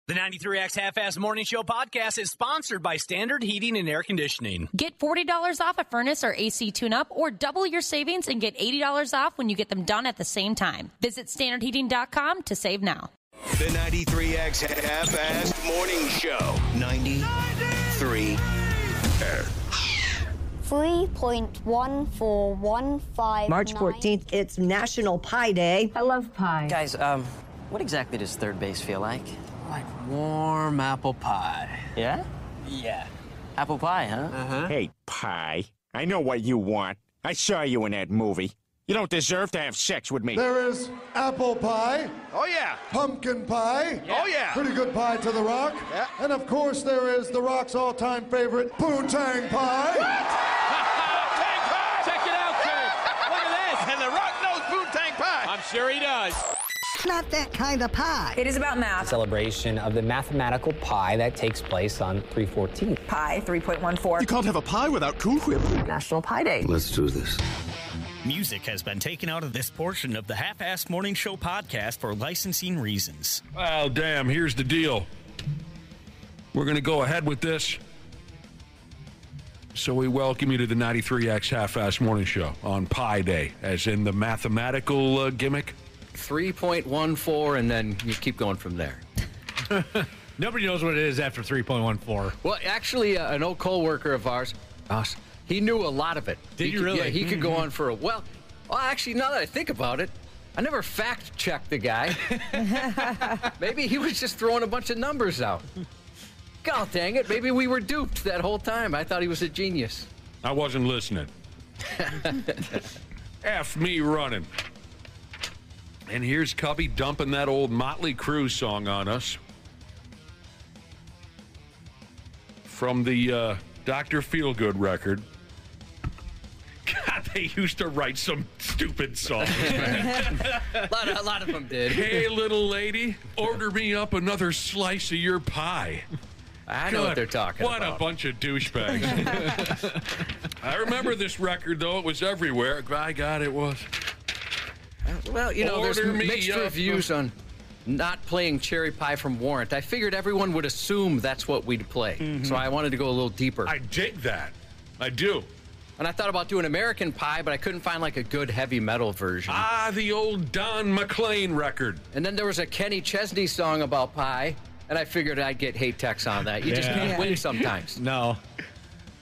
The 93X Half-Ass Morning Show podcast is sponsored by Standard Heating and Air Conditioning. Get $40 off a furnace or AC tune-up, or double your savings and get $80 off when you get them done at the same time. Visit standardheating.com to save now. The 93X Half-Ass Morning Show. 93 3.1415. March 14th, it's National Pie Day. I love pie. Guys, what exactly does third base feel like? Like warm apple pie. Yeah? Yeah. Apple pie, huh? Uh-huh. Hey, pie. I know what you want. I saw you in that movie. You don't deserve to have sex with me. There is apple pie. Oh, yeah. Pumpkin pie. Yeah. Oh, yeah. Pretty good pie to The Rock. Yeah. And, of course, there is The Rock's all-time favorite, Poontang pie. Poontang pie! Check it out, Kurt. Look at this. And The Rock knows Poontang pie. I'm sure he does. Not that kind of pie. It is about math. Celebration of the mathematical pi that takes place on 3/14. Pi 3.14. You can't have a pie without Cool Whip. National Pie Day. Let's do this. Music has been taken out of this portion of the Half-Ass Morning Show podcast for licensing reasons. Well, damn, here's the deal. We're going to go ahead with this. So we welcome you to the 93X Half-Ass Morning Show on Pi Day, as in the mathematical gimmick. 3.14, and then you keep going from there. Nobody knows what it is after 3.14. Well, actually, an old co-worker of ours, he knew a lot of it. Did you really? Yeah, he could go on for a well, actually, now that I think about it, I never fact-checked the guy. Maybe he was just throwing a bunch of numbers out. God dang it, maybe we were duped that whole time. I thought he was a genius. I wasn't listening. F me running. And here's Cubby dumping that old Motley Crue song on us. From the Dr. Feelgood record. God, they used to write some stupid songs, man. a lot of them did. Hey, little lady, order me up another slice of your pie. I know what they're talking about. What a bunch of douchebags. I remember this record, though. It was everywhere. By God, it was. Well, you know, there's mixed reviews on not playing Cherry Pie from Warrant. I figured everyone would assume that's what we'd play. So I wanted to go a little deeper. I dig that. I do. And I thought about doing American Pie, but I couldn't find like a good heavy metal version. The old Don McLean record. And then there was a Kenny Chesney song about pie, and I figured I'd get hate texts on that. You just can't win sometimes. No.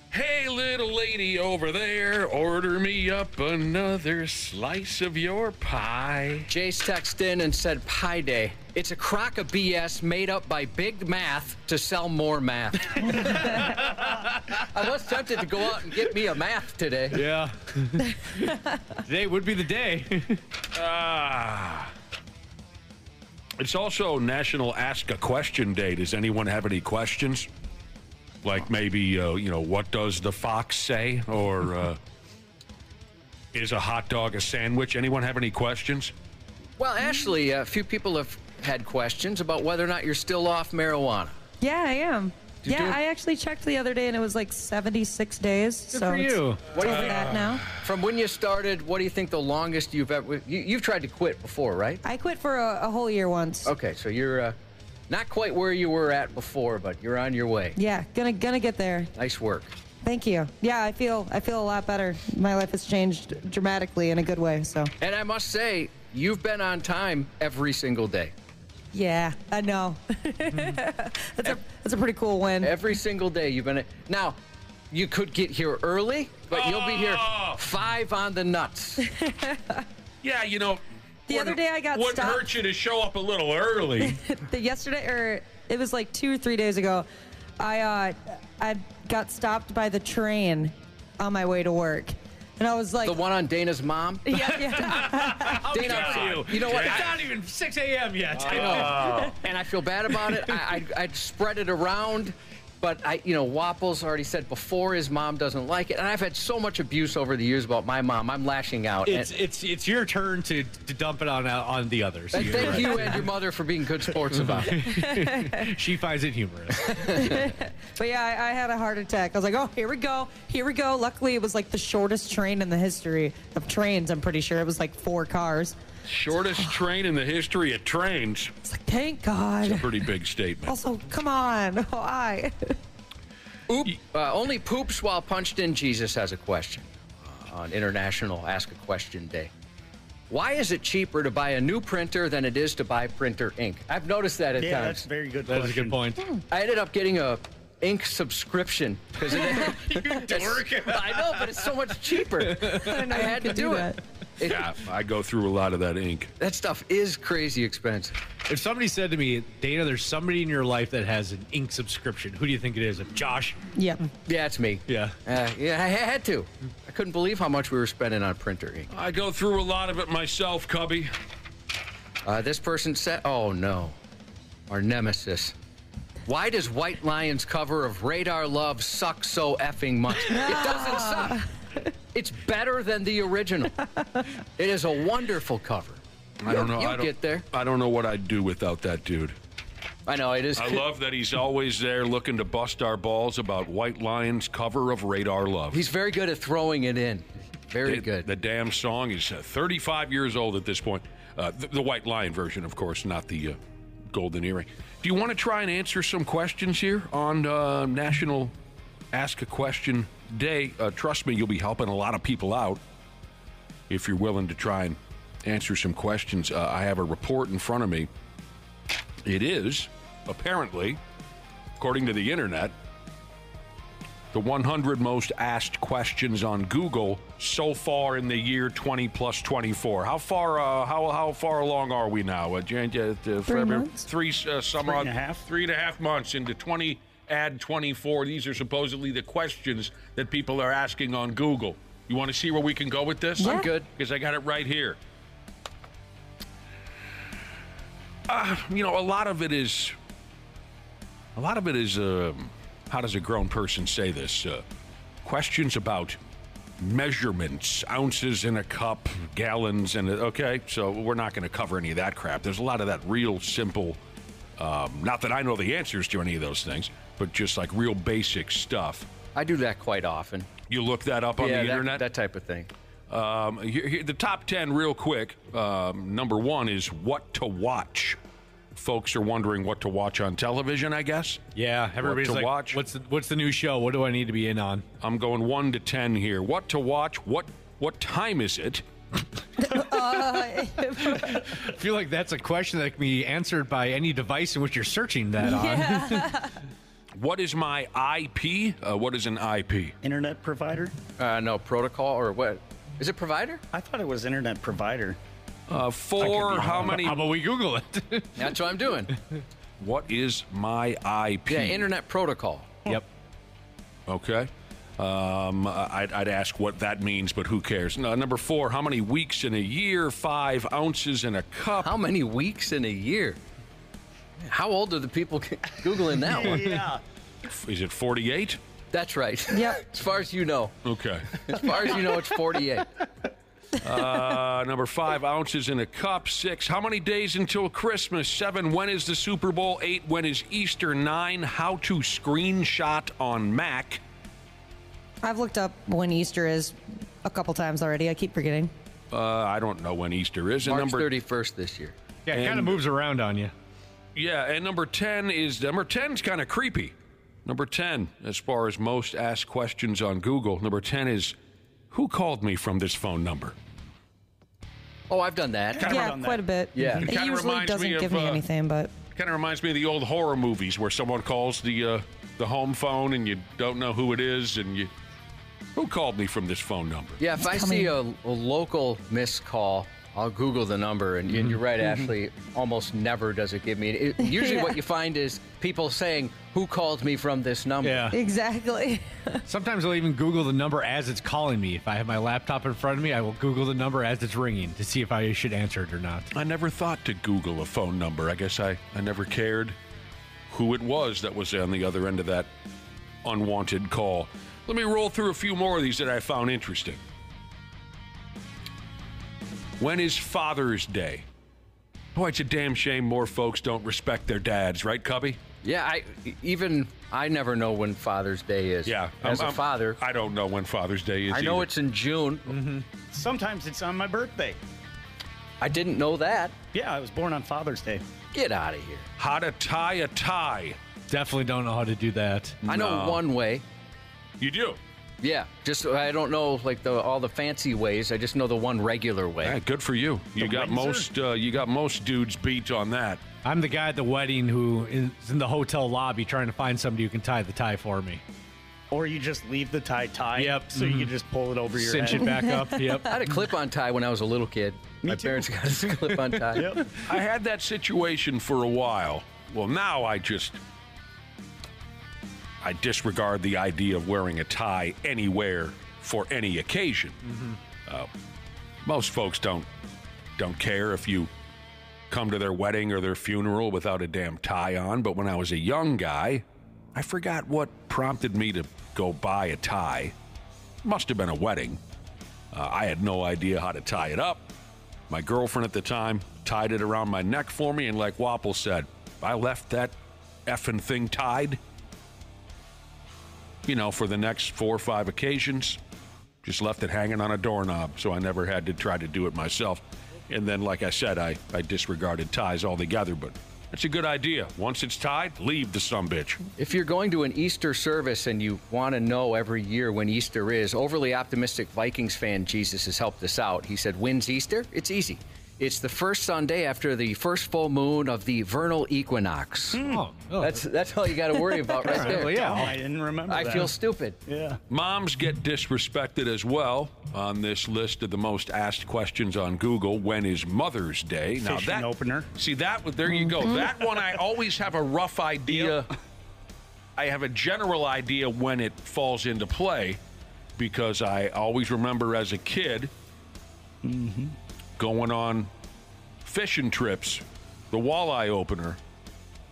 Hey, little lady over there, order me up another slice of your pie. Jace texted in and said, Pie Day. It's a crock of BS made up by big math to sell more math. I was tempted to go out and get me a math today. Yeah. Today would be the day. It's also National Ask a Question Day. Does anyone have any questions? Like maybe, what does the fox say? Or is a hot dog a sandwich? Anyone have any questions? Well, Ashley, a few people have had questions about whether or not you're still off marijuana. Yeah, I am. I actually checked the other day, and it was like 76 days. Good for you. What do you think that now? From when you started, what do you think the longest you've ever... You've tried to quit before, right? I quit for a whole year once. Okay, so you're not quite where you were at before, but you're on your way. Yeah, gonna get there. Nice work. Thank you. Yeah, I feel a lot better. My life has changed dramatically in a good way. So. And I must say, you've been on time every single day. Yeah, I know. That's a pretty cool win. Every single day you've been... Now, you could get here early, but you'll be here 5 on the nuts. Yeah, the other day I got wouldn't stopped. hurt you to show up a little early. It was like 2 or 3 days ago. I got stopped by the train on my way to work. And I was like... The one on Dana's mom? Yeah. How dare you know what? It's not even 6 a.m. yet. And I feel bad about it. I'd spread it around. But, Wapples already said before his mom doesn't like it. And I've had so much abuse over the years about my mom. I'm lashing out. It's your turn to dump it on the others. And thank you and your mother for being good sports about it. She finds it humorous. But yeah, I had a heart attack. I was like, oh, here we go. Luckily, it was like the shortest train in the history of trains, I'm pretty sure. It was like 4 cars. Shortest train in the history of trains. It's like, thank God. It's a pretty big statement. Also, come on. Why? Only poops while punched in. Jesus has a question on International Ask a Question Day. Why is it cheaper to buy a new printer than it is to buy printer ink? I've noticed that at times. Yeah, that's a very good That's question. a good point. I ended up getting a ink subscription because I know, but it's so much cheaper. I had to do it. Yeah, I go through a lot of that ink. That stuff is crazy expensive. If somebody said to me, Dana, there's somebody in your life that has an ink subscription, who do you think it is? Josh? Yep. Yeah, it's me. Yeah. Yeah, I had to. I couldn't believe how much we were spending on printer ink. I go through a lot of it myself, Cubby. This person said, oh no, our nemesis. Why does White Lion's cover of Radar Love suck so effing much? It doesn't suck. It's better than the original. It is a wonderful cover. I don't know. You'll get there. I don't know what I'd do without that dude. I know, it is. I love that he's always there looking to bust our balls about White Lion's cover of Radar Love. He's very good at throwing it in. Very good. The damn song is 35 years old at this point. The White Lion version, of course, not the Golden Earring. Do you want to try and answer some questions here on National Ask a Question Day? Trust me, you'll be helping a lot of people out if you're willing to try and answer some questions. I have a report in front of me. It is, apparently, according to the internet, the 100 most asked questions on Google so far in the year 20 plus 24. How far along are we now? 3 months. 3.5 months into 2024. These are supposedly the questions that people are asking on Google. You want to see where we can go with this? Yeah. I'm good. Because I got it right here. A lot of it is, how does a grown person say this? Questions about measurements, ounces in a cup, gallons, and okay, so we're not going to cover any of that crap. There's a lot of that real simple, not that I know the answers to any of those things, but just like real basic stuff. I do that quite often. You look that up on the internet? That type of thing. Here, the top 10 real quick. Number 1 is what to watch. Folks are wondering what to watch on television, I guess. Yeah, everybody's like, watch. What's the new show? What do I need to be in on? I'm going 1 to 10 here. What to watch? What time is it? I feel like that's a question that can be answered by any device in which you're searching that on. What is my IP? What is an IP? Internet provider? No, protocol or what? Is it provider? I thought it was internet provider. 4, how many? How about we Google it? That's what I'm doing. What is my IP? Yeah, internet protocol. Yep. Okay. I'd ask what that means, but who cares? No, number 4, how many weeks in a year? 5 ounces in a cup. How many weeks in a year? How old are the people Googling that one? Yeah. Is it 48? That's right. Yep. As far as you know. Okay. As far as you know, it's 48. Number 5, ounces in a cup. 6, how many days until Christmas? 7, when is the Super Bowl? 8, when is Easter? 9, how to screenshot on Mac. I've looked up when Easter is a couple times already. I keep forgetting. I don't know when Easter is. March 31st this year. Yeah, it kind of moves around on you. Yeah, and number 10's kind of creepy. Number 10, as far as most asked questions on Google, number 10 is, who called me from this phone number? Oh, I've done that. Quite a bit. Yeah. It usually doesn't give me anything, but... Kind of reminds me of the old horror movies where someone calls the home phone and you don't know who it is, and who called me from this phone number? Yeah, if I see a local missed call, I'll Google the number, and you're right, Ashley, almost never does it give me. Usually what you find is people saying, who called me from this number? Yeah. Exactly. Sometimes I'll even Google the number as it's calling me. If I have my laptop in front of me, I will Google the number as it's ringing to see if I should answer it or not. I never thought to Google a phone number. I guess I never cared who it was that was on the other end of that unwanted call. Let me roll through a few more of these that I found interesting. When is Father's Day? Boy, it's a damn shame more folks don't respect their dads, right, Cubby? Yeah, I never know when Father's Day is. Yeah. As a father. I don't know when Father's Day is I know either. it's in June. Mm-hmm. Sometimes it's on my birthday. I didn't know that. Yeah, I was born on Father's Day. Get out of here. How to tie a tie. Definitely don't know how to do that. I know one way. You do? Yeah, just I don't know like all the fancy ways. I just know the one regular way. Yeah, good for you. You got most dudes beat on that. I'm the guy at the wedding who is in the hotel lobby trying to find somebody who can tie the tie for me. Or you just leave the tie tied. Yep. So you can just pull it over your Cinch head. it back up. Yep. I had a clip-on tie when I was a little kid. My parents got us a clip-on tie. Yep. I had that situation for a while. Well, now I disregard the idea of wearing a tie anywhere for any occasion. Most folks don't care if you come to their wedding or their funeral without a damn tie on. But when I was a young guy, I forgot what prompted me to go buy a tie. Must have been a wedding. I had no idea how to tie it up. My girlfriend at the time tied it around my neck for me, and like Wapple said, I left that effing thing tied, for the next 4 or 5 occasions. Just left it hanging on a doorknob, so I never had to try to do it myself. And then, like I said, I disregarded ties altogether, but it's a good idea. Once it's tied, leave the sumbitch. If you're going to an Easter service and you want to know every year when Easter is, overly optimistic Vikings fan Jesus has helped us out. He said, when's Easter? It's easy. It's the first Sunday after the first full moon of the vernal equinox. That's all you got to worry about right there. Well, yeah. I didn't remember that. I feel stupid. Yeah. Moms get disrespected as well on this list of the most asked questions on Google. When is Mother's Day? Now that opener. See that? There you go. That one I always have a rough idea. I have a general idea when it falls into play because I always remember as a kid going on fishing trips, the walleye opener.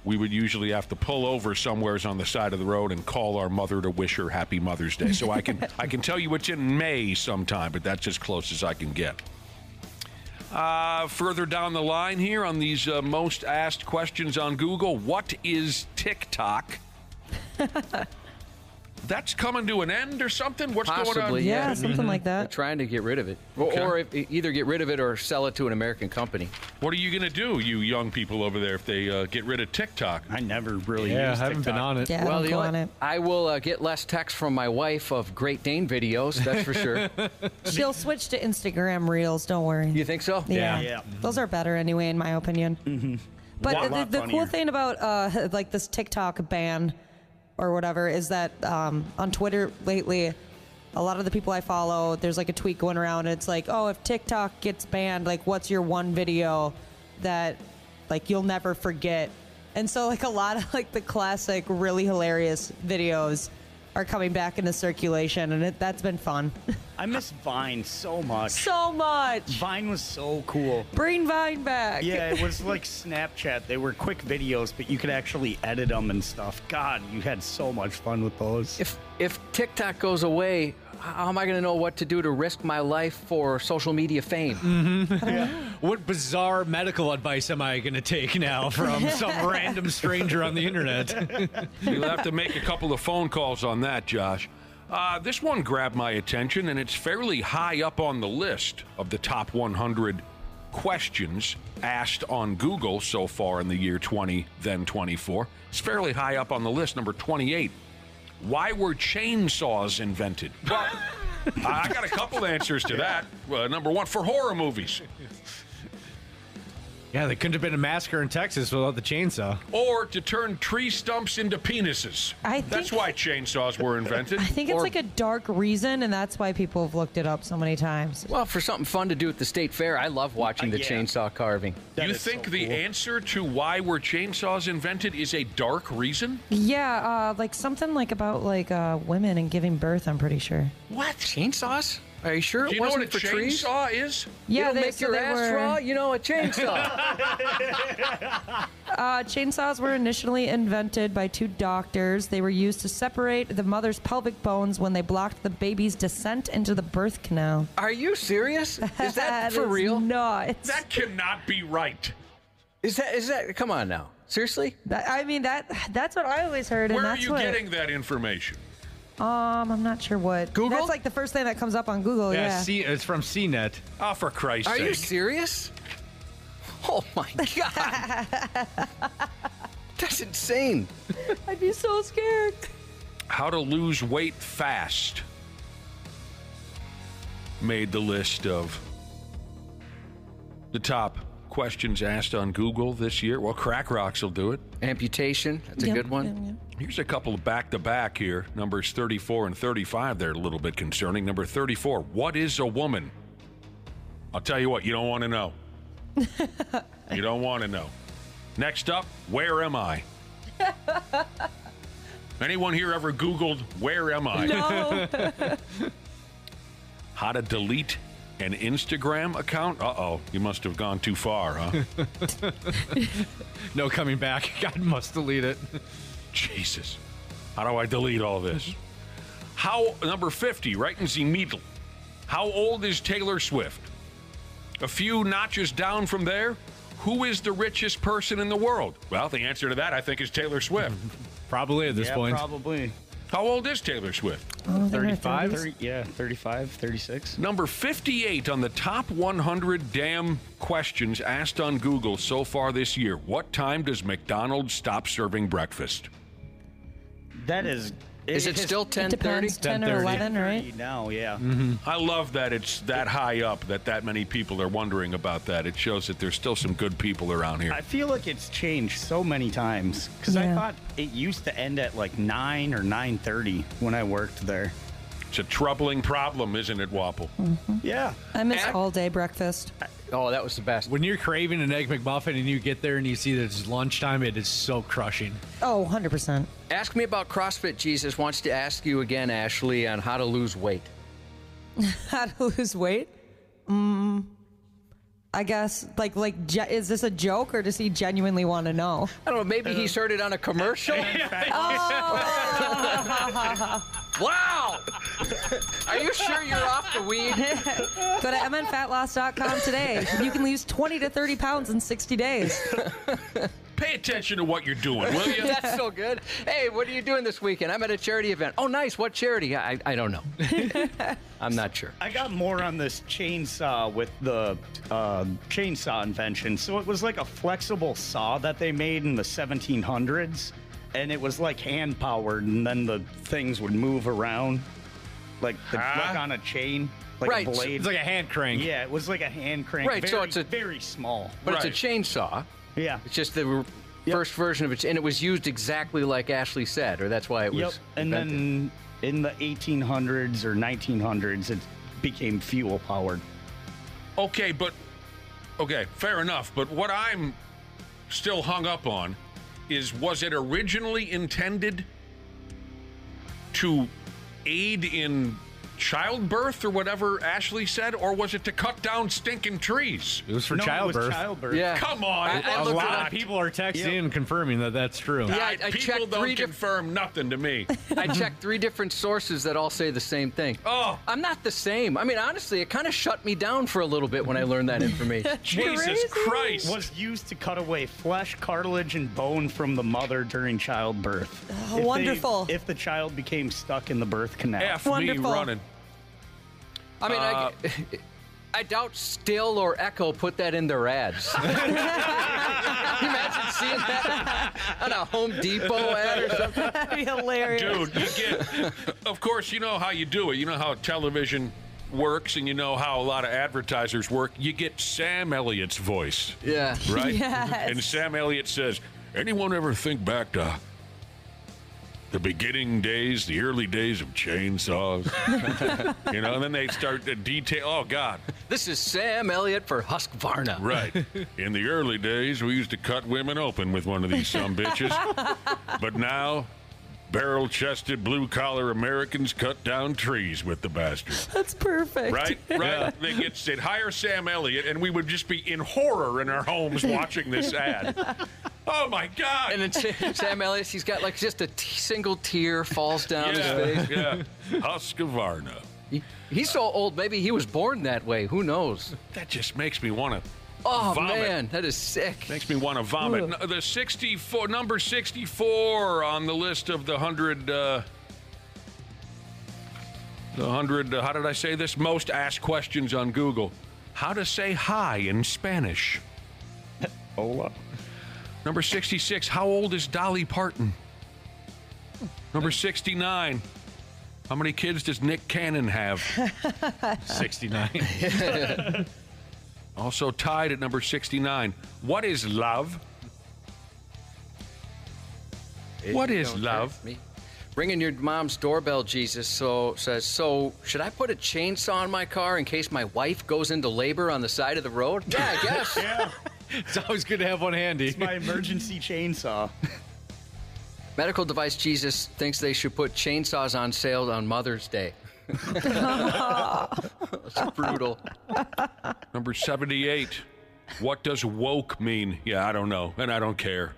We would usually have to pull over somewheres on the side of the road and call our mother to wish her Happy Mother's Day. So I can tell you it's in May sometime, but that's as close as I can get. Further down the line here on these most asked questions on Google, what is TikTok? That's coming to an end or something? What's going on? Yeah, something like that. They're trying to get rid of it. Okay. Or either get rid of it or sell it to an American company. What are you going to do, you young people over there, if they get rid of TikTok? I never really used I haven't TikTok. been on it. Yeah, Well, don't go on it. I will get less texts from my wife of Great Dane videos, that's for sure. She'll switch to Instagram Reels, don't worry. You think so? Yeah. Those are better anyway, in my opinion. Mm-hmm. But the cool thing about like this TikTok ban or whatever is that on Twitter lately, a lot of the people I follow, there's like a tweet going around. It's like, oh, if TikTok gets banned, like what's your one video that like you'll never forget? And so like a lot of like the classic, really hilarious videos are coming back into circulation, and that's been fun. I miss Vine so much. So much. Vine was so cool. Bring Vine back. Yeah, it was like Snapchat. They were quick videos, but you could actually edit them and stuff. God, you had so much fun with those. If TikTok goes away, how am I going to know what to do to risk my life for social media fame? What bizarre medical advice am I going to take now from some random stranger on the internet? You'll have to make a couple of phone calls on that, Josh. This one grabbed my attention, and it's fairly high up on the list of the top 100 questions asked on Google so far in the year 20, then 24. It's fairly high up on the list, number 28. Why were chainsaws invented? Well, I got a couple answers to that. Number one, for horror movies. Yeah, there couldn't have been a massacre in Texas without the chainsaw. Or to turn tree stumps into penises. That's why chainsaws were invented. I think it's like a dark reason, and that's why people have looked it up so many times. Well, for something fun to do at the state fair, I love watching the chainsaw carving. You think the answer to why were chainsaws invented is a dark reason? Yeah, like something like about like women and giving birth, I'm pretty sure. What? Chainsaws? Are you sure it wasn't for trees? Do you know what a chainsaw is? Yeah, you don't make your ass raw? You know a chainsaw. Chainsaws were initially invented by two doctors. They were used to separate the mother's pelvic bones when they blocked the baby's descent into the birth canal. Are you serious? Is that for real? No, that cannot be right. Is that? Come on now. Seriously? That's what I always heard. Where and are that's you getting that information? I'm not sure what. Google? That's like the first thing that comes up on Google. Yeah. It's from CNET. Oh, for Christ's sake! Are you serious? Oh, my God. That's insane. I'd be so scared. How to lose weight fast made the list of the top questions asked on Google this year. Well, Crack Rocks will do it. Amputation, that's a good one. Here's a couple of back-to-back here. Numbers 34 and 35, they're a little bit concerning. Number 34, what is a woman? I'll tell you what, you don't want to know. You don't want to know. Next up, where am I? Anyone here ever Googled, where am I? No. How to delete an Instagram account? Uh-oh, you must have gone too far, huh? No coming back. God must delete it. Jesus. How do I delete all this? Number 50, right in the middle. How old is Taylor Swift? A few notches down from there, who is the richest person in the world? Well, the answer to that, I think, is Taylor Swift. Probably at this point. Probably. How old is Taylor Swift? 35? 35, 36. Number 58 on the top 100 damn questions asked on Google so far this year. What time does McDonald's stop serving breakfast? That is... Is it still 10:30? It depends, 10 or 11, right? Now, yeah. I love that it's that high up, that many people are wondering about that. It shows that there's still some good people around here. I feel like it's changed so many times because I thought it used to end at like 9 or 9:30 when I worked there. It's a troubling problem, isn't it, Wapple? Yeah. I miss all-day breakfast. Oh, that was the best. When you're craving an Egg McMuffin and you get there and you see that it's lunchtime, it is so crushing. Oh, 100%. Ask me about CrossFit. Jesus wants to ask you again, Ashley, on how to lose weight. How to lose weight? I guess, is this a joke or does he genuinely want to know? I don't know. Maybe he's heard it on a commercial. Wow! Are you sure you're off the weed? Go to mnfatloss.com today. You can lose 20 to 30 pounds in 60 days. Pay attention to what you're doing, will you? That's so good. Hey, what are you doing this weekend? I'm at a charity event. Oh, nice. What charity? I don't know. I'm not sure. I got more on this chainsaw with the chainsaw invention. So it was like a flexible saw that they made in the 1700s. And it was like hand powered, and then the things would move around like on a chain, like a blade. It's like a hand crank. Yeah, it was like a hand crank. Right, so it's very small. But it's a chainsaw. Yeah. It's just the first version of it, and it was used exactly like Ashley said, or that's why it was. Yep. And then in the 1800s or 1900s, it became fuel powered. Okay, fair enough. But what I'm still hung up on is, was it originally intended to aid in childbirth or whatever Ashley said, or was it to cut down stinking trees? It was for childbirth. It was childbirth. Yeah. Come on. I A looked lot it of up. people are texting and confirming that that's true. Yeah, I People checked don't confirm nothing to me. I checked 3 different sources that all say the same thing. Oh. I'm not the same. I mean, honestly, it kind of shut me down for a little bit when I learned that information. Jesus Christ. Was used to cut away flesh, cartilage, and bone from the mother during childbirth. Wonderful. If the child became stuck in the birth canal. F Wonderful. me running. I mean, I doubt Still or Echo put that in their ads. Can you imagine seeing that on a Home Depot ad or something? That'd be hilarious. Dude, of course, you know how you do it. You know how television works, and you know how a lot of advertisers work. You get Sam Elliott's voice. Yeah. Right? Yes. And Sam Elliott says, anyone ever think back to the beginning days, the early days of chainsaws? And then they start to detail, oh, God. This is Sam Elliott for Husqvarna. Right. In the early days, we used to cut women open with one of these sumbitches. But now, barrel-chested, blue-collar Americans cut down trees with the bastards. That's perfect. Right? Yeah. They'd hire Sam Elliott, and we would just be in horror in our homes watching this ad. Oh, my God. And then Sam Elliott, he's got like just a single tear falls down his face. Yeah. Husqvarna. He's so old, maybe he was born that way. Who knows? That just makes me want to Oh, vomit. man, that is sick. Makes me want to vomit. The 64, number 64 on the list of the 100, how did I say this? Most asked questions on Google. How to say hi in Spanish. Hola. Number 66, how old is Dolly Parton? Number 69, how many kids does Nick Cannon have? 69. Also tied at number 69, what is love? What is love? Me. Ringing your mom's doorbell, Jesus, says, should I put a chainsaw in my car in case my wife goes into labor on the side of the road? Yeah, I guess. Yeah. It's always good to have one handy. It's my emergency chainsaw. Medical device Jesus thinks they should put chainsaws on sale on Mother's Day. It's brutal. Number 78, what does woke mean? Yeah, I don't know, and I don't care.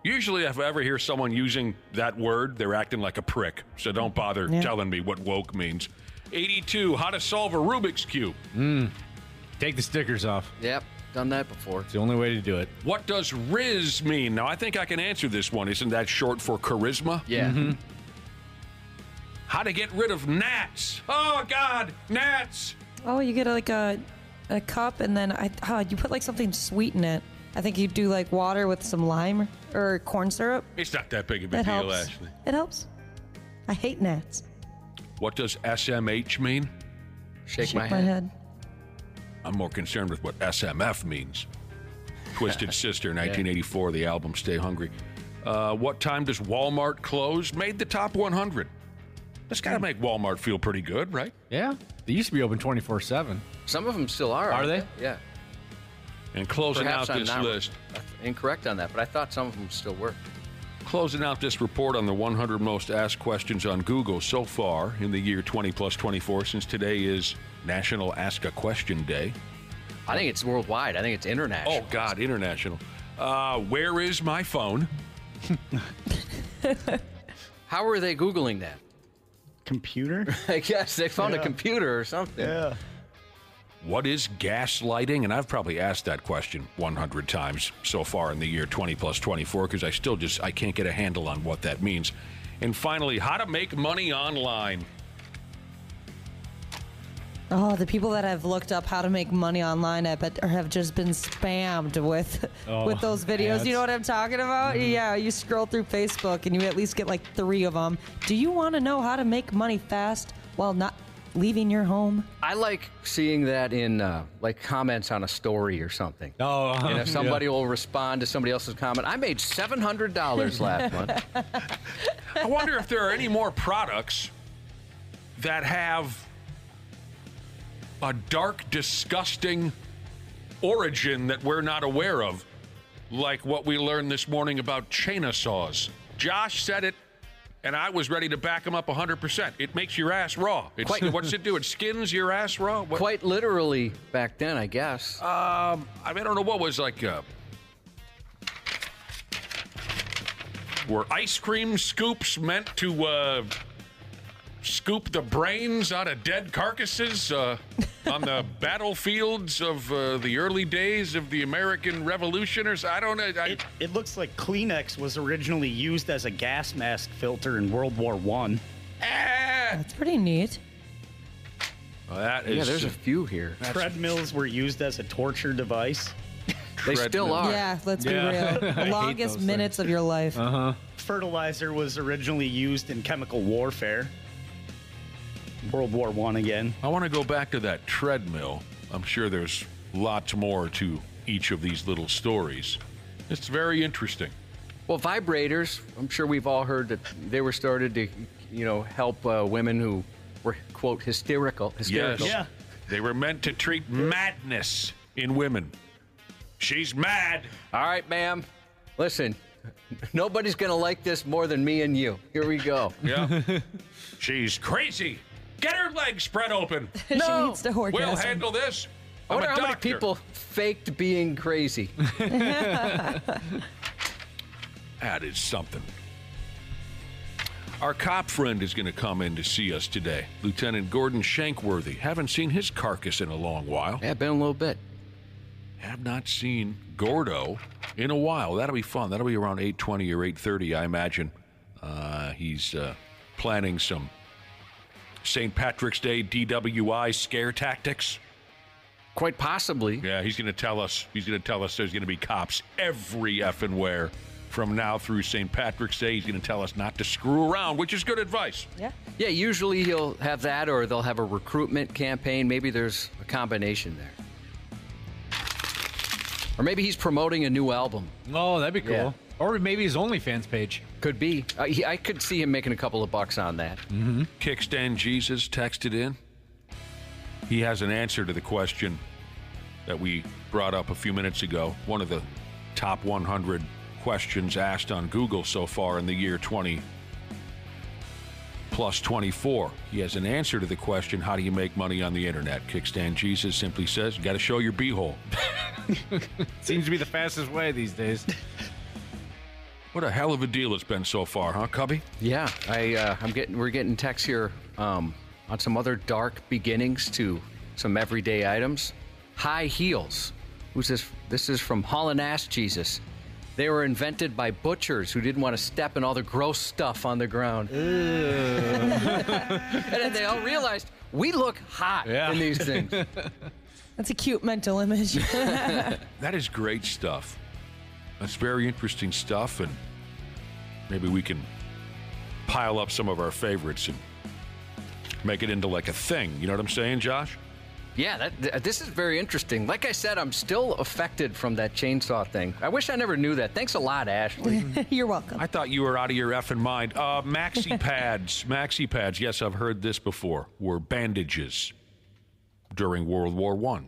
Usually if I ever hear someone using that word, they're acting like a prick, so don't bother telling me what woke means. 82, how to solve a Rubik's Cube. Take the stickers off. Yep, done that before. It's the only way to do it. What does Riz mean? Now, I think I can answer this one. Isn't that short for charisma? Yeah. Mm-hmm. How to get rid of gnats. Oh, God, gnats. Oh, you get like a cup, and then you put like something sweet in it. I think you do like water with some lime or corn syrup. It's not that big of a It deal, helps. actually. It helps. I hate gnats. What does SMH mean? Shake my head. I'm more concerned with what SMF means. Twisted Sister, 1984, the album Stay Hungry. What time does Walmart close? Made the top 100. That's got to make Walmart feel pretty good, right? Yeah. They used to be open 24/7. Some of them still are. Are they? Yeah. And closing Perhaps out I'm this not list. Incorrect on that, but I thought some of them still work. Closing out this report on the 100 most asked questions on Google so far in the year 20 plus 24, since today is National Ask a Question Day. I think it's worldwide. I think it's international. Oh, God, international. Where is my phone? How are they Googling that? Computer? I guess they found a computer or something. Yeah. What is gaslighting? And I've probably asked that question 100 times so far in the year 20 plus 24 because I can't get a handle on what that means. And finally, how to make money online. Oh, the people that have looked up how to make money online, I bet, have just been spammed with those videos. ads. You know what I'm talking about? Yeah, you scroll through Facebook and you at least get like 3 of them. Do you want to know how to make money fast while not leaving your home? I like seeing that in like comments on a story or something. Oh, and if somebody will respond to somebody else's comment, I made $700 last month. I wonder if there are any more products that have a dark, disgusting origin that we're not aware of, like what we learned this morning about chainsaws. Josh said it, and I was ready to back him up 100%. It makes your ass raw. What's it do? It skins your ass raw? Quite literally back then, I guess. I don't know what was like. Were ice cream scoops meant to scoop the brains out of dead carcasses on the battlefields of the early days of the American Revolution? I don't know. It looks like Kleenex was originally used as a gas mask filter in World War I. That's pretty neat. Well, that is, there's a few here. Treadmills were used as a torture device. They still are. Yeah, let's be real. The longest minutes of your life. Fertilizer was originally used in chemical warfare. World War I again. I want to go back to that treadmill. I'm sure there's lots more to each of these little stories. It's very interesting. Well, vibrators, I'm sure we've all heard that they were started to, help women who were, quote, hysterical. Yes. Yeah. They were meant to treat madness in women. She's mad. All right, ma'am. Listen, nobody's going to like this more than me and you. Here we go. Yeah. She's crazy. Get her legs spread open. She needs to orgasm. We'll handle this. I wonder I'm a how many doctor. people faked being crazy. That is something. Our cop friend is going to come in to see us today. Lieutenant Gordon Shankworthy. Haven't seen his carcass in a long while. Yeah, been a little bit. Have not seen Gordo in a while. That'll be fun. That'll be around 8:20 or 8:30, I imagine. He's planning some St. Patrick's Day DWI scare tactics. Quite possibly. Yeah, he's going to tell us. He's going to tell us there's going to be cops every effing where from now through St. Patrick's Day. He's going to tell us not to screw around, which is good advice. Yeah. Yeah, usually he'll have that, or they'll have a recruitment campaign. Maybe there's a combination there. Or maybe he's promoting a new album. Oh, that'd be cool. Yeah. Or maybe his OnlyFans page. Could be. I could see him making a couple of bucks on that. Mm-hmm. Kickstand Jesus texted in. He has an answer to the question that we brought up a few minutes ago. One of the top 100 questions asked on Google so far in the year 20 plus 24. He has an answer to the question, how do you make money on the internet? Kickstand Jesus simply says, you got to show your beehole. Seems to be the fastest way these days. What a hell of a deal it's been so far, huh, Cubby? Yeah, we're getting texts here on some other dark beginnings to some everyday items. High heels. Who's this? This is from Haulin' Ass Jesus. They were invented by butchers who didn't want to step in all the gross stuff on the ground. And then they all realized we look hot in these things. That's a cute mental image. That is great stuff. That's very interesting stuff, and maybe we can pile up some of our favorites and make it into like a thing. You know what I'm saying, Josh? Yeah, this is very interesting. Like I said, I'm still affected from that chainsaw thing. I wish I never knew that. Thanks a lot, Ashley. You're welcome. I thought you were out of your effing mind. Maxi pads, yes, I've heard this before, were bandages during World War I.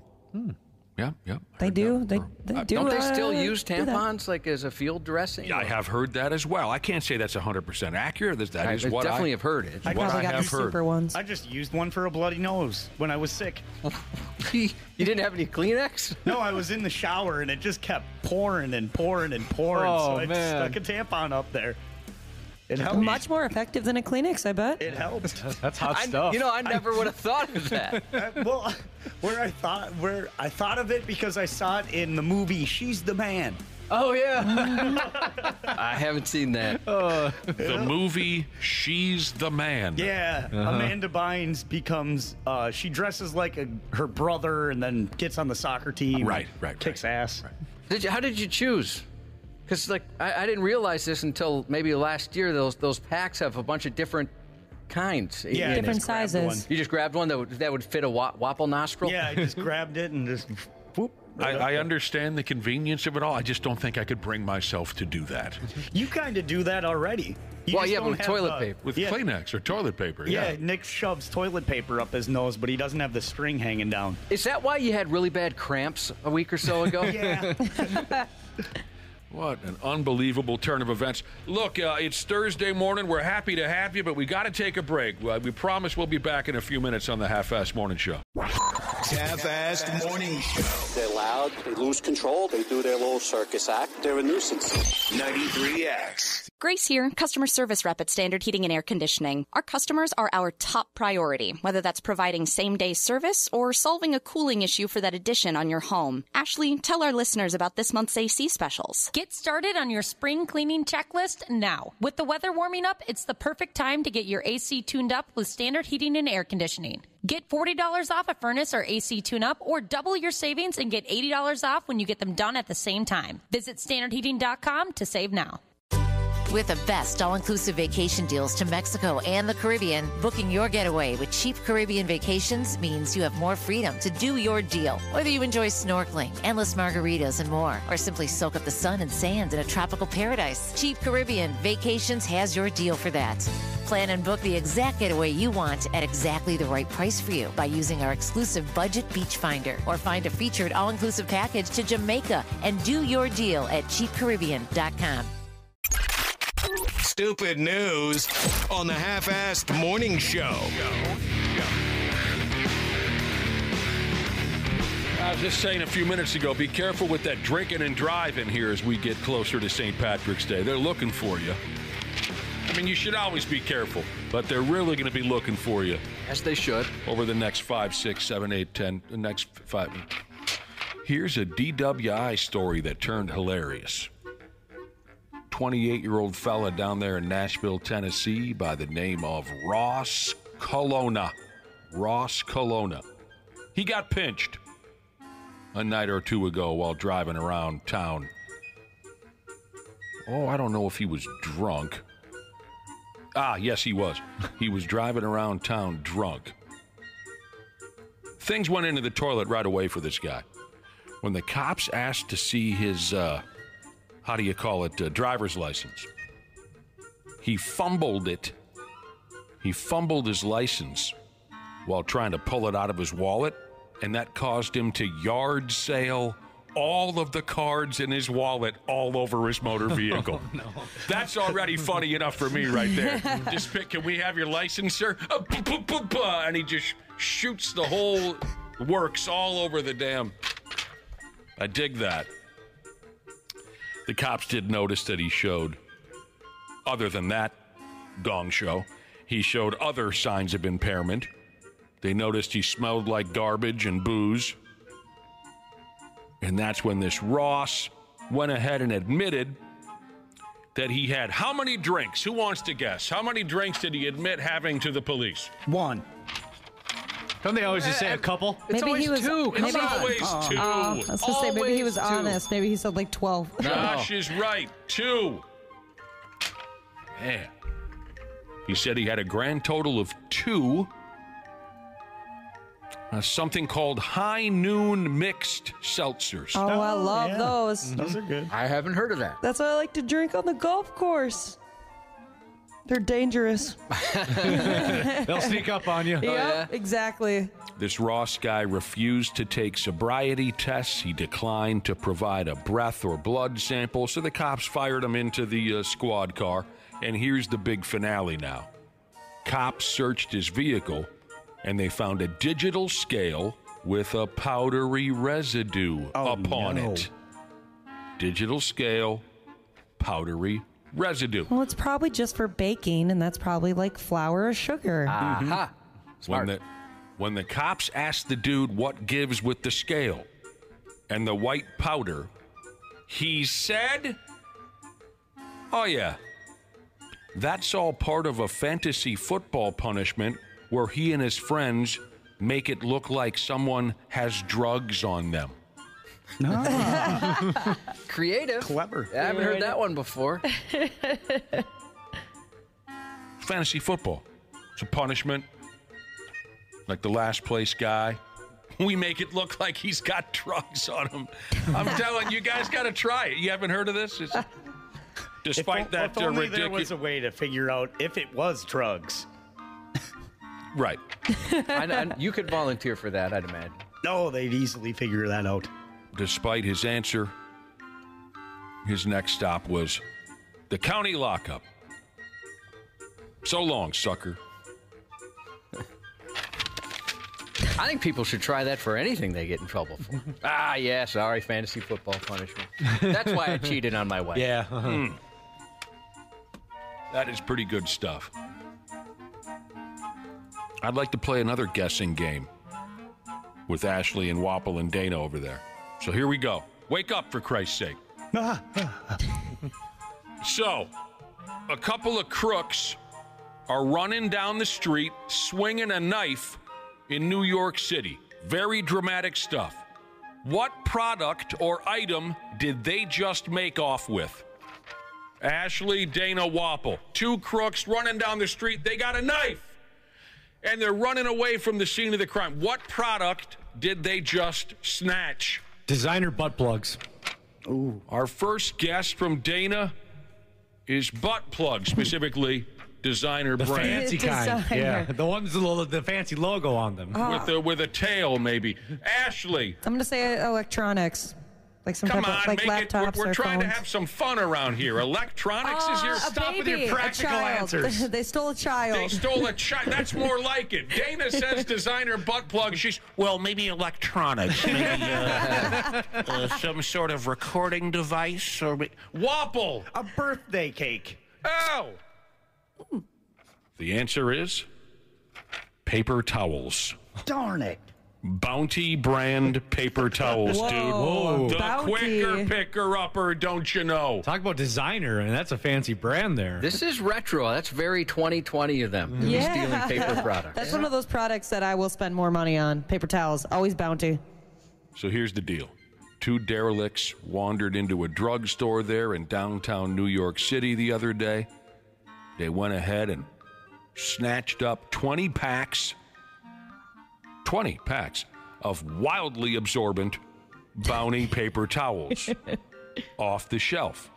Yeah. They do. They do. Don't they still use tampons like as a field dressing? Yeah, I have heard that as well. I can't say that's 100% accurate. That is what definitely have heard it. I probably got the super ones. I just used one for a bloody nose when I was sick. You didn't have any Kleenex? No, I was in the shower and it just kept pouring and pouring and pouring. Oh, so I just stuck a tampon up there. It helped. Much more effective than a Kleenex, I bet. It helped. That's hot stuff. I never would have thought of that. Well, where I thought of it because I saw it in the movie She's the Man. Oh, yeah. I haven't seen that. The movie She's the Man. Yeah. Amanda Bynes becomes, she dresses like her brother and then gets on the soccer team. Right. Kicks ass. Right. How did you choose? Because I didn't realize this until maybe last year. Those packs have a bunch of different kinds. Yeah, different sizes. You just grabbed one that would fit a wapple nostril? Yeah, I just grabbed it and just whoop. I understand the convenience of it all. I just don't think I could bring myself to do that. You kind of do that already. With toilet paper. With Kleenex or toilet paper, yeah. Nick shoves toilet paper up his nose, but he doesn't have the string hanging down. Is that why you had really bad cramps a week or so ago? Yeah. What an unbelievable turn of events. Look, it's Thursday morning. We're happy to have you, but we got to take a break. We promise we'll be back in a few minutes on the Half-Assed Morning Show. Half-Assed Morning Show. They're loud. They lose control. They do their little circus act. They're a nuisance. 93X. Grace here, customer service rep at Standard Heating and Air Conditioning. Our customers are our top priority, whether that's providing same-day service or solving a cooling issue for that addition on your home. Ashley, tell our listeners about this month's AC specials. Get started on your spring cleaning checklist now. With the weather warming up, it's the perfect time to get your AC tuned up with Standard Heating and Air Conditioning. Get $40 off a furnace or AC tune-up, or double your savings and get $80 off when you get them done at the same time. Visit standardheating.com to save now. With the best all-inclusive vacation deals to Mexico and the Caribbean, booking your getaway with Cheap Caribbean Vacations means you have more freedom to do your deal. Whether you enjoy snorkeling, endless margaritas, and more, or simply soak up the sun and sand in a tropical paradise, Cheap Caribbean Vacations has your deal for that. Plan and book the exact getaway you want at exactly the right price for you by using our exclusive Budget Beach Finder, or find a featured all-inclusive package to Jamaica and do your deal at cheapcaribbean.com. Stupid news on the Half-Assed Morning Show. I was just saying a few minutes ago, be careful with that drinking and driving here as we get closer to St. Patrick's Day. They're looking for you. I mean, you should always be careful, but they're really going to be looking for you. As they should. Over the next 5, 6, 7, 8, 10, the next 5. Here's a DWI story that turned hilarious. 28-year-old fella down there in Nashville, Tennessee, by the name of Ross Colonna. He got pinched. a night or two ago while driving around town. Oh, I don't know if he was drunk. Yes, he was. He was driving around town drunk. Things went into the toilet right away for this guy. When the cops asked to see his, driver's license, he fumbled it. He fumbled his license while trying to pull it out of his wallet, and that caused him to yard sale all of the cards in his wallet all over his motor vehicle. Oh, no. That's already funny enough for me right there. Just pick, can we have your license, sir? And he just shoots the whole works all over the damn. I dig that. The cops did notice that he showed, other than that gong show, he showed other signs of impairment. They noticed he smelled like garbage and booze. And that's when this Ross went ahead and admitted that he had how many drinks? Who wants to guess? How many drinks did he admit having to the police? 1. Don't they always just say a couple? It's always he was, two. It's always 2. I was going to say, maybe he was honest. Maybe he said like 12. Josh is right. 2. Man. He said he had a grand total of 2. Something called high noon mixed seltzers. Oh, I love those. Those are good. I haven't heard of that. That's what I like to drink on the golf course. They're dangerous. They'll sneak up on you. Yep, exactly. This Ross guy refused to take sobriety tests. He declined to provide a breath or blood sample, so the cops fired him into the squad car. And here's the big finale now. Cops searched his vehicle, and they found a digital scale with a powdery residue upon it. Digital scale, powdery residue. Well, it's probably just for baking, and that's probably like flour or sugar. Aha. Smart. When the cops asked the dude what gives with the scale and the white powder, he said, oh yeah, that's all part of a fantasy football punishment where he and his friends make it look like someone has drugs on them. Creative. Clever. I haven't heard that one before. Fantasy football. It's a punishment. Like the last place guy. We make it look like he's got drugs on him. I'm telling you, guys got to try it. You haven't heard of this? Despite that if only ridiculous... there was a way to figure out if it was drugs. Right. You could volunteer for that, I'd imagine. No, they'd easily figure that out. Despite his answer, his next stop was the county lockup. So long, sucker. I think people should try that for anything they get in trouble for. Yeah, sorry, fantasy football punishment. That's why I cheated on my wife. Yeah. That is pretty good stuff. I'd like to play another guessing game with Ashley and Wapple and Dana over there. So here we go. Wake up, for Christ's sake. So, a couple of crooks are running down the street swinging a knife in New York City. Very dramatic stuff. What product or item did they just make off with? Ashley, Dana, Wapple. 2 crooks running down the street. They got a knife. And they're running away from the scene of the crime. What product did they just snatch? Designer butt plugs. Ooh. Our first guess from Dana is butt plugs, specifically designer the brand. Fancy kind. Yeah. The ones with the fancy logo on them. With a tail, maybe. Ashley. I'm going to say electronics. Like some Come type on, of, like laptops we're or trying phones. to have some fun around here. Electronics is your Stop with your practical answers. They stole a child. They stole a child. That's more like it. Dana says designer butt plug. She's, well, maybe electronics. Maybe some sort of recording device. Or Wapple. A birthday cake. Oh. The answer is paper towels. Darn it. Bounty brand paper towels, dude. Whoa. The Bounty. quicker picker-upper, don't you know? Talk about designer, and that's a fancy brand there. This is retro. That's very 2020 of them. Yeah. Stealing paper products. That's one of those products that I will spend more money on. Paper towels. Always Bounty. So here's the deal. 2 derelicts wandered into a drugstore there in downtown New York City the other day. They went ahead and snatched up 20 packs of wildly absorbent Bounty paper towels off the shelf.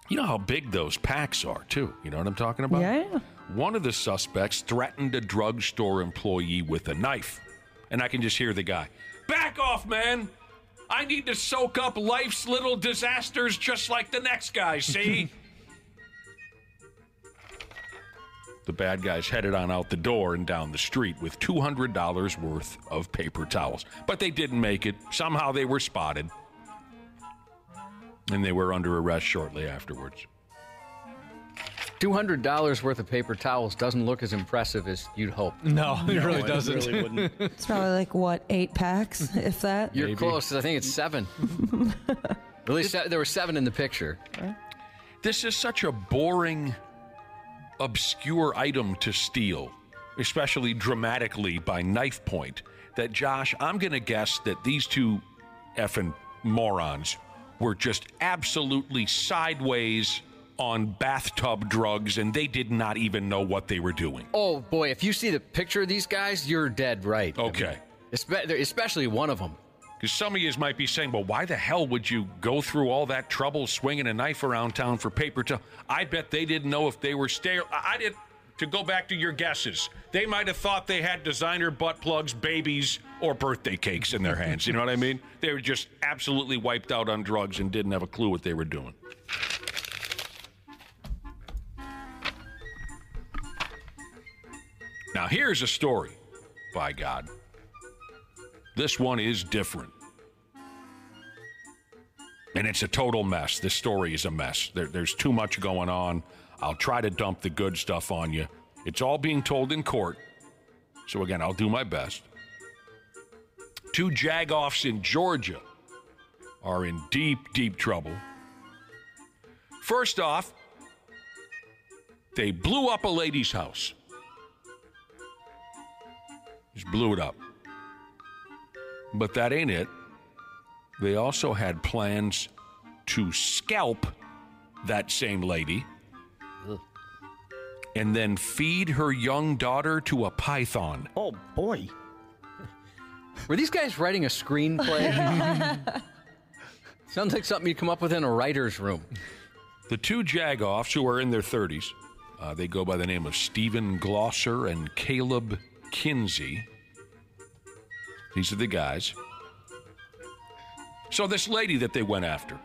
You know how big those packs are, too. You know what I'm talking about? Yeah. One of the suspects threatened a drugstore employee with a knife. And I can just hear the guy, "Back off, man! I need to soak up life's little disasters just like the next guy, see?" The bad guys headed on out the door and down the street with $200 worth of paper towels. But they didn't make it. Somehow they were spotted. And they were under arrest shortly afterwards. $200 worth of paper towels doesn't look as impressive as you'd hope. No, it really doesn't. It really wouldn't. It's probably like, what, 8 packs, if that? You're close. I think it's 7. At least there were 7 in the picture. This is such a boring, obscure item to steal, especially dramatically by knife point, that, Josh, I'm going to guess that these 2 effing morons were just absolutely sideways on bathtub drugs, and they did not even know what they were doing. Oh, boy, if you see the picture of these guys, you're dead right. Okay. I mean, especially one of them. Because some of you might be saying, well, why the hell would you go through all that trouble swinging a knife around town for paper towel? I bet they didn't know if they were sterile. I did. To go back to your guesses, they might have thought they had designer butt plugs, babies, or birthday cakes in their hands. You know what I mean? They were just absolutely wiped out on drugs and didn't have a clue what they were doing. Now, here's a story, by God. This one is different. And it's a total mess. This story is a mess. There's too much going on. I'll try to dump the good stuff on you. It's all being told in court. So, again, I'll do my best. 2 jagoffs in Georgia are in deep, deep trouble. First off, they blew up a lady's house. Just blew it up. But that ain't it. They also had plans to scalp that same lady and then feed her young daughter to a python. Oh, boy. Were these guys writing a screenplay? Sounds like something you'd come up with in a writer's room. The 2 jagoffs, who are in their 30s, they go by the name of Stephen Glosser and Caleb Kinsey. These are the guys. So this lady that they went after,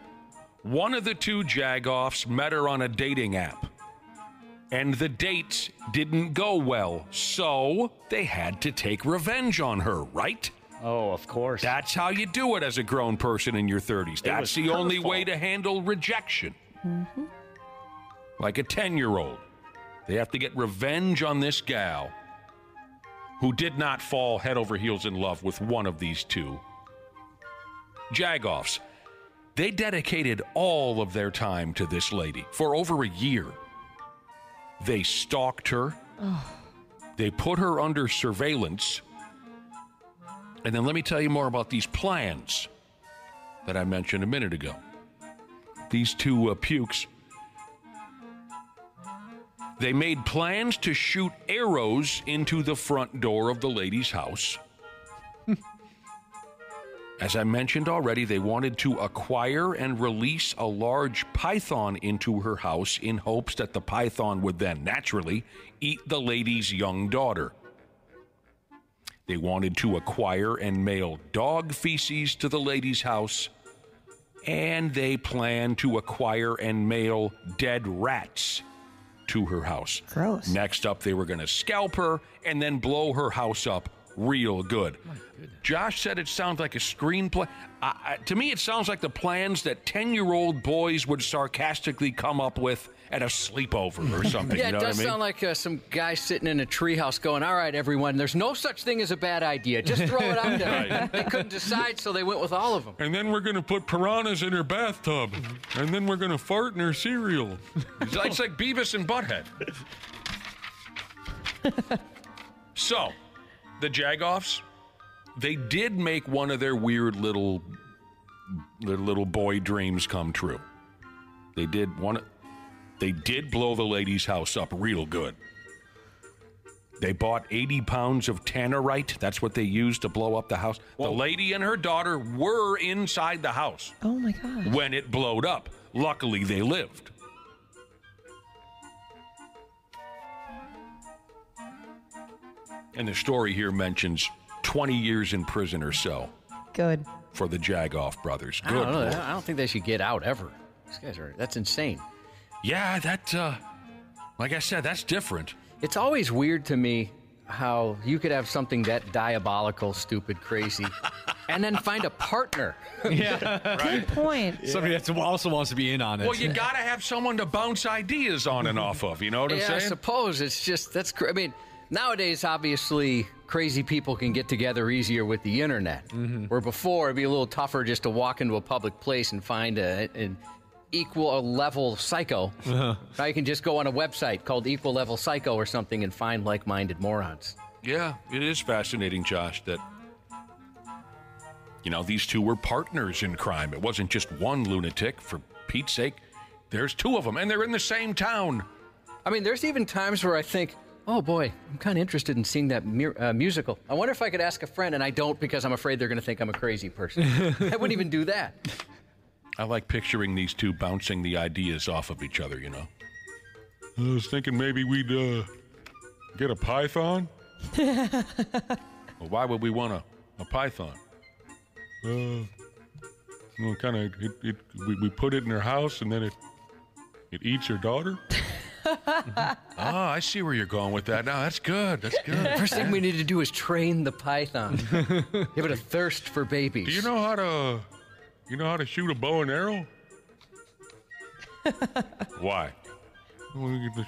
one of the 2 jagoffs met her on a dating app. And the date didn't go well, so they had to take revenge on her, right? Oh, of course. That's how you do it as a grown person in your 30s. That's the only way to handle rejection. Mm-hmm. Like a 10-year-old. They have to get revenge on this gal who did not fall head over heels in love with one of these 2 jagoffs. They dedicated all of their time to this lady for over a year. They stalked her. Oh. They put her under surveillance. And then let me tell you more about these plans that I mentioned a minute ago. These 2 pukes. They made plans to shoot arrows into the front door of the lady's house. As I mentioned already, they wanted to acquire and release a large python into her house in hopes that the python would then naturally eat the lady's young daughter. They wanted to acquire and mail dog feces to the lady's house, and they planned to acquire and mail dead rats to her house. Gross. Next up, they were going to scalp her and then blow her house up real good. Josh said it sounds like a screenplay. To me, it sounds like the plans that 10-year-old boys would sarcastically come up with at a sleepover or something. Yeah, you know it does what I mean? sound like some guy sitting in a treehouse going, all right, everyone, there's no such thing as a bad idea. Just throw it out there. Right. They couldn't decide, so they went with all of them. And then we're going to put piranhas in her bathtub. And then we're going to fart in her cereal. It's like Beavis and Butthead. So, the jagoffs, they did make one of their weird little boy dreams come true. They did blow the lady's house up real good. They bought 80 pounds of tannerite. That's what they used to blow up the house. Whoa. The lady and her daughter were inside the house. Oh, my God. When it blowed up. Luckily, they lived. And the story here mentions 20 years in prison or so. Good. For the Jagoff brothers. Good. I don't think they should get out ever. These guys that's insane. Yeah, like I said, that's different. It's always weird to me how you could have something that diabolical, stupid, crazy, and then find a partner. Yeah. Good point. Somebody that also wants to be in on it. Well, you got to have someone to bounce ideas on and off of. You know what I'm saying? I suppose. It's just, I mean, nowadays, obviously, crazy people can get together easier with the internet. Mm-hmm. Where before, it'd be a little tougher just to walk into a public place and find an equal level psycho. Uh-huh. Now you can just go on a website called Equal Level Psycho or something and find like-minded morons. Yeah, it is fascinating, Josh, that, these two were partners in crime. It wasn't just one lunatic. For Pete's sake, there's two of them, and they're in the same town. I mean, there's even times where I think, oh, boy, I'm kind of interested in seeing that musical. I wonder if I could ask a friend, and I don't because I'm afraid they're going to think I'm a crazy person. I wouldn't even do that. I like picturing these two bouncing the ideas off of each other, I was thinking maybe we'd get a python. Well, why would we want a python? We put it in her house and then it eats her daughter. I see where you're going with that now. That's good. That's good. First thing we need to do is train the python. Give it a thirst for babies. Do you know how to shoot a bow and arrow? Why? We can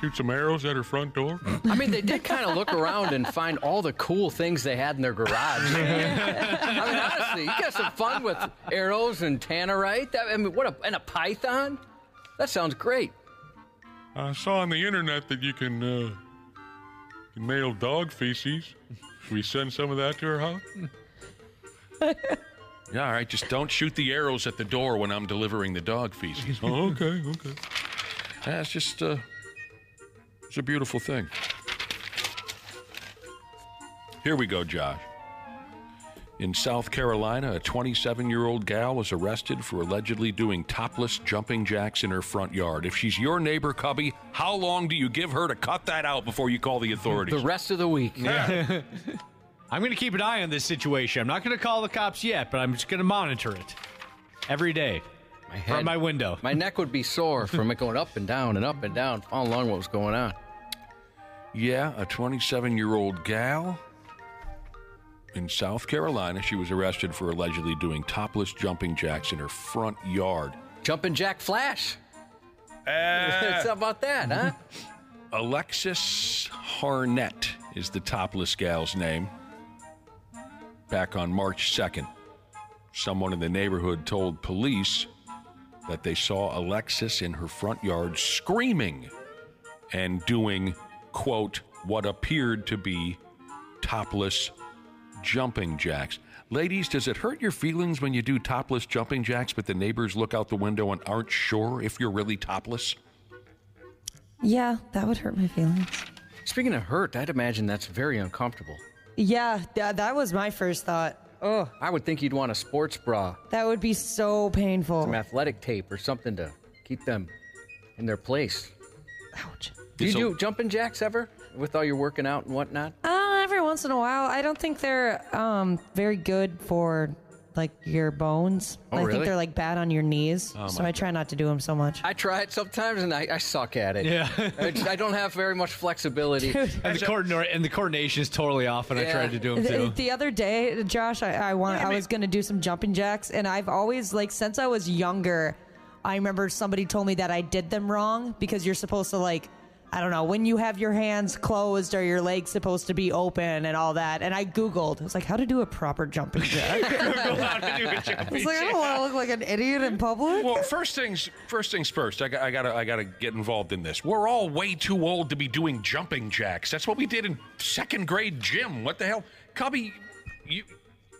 shoot some arrows at her front door. I mean, they did kind of look around and find all the cool things they had in their garage. I mean, honestly, you got some fun with arrows and tannerite. And a python? That sounds great. I saw on the internet that you can mail dog feces. Should we send some of that to her house? Yeah, all right. Just don't shoot the arrows at the door when I'm delivering the dog feces. Oh, okay. Yeah, it's just it's a beautiful thing. Here we go, Josh. In South Carolina, a 27-year-old gal was arrested for allegedly doing topless jumping jacks in her front yard. If she's your neighbor, Cubby, how long do you give her to cut that out before you call the authorities? The rest of the week. Yeah. I'm going to keep an eye on this situation. I'm not going to call the cops yet, but I'm just going to monitor it every day from my window. My neck would be sore from it going up and down, following along what was going on. Yeah, a 27-year-old gal in South Carolina. She was arrested for allegedly doing topless jumping jacks in her front yard. Jumping jack flash. How about that, huh? Alexis Harnett is the topless gal's name. Back on March 2nd, someone in the neighborhood told police that they saw Alexis in her front yard screaming and doing, quote, what appeared to be topless jumping jacks. Ladies, does it hurt your feelings when you do topless jumping jacks, but the neighbors look out the window and aren't sure if you're really topless? Yeah, that would hurt my feelings. Speaking of hurt, I'd imagine that's very uncomfortable. Yeah, that was my first thought. Oh, I would think you'd want a sports bra. That would be so painful. Some athletic tape or something to keep them in their place. Ouch. Do you do jumping jacks ever with all your working out and whatnot? Every once in a while. I don't think they're very good for like your bones. Oh, I really? think they're like bad on your knees. Oh, so I try not to do them so much. I try it sometimes and I suck at it. Yeah. I don't have very much flexibility. And the coordination is totally off when I tried to do them too. The other day, Josh, I was going to do some jumping jacks, and I've always, like, since I was younger, I remember somebody told me that I did them wrong because you're supposed to, like, I don't know, when you have your hands closed, are your legs supposed to be open and all that? And I Googled. I was like, how to do a proper jumping jack. I was like, I don't want to look like an idiot in public. Well, first things first. I gotta get involved in this. We're all way too old to be doing jumping jacks. That's what we did in second grade gym. What the hell, Cubby?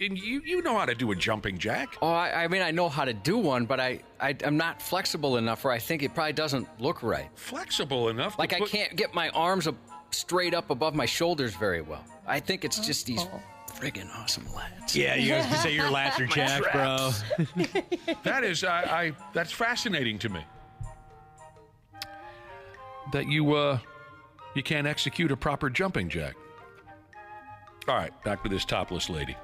You know how to do a jumping jack. Oh, I mean, I know how to do one, but I'm not flexible enough where I think it probably doesn't look right. Flexible enough? Like I can't get my arms straight up above my shoulders very well. I think it's just these friggin' awesome lats. Yeah, you guys can say your lats are jacked, bro. That is, that's fascinating to me. That you can't execute a proper jumping jack. All right, back to this topless lady.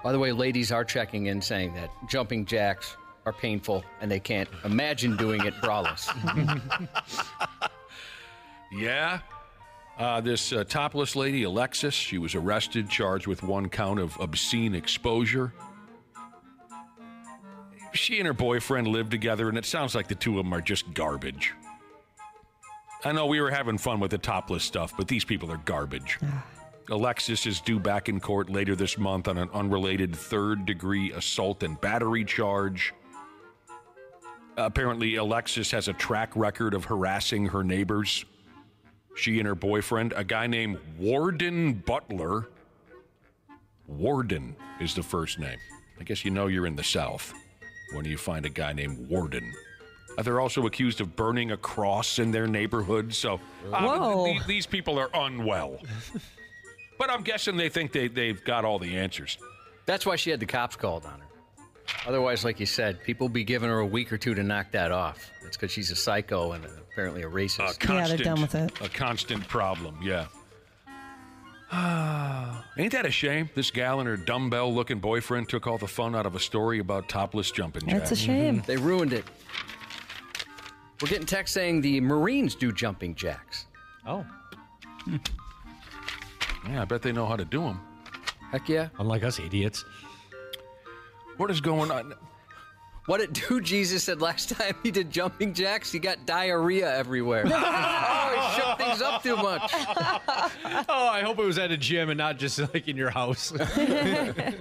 By the way, ladies are checking in saying that jumping jacks are painful and they can't imagine doing it braless. Yeah. This topless lady, Alexis, she was arrested, charged with 1 count of obscene exposure. She and her boyfriend lived together, and it sounds like the two of them are just garbage. I know we were having fun with the topless stuff, but these people are garbage. Alexis is due back in court later this month on an unrelated third-degree assault and battery charge. Apparently, Alexis has a track record of harassing her neighbors. She and her boyfriend, a guy named Warden Butler. Warden is the first name. I guess you know you're in the South when you find a guy named Warden. They're also accused of burning a cross in their neighborhood, so these people are unwell. But I'm guessing they think they've got all the answers. That's why she had the cops called on her. Otherwise, like you said, people be giving her a week or two to knock that off. That's because she's a psycho and apparently a racist. They're done with it. A constant problem, yeah. Ain't that a shame? This gal and her dumbbell-looking boyfriend took all the fun out of a story about topless jumping jacks. That's a shame. They ruined it. We're getting text saying the Marines do jumping jacks. Oh. Yeah, I bet they know how to do them. Heck yeah. Unlike us idiots. What is going on? What did dude Jesus said last time he did jumping jacks? He got diarrhea everywhere. Oh, he shook things up too much. Oh, I hope it was at a gym and not just like in your house. I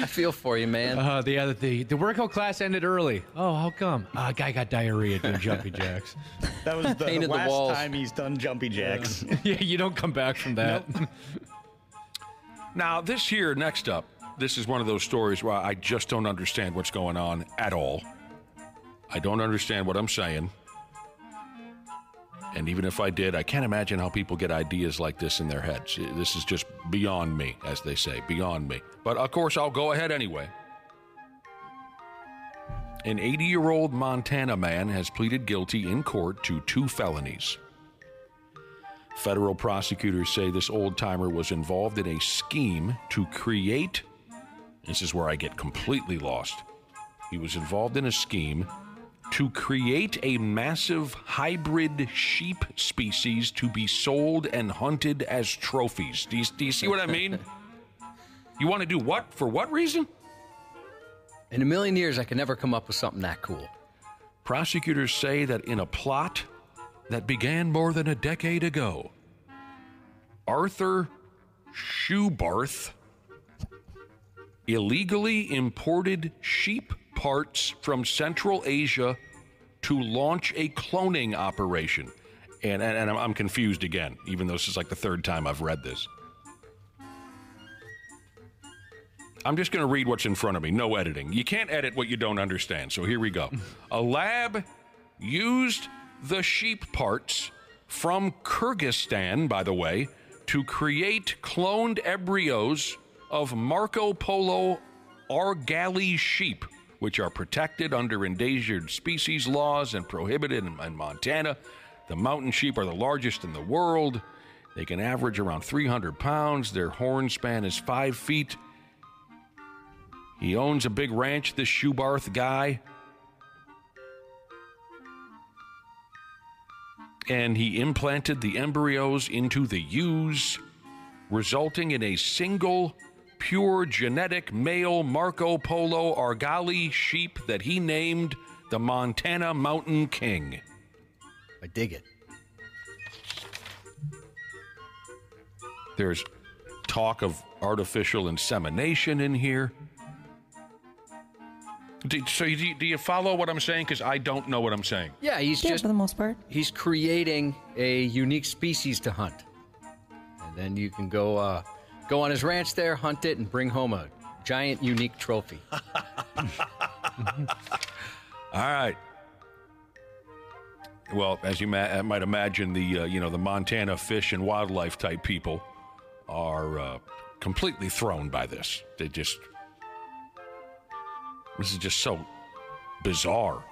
feel for you, man. The workout class ended early. Oh, how come? A guy got diarrhea doing jumping jacks. That was the last time he's done jumping jacks. Yeah, you don't come back from that. Nope. Now, this here, next up, this is one of those stories where I just don't understand what's going on at all. I don't understand what I'm saying. And even if I did, I can't imagine how people get ideas like this in their heads. This is just beyond me, as they say, beyond me. But, of course, I'll go ahead anyway. An 80-year-old Montana man has pleaded guilty in court to 2 felonies. Federal prosecutors say this old-timer was involved in a scheme to create... This is where I get completely lost. He was involved in a scheme to create a massive hybrid sheep species to be sold and hunted as trophies. Do you see what I mean? You want to do what? For what reason? In a million years, I could never come up with something that cool. Prosecutors say that in a plot that began more than a decade ago, Arthur Schubarth illegally imported sheep parts from Central Asia to launch a cloning operation. And I'm confused again, even though this is like the 3rd time I've read this. I'm just going to read what's in front of me. No editing. You can't edit what you don't understand, so here we go. A lab used the sheep parts from Kyrgyzstan, by the way, to create cloned embryos of Marco Polo Argali sheep, which are protected under endangered species laws and prohibited in Montana. The mountain sheep are the largest in the world. They can average around 300 pounds. Their horn span is 5 feet. He owns a big ranch, this Schubarth guy. And he implanted the embryos into the ewes, resulting in a single pure genetic male Marco Polo Argali sheep that he named the Montana Mountain King. My dig it. There's talk of artificial insemination in here. Do you follow what I'm saying? Because I don't know what I'm saying. Yeah, for the most part. He's creating a unique species to hunt. And then you can go on his ranch there, hunt it, and bring home a giant, unique trophy. All right. Well, as you might imagine, the Montana fish and wildlife type people are completely thrown by this. This is just so bizarre.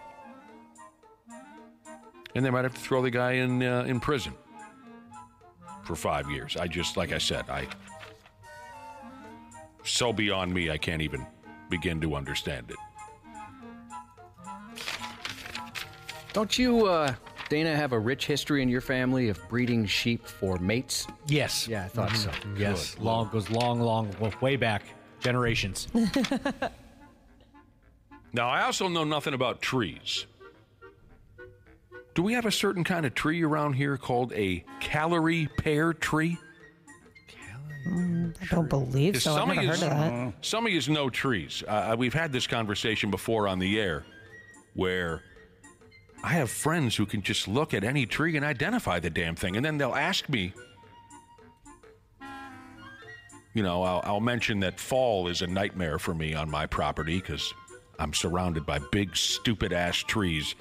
And they might have to throw the guy in prison for 5 years. Like I said, so beyond me, I can't even begin to understand it. Don't you, Dana, have a rich history in your family of breeding sheep for mates? Yes. Yeah, I thought so. Yes. Goes long, way back. Generations. Now, I also know nothing about trees. Do we have a certain kind of tree around here called a Callery pear tree? I don't believe so. I've never heard of that. Some of you know trees. We've had this conversation before on the air where I have friends who can just look at any tree and identify the damn thing. And then they'll ask me, I'll mention that fall is a nightmare for me on my property because I'm surrounded by big, stupid-ass trees.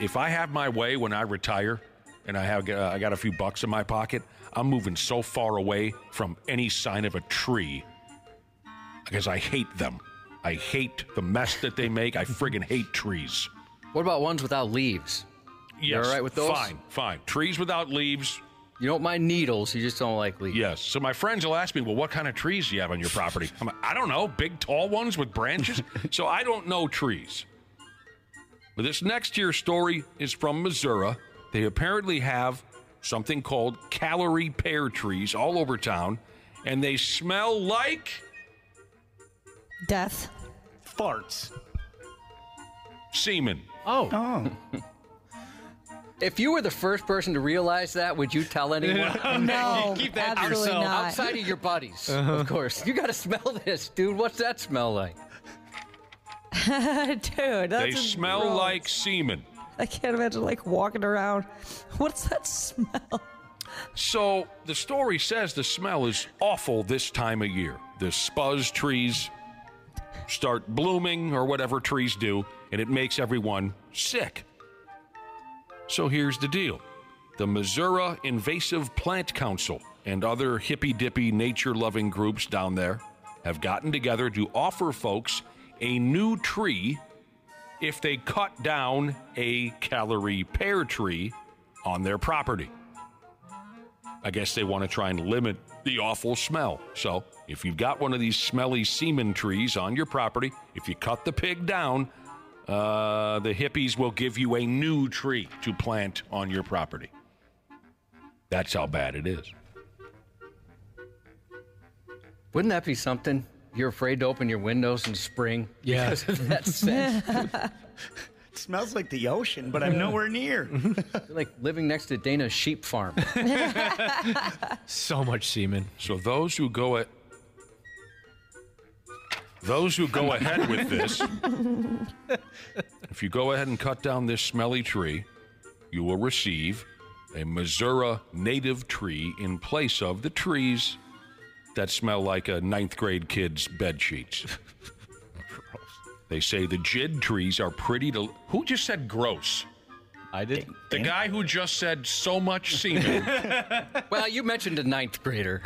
If I have my way when I retire and I got a few bucks in my pocket, I'm moving so far away from any sign of a tree because I hate them. I hate the mess that they make. I friggin' hate trees. What about ones without leaves? Yes. You all right with those? Fine. Trees without leaves. You don't mind needles, you just don't like leaves. Yes. So my friends will ask me, well, what kind of trees do you have on your property? I'm like, I don't know, big, tall ones with branches? So I don't know trees. But this next year's story is from Missouri. They apparently have something called Callery pear trees all over town, and they smell like... death. Farts. Semen. Oh. If you were the first person to realize that, would you tell anyone? No, keep that to absolutely yourself. not. Outside of your buddies, of course. You got to smell this, dude. What's that smell like? Dude, They smell gross. like semen. I can't imagine walking around. What's that smell? So the story says the smell is awful this time of year. The spuzz trees start blooming or whatever trees do, and it makes everyone sick. So here's the deal. The Missouri Invasive Plant Council and other hippy-dippy nature-loving groups down there have gotten together to offer folks a new tree if they cut down a Callery pear tree on their property. I guess they want to try and limit the awful smell. So if you've got one of these smelly semen trees on your property, if you cut the pig down, the hippies will give you a new tree to plant on your property. That's how bad it is. Wouldn't that be something? You're afraid to open your windows in spring because of that scent. It smells like the ocean, but I'm nowhere near. You're like living next to Dana's sheep farm. So much semen. So those who go ahead with this, if you go ahead and cut down this smelly tree, you will receive a Missouri native tree in place of the trees that smell like a 9th grade kid's bed sheets. They say the jid trees are pretty to... Who just said gross? I did. The guy who just said so much semen. Well, you mentioned a 9th grader.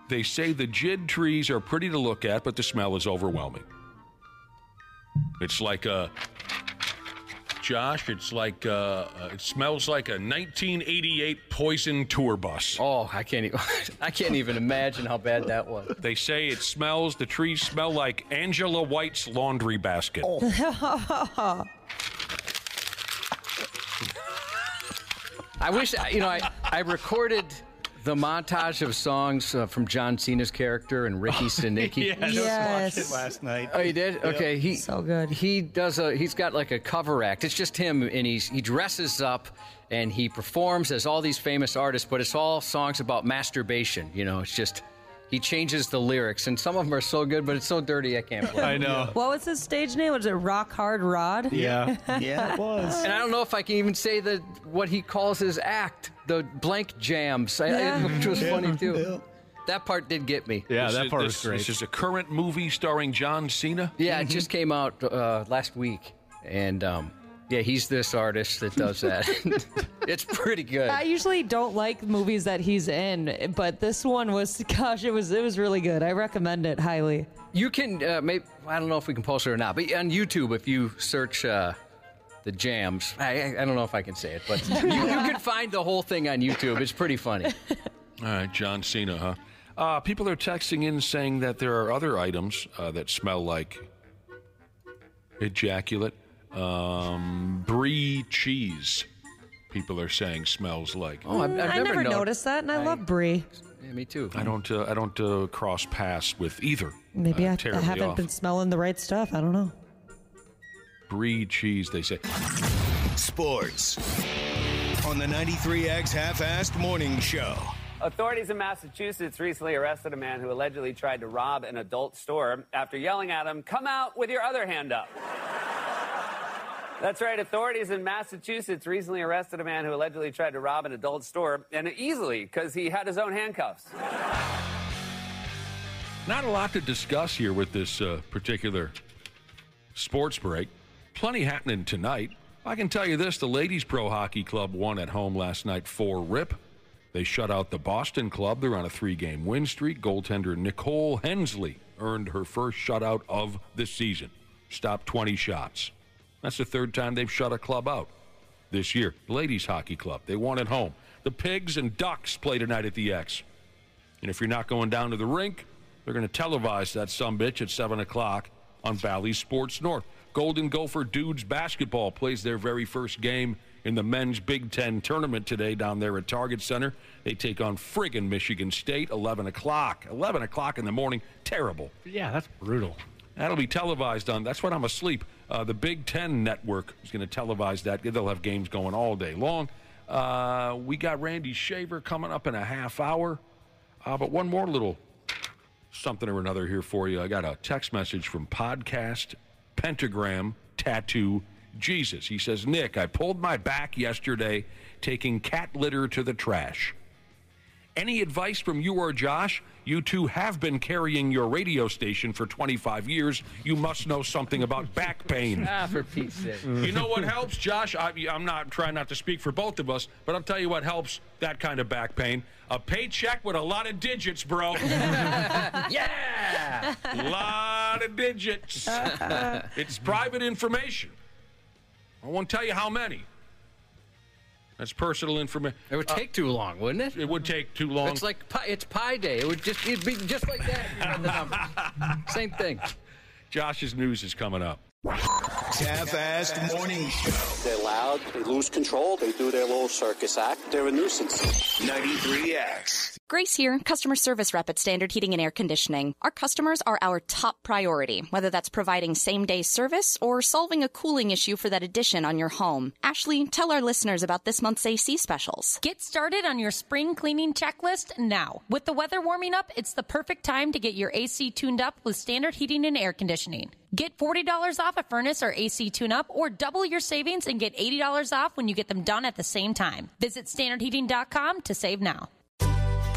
They say the jid trees are pretty to look at, but the smell is overwhelming. It's like a... Josh, it's like it smells like a 1988 Poison tour bus. Oh, I can't even imagine how bad that was. They say the trees smell like Angela White's laundry basket. Oh. I wish, I recorded The montage of songs from John Cena's character and Ricky Stenicki. Yes. Watched it last night. Oh, you did? Yep. Okay. So good. He's got like a cover act. It's just him, and he dresses up and he performs as all these famous artists, but it's all songs about masturbation. You know, it's just he changes the lyrics, and some of them are so good, but it's so dirty I can't play. I know. What was his stage name? Was it Rock Hard Rod? Yeah. Yeah, it was. And I don't know if I can even say what he calls his act, the blank jams, which was funny too. Yeah. That part did get me. Yeah, that part was great. This is a current movie starring John Cena? Yeah, it just came out last week, and yeah, he's this artist that does that. It's pretty good. I usually don't like movies that he's in, but this one was, gosh, it was really good. I recommend it highly. You can, maybe, I don't know if we can post it or not, but on YouTube, if you search the jams, I don't know if I can say it, but you can find the whole thing on YouTube. It's pretty funny. All right, John Cena, huh? People are texting in saying that there are other items that smell like ejaculate. Brie cheese, people are saying smells like. Oh, I've never noticed that, and I love brie. Yeah, me too. I don't cross paths with either. Maybe I haven't been smelling the right stuff. I don't know. Brie cheese, they say. Sports on the 93X Half-Assed Morning Show. Authorities in Massachusetts recently arrested a man who allegedly tried to rob an adult store after yelling at him, "Come out with your other hand up." That's right. Authorities in Massachusetts recently arrested a man who allegedly tried to rob an adult store, and easily, because he had his own handcuffs. Not a lot to discuss here with this particular sports break. Plenty happening tonight. I can tell you this, the Ladies Pro Hockey Club won at home last night 4-rip. They shut out the Boston Club. They're on a 3-game win streak. Goaltender Nicole Hensley earned her first shutout of the season. Stopped 20 shots. That's the third time they've shut a club out this year. Ladies Hockey Club, they won at home. The Pigs and Ducks play tonight at the X. And if you're not going down to the rink, they're going to televise that sumbitch at 7 o'clock on Valley Sports North. Golden Gopher Dudes basketball plays their very first game in the men's Big Ten tournament today down there at Target Center. They take on friggin' Michigan State, 11 o'clock. 11 o'clock in the morning. Terrible. Yeah, that's brutal. That'll be televised on, that's when I'm asleep. The Big Ten Network is going to televise that. They'll have games going all day long. We got Randy Shaver coming up in a half hour. But one more little something or another here for you. I got a text message from Podcast Pentagram Tattoo Jesus. He says, Nick, I pulled my back yesterday taking cat litter to the trash. Any advice from you or Josh? You two have been carrying your radio station for 25 years. You must know something about back pain. For Pete's sake. You know what helps, Josh? I'm not trying not to speak for both of us, but I'll tell you what helps that kind of back pain. A paycheck with a lot of digits, bro. Yeah! A lot of digits. It's private information. I won't tell you how many. That's personal information. It would take too long, wouldn't it? It would take too long. It's like it's Pi Day. It'd be just like that if you run the numbers. Same thing. Josh's news is coming up. Half-Assed Morning Show. They're loud, they lose control, they do their little circus act, they're a nuisance. 93X. Grace here, customer service rep at Standard Heating and Air Conditioning. Our customers are our top priority, whether that's providing same-day service or solving a cooling issue for that addition on your home. Ashley, tell our listeners about this month's AC specials. Get started on your spring cleaning checklist now. With the weather warming up, it's the perfect time to get your AC tuned up with Standard Heating and Air Conditioning. Get $40 off a furnace or AC tune-up, or double your savings and get $80 off when you get them done at the same time. Visit standardheating.com to save now.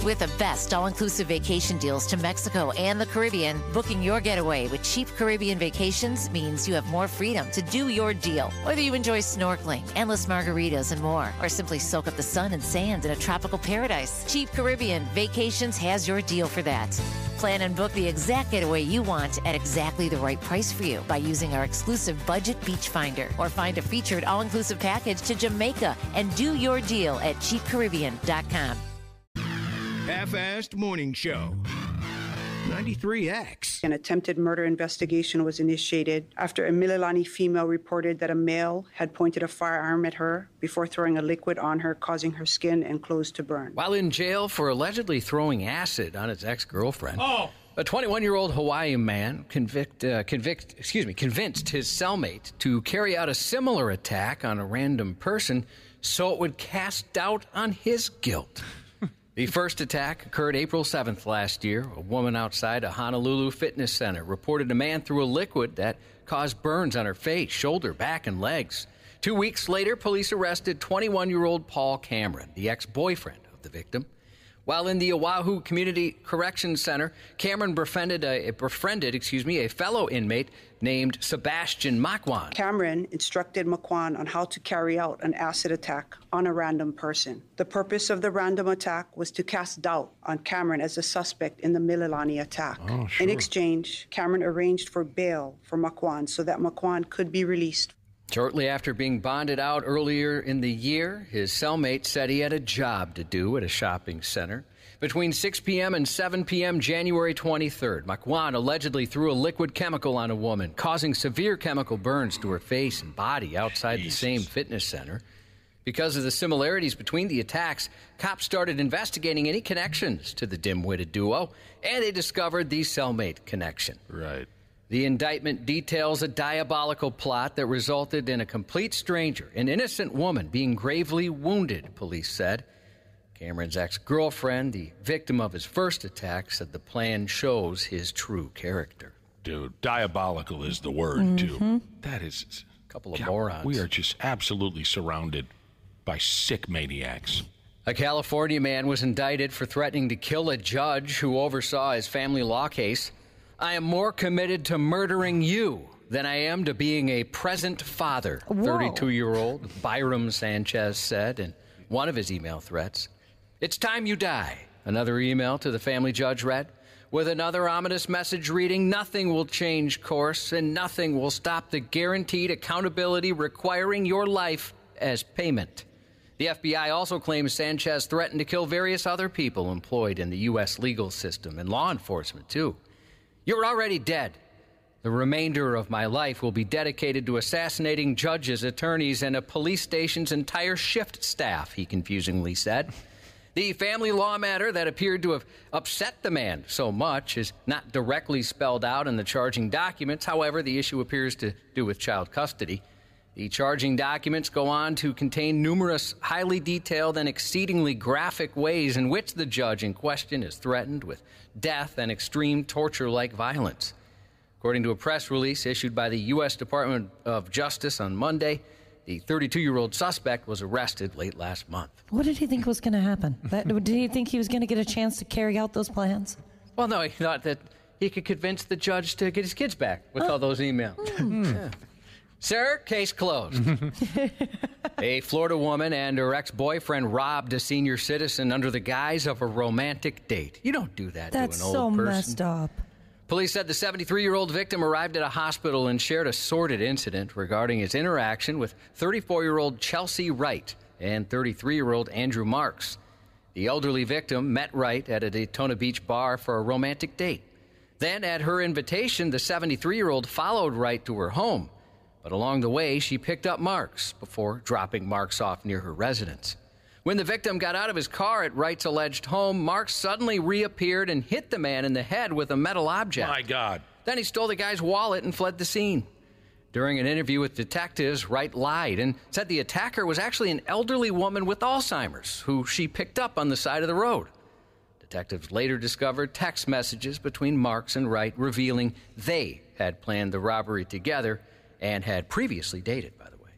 With the best all-inclusive vacation deals to Mexico and the Caribbean, booking your getaway with cheap Caribbean vacations means you have more freedom to do your deal. Whether you enjoy snorkeling, endless margaritas, and more, or simply soak up the sun and sand in a tropical paradise, Cheap Caribbean Vacations has your deal for that. Plan and book the exact getaway you want at exactly the right price for you by using our exclusive Budget Beach Finder, or find a featured all-inclusive package to Jamaica and do your deal at cheapcaribbean.com. Half-Assed Morning Show. 93X. An attempted murder investigation was initiated after a Mililani female reported that a male had pointed a firearm at her before throwing a liquid on her, causing her skin and clothes to burn. While in jail for allegedly throwing acid on his ex-girlfriend, a 21-year-old Hawaii man convinced his cellmate to carry out a similar attack on a random person so it would cast doubt on his guilt. The first attack occurred April 7th last year. A woman outside a Honolulu fitness center reported a man threw a liquid that caused burns on her face, shoulder, back, and legs. 2 weeks later, police arrested 21-year-old Paul Cameron, the ex-boyfriend of the victim. While in the Oahu Community Corrections Center, Cameron befriended a fellow inmate named Sebastian Makwan. Cameron instructed Makwan on how to carry out an acid attack on a random person. The purpose of the random attack was to cast doubt on Cameron as a suspect in the Mililani attack. Oh, sure. In exchange, Cameron arranged for bail for Makwan so that Makwan could be released. Shortly after being bonded out earlier in the year, his cellmate said he had a job to do at a shopping center. Between 6 p.m. and 7 p.m. January 23rd, Makwan allegedly threw a liquid chemical on a woman, causing severe chemical burns to her face and body outside the same fitness center. Because of the similarities between the attacks, cops started investigating any connections to the dim-witted duo, and they discovered the cellmate connection. Right. The indictment details a diabolical plot that resulted in a complete stranger, an innocent woman, being gravely wounded, police said. Cameron's ex-girlfriend, the victim of his first attack, said the plan shows his true character. Dude, diabolical is the word, too. That is... A couple of morons. We are just absolutely surrounded by sick maniacs. A California man was indicted for threatening to kill a judge who oversaw his family law case. I am more committed to murdering you than I am to being a present father, 32-year-old Byram Sanchez said in one of his email threats. It's time you die, another email to the family judge read, with another ominous message reading, nothing will change course and nothing will stop the guaranteed accountability requiring your life as payment. The FBI also claims Sanchez threatened to kill various other people employed in the U.S. legal system and law enforcement, too. You're already dead. The remainder of my life will be dedicated to assassinating judges, attorneys, and a police station's entire shift staff, he confusingly said. The family law matter that appeared to have upset the man so much is not directly spelled out in the charging documents. However, the issue appears to do with child custody. The charging documents go on to contain numerous highly detailed and exceedingly graphic ways in which the judge in question is threatened with death and extreme torture-like violence. According to a press release issued by the U.S. Department of Justice on Monday, the 32-year-old suspect was arrested late last month. What did he think was going to happen? Did he think he was going to get a chance to carry out those plans? Well, no, he thought that he could convince the judge to get his kids back with all those emails. Yeah. Sir, case closed. A Florida woman and her ex-boyfriend robbed a senior citizen under the guise of a romantic date. You don't do that to an old person. That's so messed up. Police said the 73-year-old victim arrived at a hospital and shared a sordid incident regarding his interaction with 34-year-old Chelsea Wright and 33-year-old Andrew Marks. The elderly victim met Wright at a Daytona Beach bar for a romantic date. Then, at her invitation, the 73-year-old followed Wright to her home. But along the way, she picked up Marks before dropping Marks off near her residence. When the victim got out of his car at Wright's alleged home, Marks suddenly reappeared and hit the man in the head with a metal object. My God. Then he stole the guy's wallet and fled the scene. During an interview with detectives, Wright lied and said the attacker was actually an elderly woman with Alzheimer's who she picked up on the side of the road. Detectives later discovered text messages between Marks and Wright revealing they had planned the robbery together and had previously dated, by the way.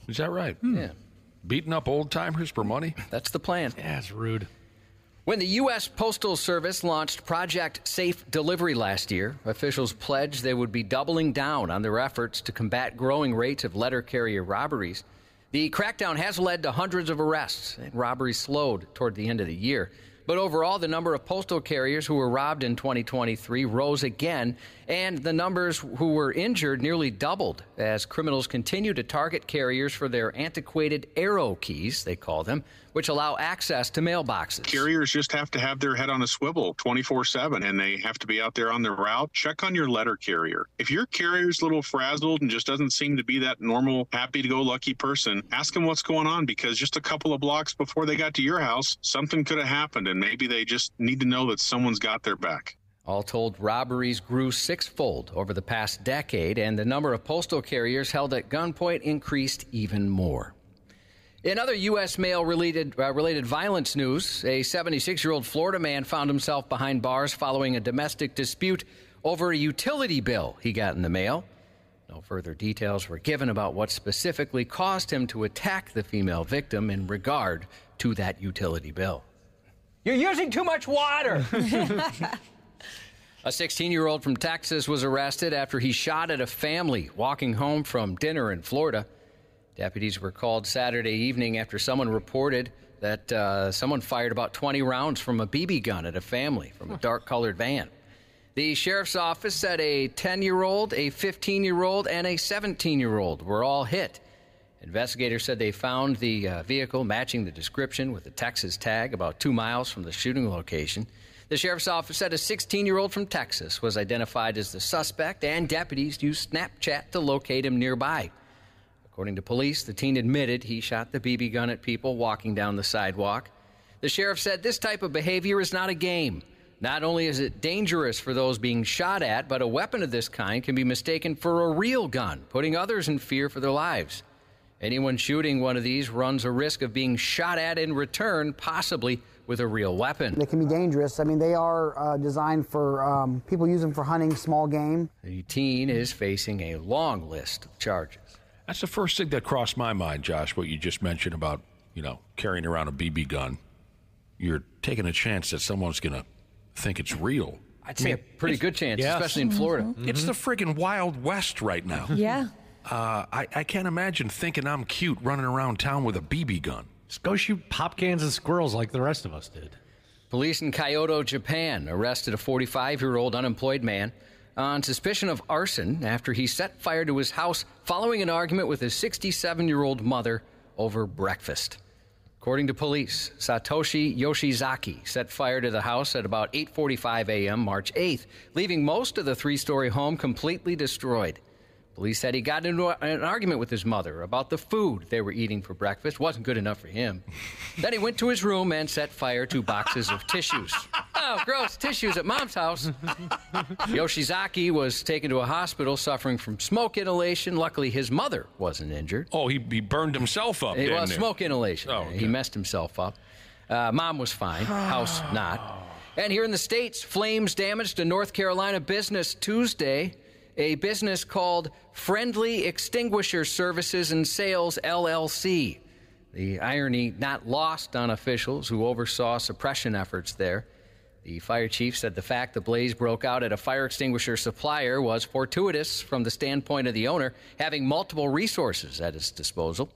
Is that right? Yeah. Beating up old-timers for money? That's the plan. Yeah, it's rude. When the U.S. Postal Service launched Project Safe Delivery last year, officials pledged they would be doubling down on their efforts to combat growing rates of letter carrier robberies. The crackdown has led to hundreds of arrests, and robberies slowed toward the end of the year. But overall, the number of postal carriers who were robbed in 2023 rose again, and the numbers who were injured nearly doubled as criminals continue to target carriers for their antiquated arrow keys, they call them, which allow access to mailboxes. Carriers just have to have their head on a swivel 24/7, and they have to be out there on the route. Check on your letter carrier. If your carrier's a little frazzled and just doesn't seem to be that normal, happy-to-go-lucky person, ask them what's going on, because just a couple of blocks before they got to your house, something could have happened, and maybe they just need to know that someone's got their back. All told, robberies grew sixfold over the past decade, and the number of postal carriers held at gunpoint increased even more. In other U.S. mail-related violence news, a 76-year-old Florida man found himself behind bars following a domestic dispute over a utility bill he got in the mail. No further details were given about what specifically caused him to attack the female victim in regard to that utility bill. You're using too much water! A 16-year-old from Texas was arrested after he shot at a family walking home from dinner in Florida. Deputies were called Saturday evening after someone reported that someone fired about 20 rounds from a BB gun at a family from a dark-colored van. The sheriff's office said a 10-year-old, a 15-year-old, and a 17-year-old were all hit. Investigators said they found the vehicle matching the description with a Texas tag about 2 miles from the shooting location. The sheriff's office said a 16-year-old from Texas was identified as the suspect, and deputies used Snapchat to locate him nearby. According to police, the teen admitted he shot the BB gun at people walking down the sidewalk. The sheriff said this type of behavior is not a game. Not only is it dangerous for those being shot at, but a weapon of this kind can be mistaken for a real gun, putting others in fear for their lives. Anyone shooting one of these runs a risk of being shot at in return, possibly with a real weapon. They can be dangerous. I mean, they are designed for people use them for hunting small game. The teen is facing a long list of charges. That's the first thing that crossed my mind, Josh, what you just mentioned about, carrying around a BB gun. You're taking a chance that someone's going to think it's real. I'd say a pretty good chance, especially in Florida. Mm-hmm. It's the friggin' Wild West right now. Yeah. I can't imagine thinking I'm cute running around town with a BB gun. Just go shoot pop cans and squirrels like the rest of us did. Police in Kyoto, Japan, arrested a 45-year-old unemployed man on suspicion of arson after he set fire to his house following an argument with his 67-year-old mother over breakfast. According to police, Satoshi Yoshizaki set fire to the house at about 8:45 a.m. March 8th, leaving most of the three-story home completely destroyed. Police said he got into an argument with his mother about the food they were eating for breakfast. Wasn't good enough for him. Then he went to his room and set fire to boxes of tissues. Oh, gross, tissues at Mom's house. Yoshizaki was taken to a hospital suffering from smoke inhalation. Luckily, his mother wasn't injured. Oh, he burned himself up, didn't he? Smoke inhalation. Oh, okay. He messed himself up. Mom was fine, house not. And here in the States, flames damaged a North Carolina business Tuesday. A business called Friendly Extinguisher Services and Sales, LLC. The irony not lost on officials who oversaw suppression efforts there. The fire chief said the fact the blaze broke out at a fire extinguisher supplier was fortuitous from the standpoint of the owner, having multiple resources at his disposal.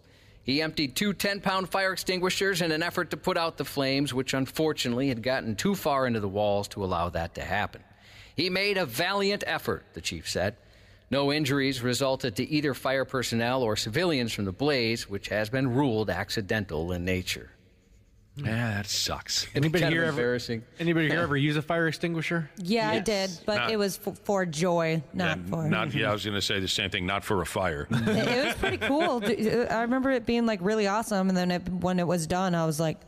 He emptied 2 10-pound fire extinguishers in an effort to put out the flames, which unfortunately had gotten too far into the walls to allow that to happen. He made a valiant effort, the chief said. No injuries resulted to either fire personnel or civilians from the blaze, which has been ruled accidental in nature. Yeah, that sucks. Anybody Kind here of embarrassing. ever use a fire extinguisher? Yeah, I did, but it was for joy, not for... I was going to say the same thing, not for a fire. It was pretty cool. I remember it being really awesome, and then when it was done, I was like,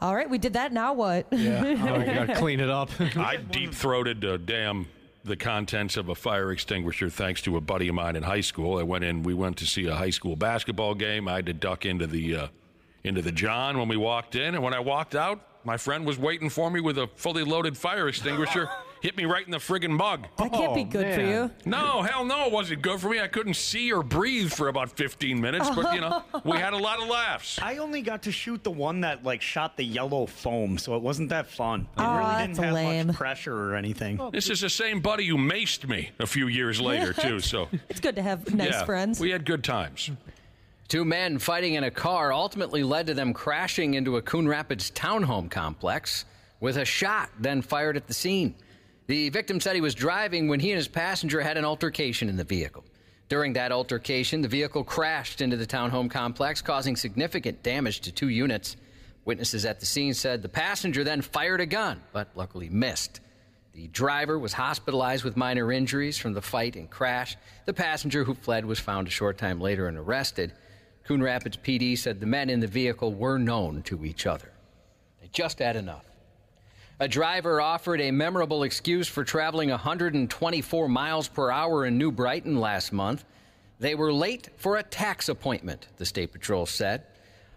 all right, we did that, now what? Yeah, you got to clean it up. I deep-throated the contents of a fire extinguisher thanks to a buddy of mine in high school. We went to see a high school basketball game. I had to duck into the John when we walked in, and when I walked out, my friend was waiting for me with a fully loaded fire extinguisher. Hit me right in the friggin' mug. That can't be good for you. No, hell no, it wasn't good for me. I couldn't see or breathe for about 15 minutes, but, we had a lot of laughs. I only got to shoot the one that, shot the yellow foam, so it wasn't that fun. It really didn't have much pressure or anything. This is the same buddy who maced me a few years later, too, so... It's good to have nice friends. We had good times. Two men fighting in a car ultimately led to them crashing into a Coon Rapids townhome complex with a shot then fired at the scene. The victim said he was driving when he and his passenger had an altercation in the vehicle. During that altercation, the vehicle crashed into the townhome complex, causing significant damage to 2 units. Witnesses at the scene said the passenger then fired a gun, but luckily missed. The driver was hospitalized with minor injuries from the fight and crash. The passenger who fled was found a short time later and arrested. Coon Rapids PD said the men in the vehicle were known to each other. They just had enough. A driver offered a memorable excuse for traveling 124 miles per hour in New Brighton last month. They were late for a tax appointment, the State Patrol said,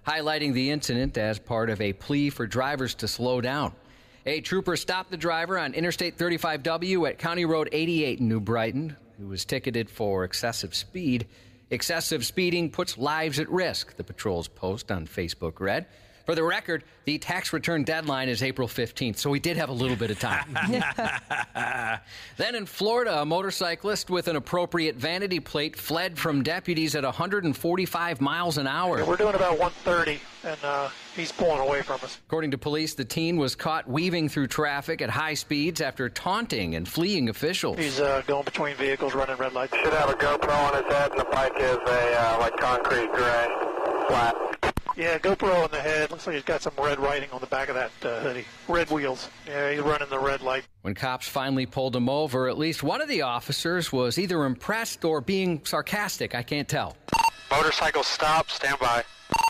highlighting the incident as part of a plea for drivers to slow down. A trooper stopped the driver on Interstate 35W at County Road 88 in New Brighton, who was ticketed for excessive speed. Excessive speeding puts lives at risk, the patrol's post on Facebook read. For the record, the tax return deadline is April 15th, so we did have a little bit of time. Then in Florida, a motorcyclist with an appropriate vanity plate fled from deputies at 145 miles an hour. We're doing about 130, and he's pulling away from us. According to police, the teen was caught weaving through traffic at high speeds after taunting and fleeing officials. He's going between vehicles, running red lights. Should have a GoPro on his head, and the bike is a concrete gray, flat. Yeah, GoPro on the head. Looks like he's got some red writing on the back of that hoodie. Red wheels. Yeah, he's running the red light. When cops finally pulled him over, at least one of the officers was either impressed or being sarcastic. I can't tell. Motorcycle stop, stand by.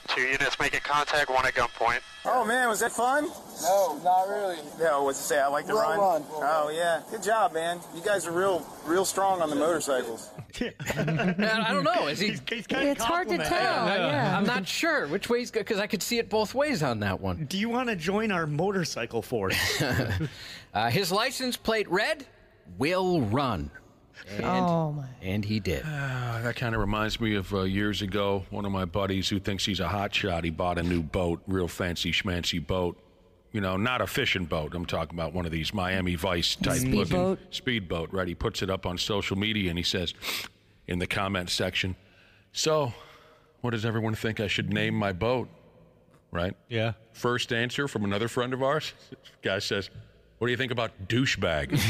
2 units making contact, 1 at gunpoint. Oh, man, was that fun? No, not really. Yeah, what's it say? I like to run. Oh, yeah. Good job, man. You guys are real strong on the motorcycles. I don't know. Is he? It's hard to tell. Yeah. I'm not sure which way he's good because I could see it both ways on that one. Do you want to join our motorcycle force? His license plate read, "Will run." And he did. That kind of reminds me of years ago, one of my buddies who thinks he's a hotshot, he bought a new boat, real fancy schmancy boat. You know, not a fishing boat. I'm talking about one of these Miami Vice type looking speedboat, right? He puts it up on social media and he says in the comment section, "So, what does everyone think I should name my boat?" Right? Yeah. First answer from another friend of ours. Guy says, "What do you think about douchebag?"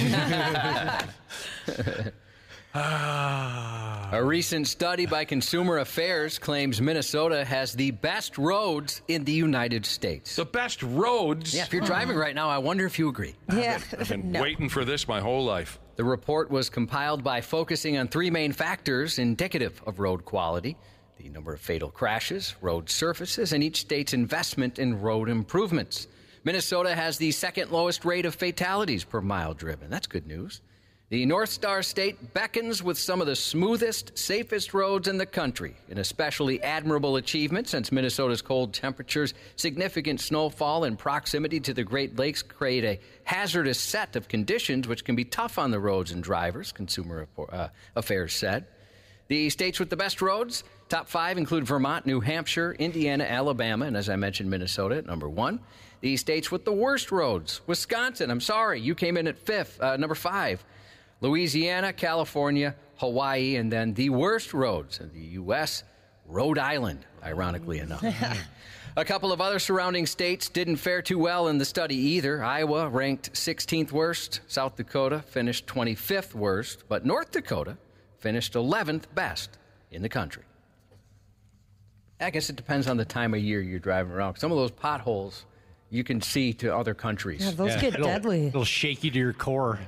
A recent study by Consumer Affairs claims Minnesota has the best roads in the United States. The best roads? Yeah, if you're driving right now, I wonder if you agree. Yeah. I've been waiting for this my whole life. The report was compiled by focusing on 3 main factors indicative of road quality: the number of fatal crashes, road surfaces, and each state's investment in road improvements. Minnesota has the second lowest rate of fatalities per mile driven. That's good news. The North Star State beckons with some of the smoothest, safest roads in the country, an especially admirable achievement since Minnesota's cold temperatures, significant snowfall, and proximity to the Great Lakes create a hazardous set of conditions which can be tough on the roads and drivers, Consumer Affairs said. The states with the best roads, top 5 include Vermont, New Hampshire, Indiana, Alabama, and as I mentioned, Minnesota at number 1. The states with the worst roads, Wisconsin, I'm sorry, you came in at number 5. Louisiana, California, Hawaii, and then the worst roads in the U.S., Rhode Island, ironically enough. A couple of other surrounding states didn't fare too well in the study either. Iowa ranked 16th worst. South Dakota finished 25th worst. But North Dakota finished 11th best in the country. I guess it depends on the time of year you're driving around. Some of those potholes you can see to other countries. Yeah, those get deadly. It'll shake you to your core.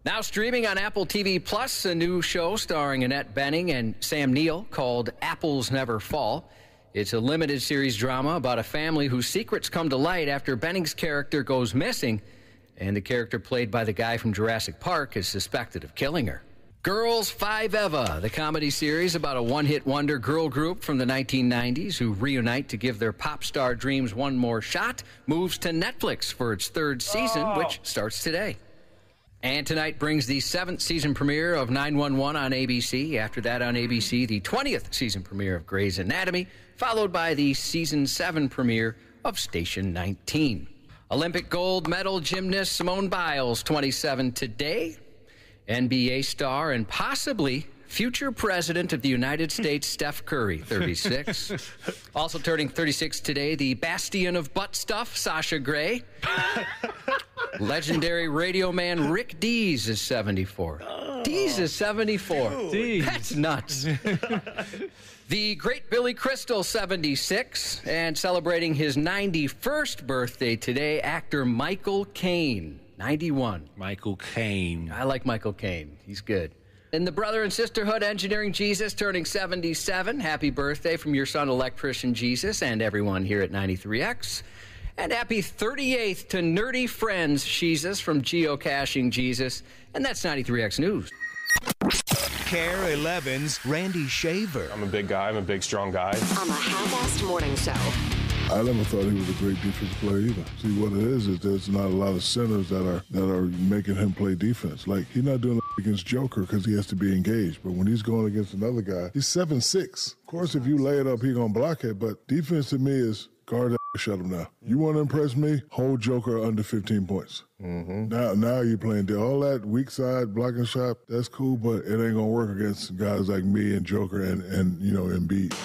Now streaming on Apple TV Plus, a new show starring Annette Bening and Sam Neill called Apples Never Fall. It's a limited series drama about a family whose secrets come to light after Benning's character goes missing, and the character played by the guy from Jurassic Park is suspected of killing her. Girls Five Eva, the comedy series about a one-hit wonder girl group from the 1990s who reunite to give their pop star dreams one more shot, moves to Netflix for its 3rd season, which starts today. And tonight brings the 7th season premiere of 911 on ABC. After that on ABC, the 20th season premiere of Grey's Anatomy, followed by the season 7 premiere of Station 19. Olympic gold medal gymnast Simone Biles, 27 today. NBA star and possibly future president of the United States, Steph Curry, 36. Also turning 36 today, the bastion of butt stuff, Sasha Grey. Legendary radio man Rick Dees is 74. Dees is 74. Dees. That's nuts. The great Billy Crystal, 76. And celebrating his 91st birthday today, actor Michael Caine, 91. Michael Caine. I like Michael Caine. He's good. And the brother and sisterhood, Engineering Jesus, turning 77. Happy birthday from your son, Electrician Jesus, and everyone here at 93X. And happy 38th to Nerdy Friends Jesus from Geocaching Jesus. And that's 93X News. Care 11's Randy Shaver. I'm a big guy. I'm a big, strong guy. On the Half-Assed Morning Show. I never thought he was a great defensive player either. See, what it is there's not a lot of centers that are making him play defense. Like, he's not doing it against Joker because he has to be engaged. But when he's going against another guy, he's 7'6". Of course, if you lay it up, he's going to block it. But defense to me is guard that, shut him down. You want to impress me? Hold Joker under 15 points. Mm-hmm. Now you're playing all that weak side blocking shot. That's cool, but it ain't going to work against guys like me and Joker and Embiid.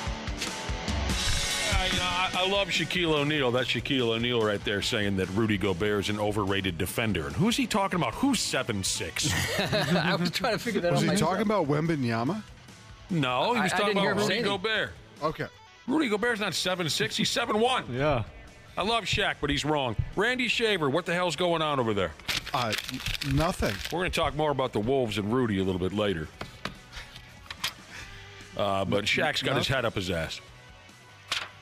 I love Shaquille O'Neal. That's Shaquille O'Neal right there saying that Rudy Gobert is an overrated defender. And who's he talking about? Who's 7'6"? I was trying to figure that out. Was he talking about Wembanyama? No, he was talking about Rudy Gobert. Okay. Rudy Gobert's not 7'6", he's 7'1". Yeah. I love Shaq, but he's wrong. Randy Shaver, what the hell's going on over there? Nothing. We're going to talk more about the Wolves and Rudy a little bit later. But Shaq's got his head up his ass.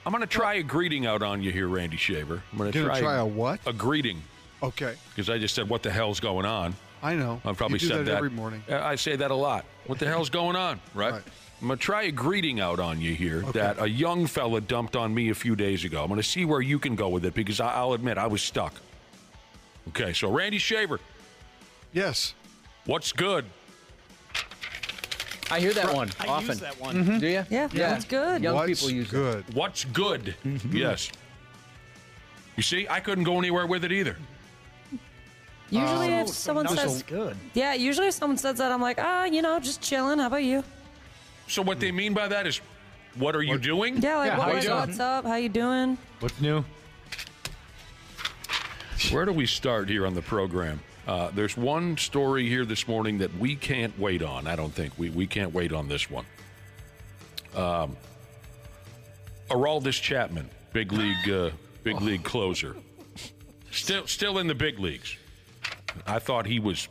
I'm going to try a greeting out on you here, Randy Shaver. I'm going to try a what? A greeting. Okay. Because I just said, what the hell's going on? I know. I've probably you do said that every morning. I say that a lot. What the hell's going on, right? I'm going to try a greeting out on you here that a young fella dumped on me a few days ago. I'm going to see where you can go with it because I'll admit I was stuck. Okay, so Randy Shaver. Yes. What's good? I hear that one often. I use that one. Mm-hmm. Do you? Yeah, that's good. Young people use good. it. What's good? Mm-hmm. Yes. You see, I couldn't go anywhere with it either. Usually if someone says good. Yeah, usually if someone says that, I'm like, just chilling. How about you? So what they mean by that is, what are you doing? Yeah, like, Yeah, what's up? How you doing? What's new? Where do we start here on the program? There's one story here this morning that we can't wait on. I don't think we can't wait on this one. Aroldis Chapman, big league closer, still in the big leagues. I thought he was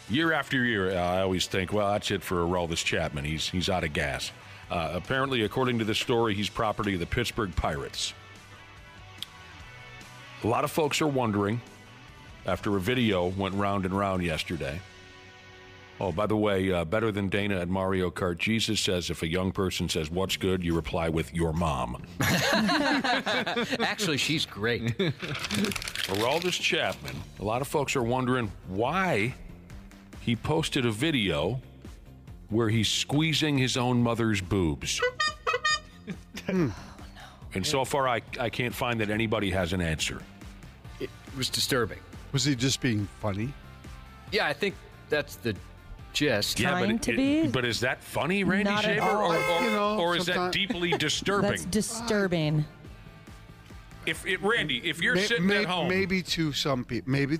year after year. I always think, well, that's it for Aroldis Chapman. He's out of gas. Apparently, according to this story, he's property of the Pittsburgh Pirates. A lot of folks are wondering, after a video went round and round yesterday. Oh, by the way, better than Dana at Mario Kart, Jesus says if a young person says, what's good, you reply with your mom. Actually, she's great. Aroldis Chapman, a lot of folks are wondering why he posted a video where he's squeezing his own mother's boobs. And so far, I can't find that anybody has an answer. It was disturbing. Was he just being funny? Yeah, I think that's the gist. Trying to be? But is that funny, Randy Not at Shaver? all. Or is that deeply disturbing? That's disturbing. Randy, if you're sitting at home. Maybe to some people. Maybe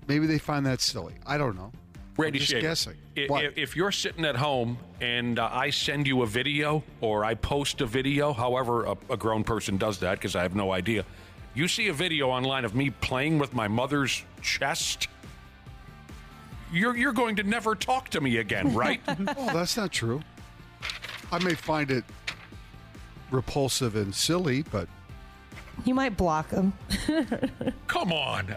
they find that silly. I don't know. Randy I'm just Shaver, guessing. If you're sitting at home and I send you a video or I post a video, however a grown person does that because I have no idea, you see a video online of me playing with my mother's chest, you're going to never talk to me again, right? Oh, that's not true. I may find it repulsive and silly, but... You might block them. Come on.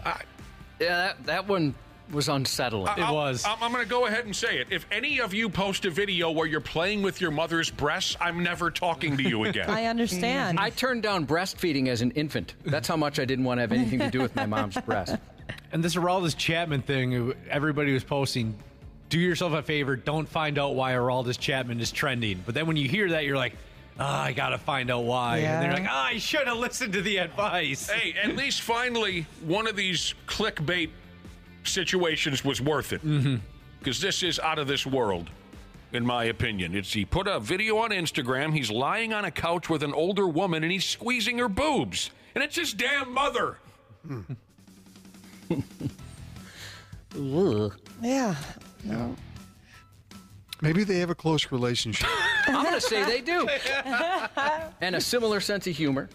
Yeah, that one was unsettling. It was. I'm going to go ahead and say it. If any of you post a video where you're playing with your mother's breasts, I'm never talking to you again. I understand. I turned down breastfeeding as an infant. That's how much I didn't want to have anything to do with my mom's breast. And this Aroldis Chapman thing, everybody was posting, do yourself a favor, don't find out why Aroldis Chapman is trending. But then when you hear that, you're like, I got to find out why. Yeah. And they're like, I should have listened to the advice. Hey, at least finally one of these clickbait situations was worth it. Because this is out of this world. in my opinion. He put a video on Instagram. He's lying on a couch with an older woman, and he's squeezing her boobs. And it's his damn mother. Yeah. No. Maybe they have a close relationship. I'm going to say they do. And a similar sense of humor.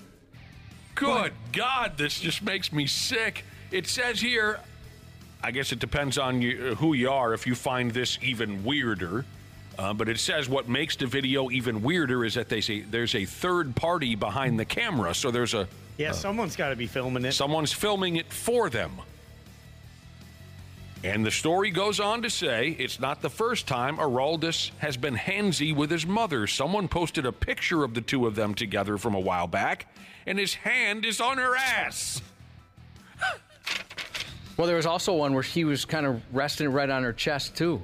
Good God, this just makes me sick. It says here, I guess it depends on who you are if you find this even weirder. But it says what makes the video even weirder is that they say there's a third party behind the camera. So there's a... Yeah, someone's got to be filming it. Someone's filming it for them. And the story goes on to say it's not the first time Araldis has been handsy with his mother. Someone posted a picture of the two of them together from a while back, and his hand is on her ass. Well, there was also one where he was kind of resting right on her chest, too.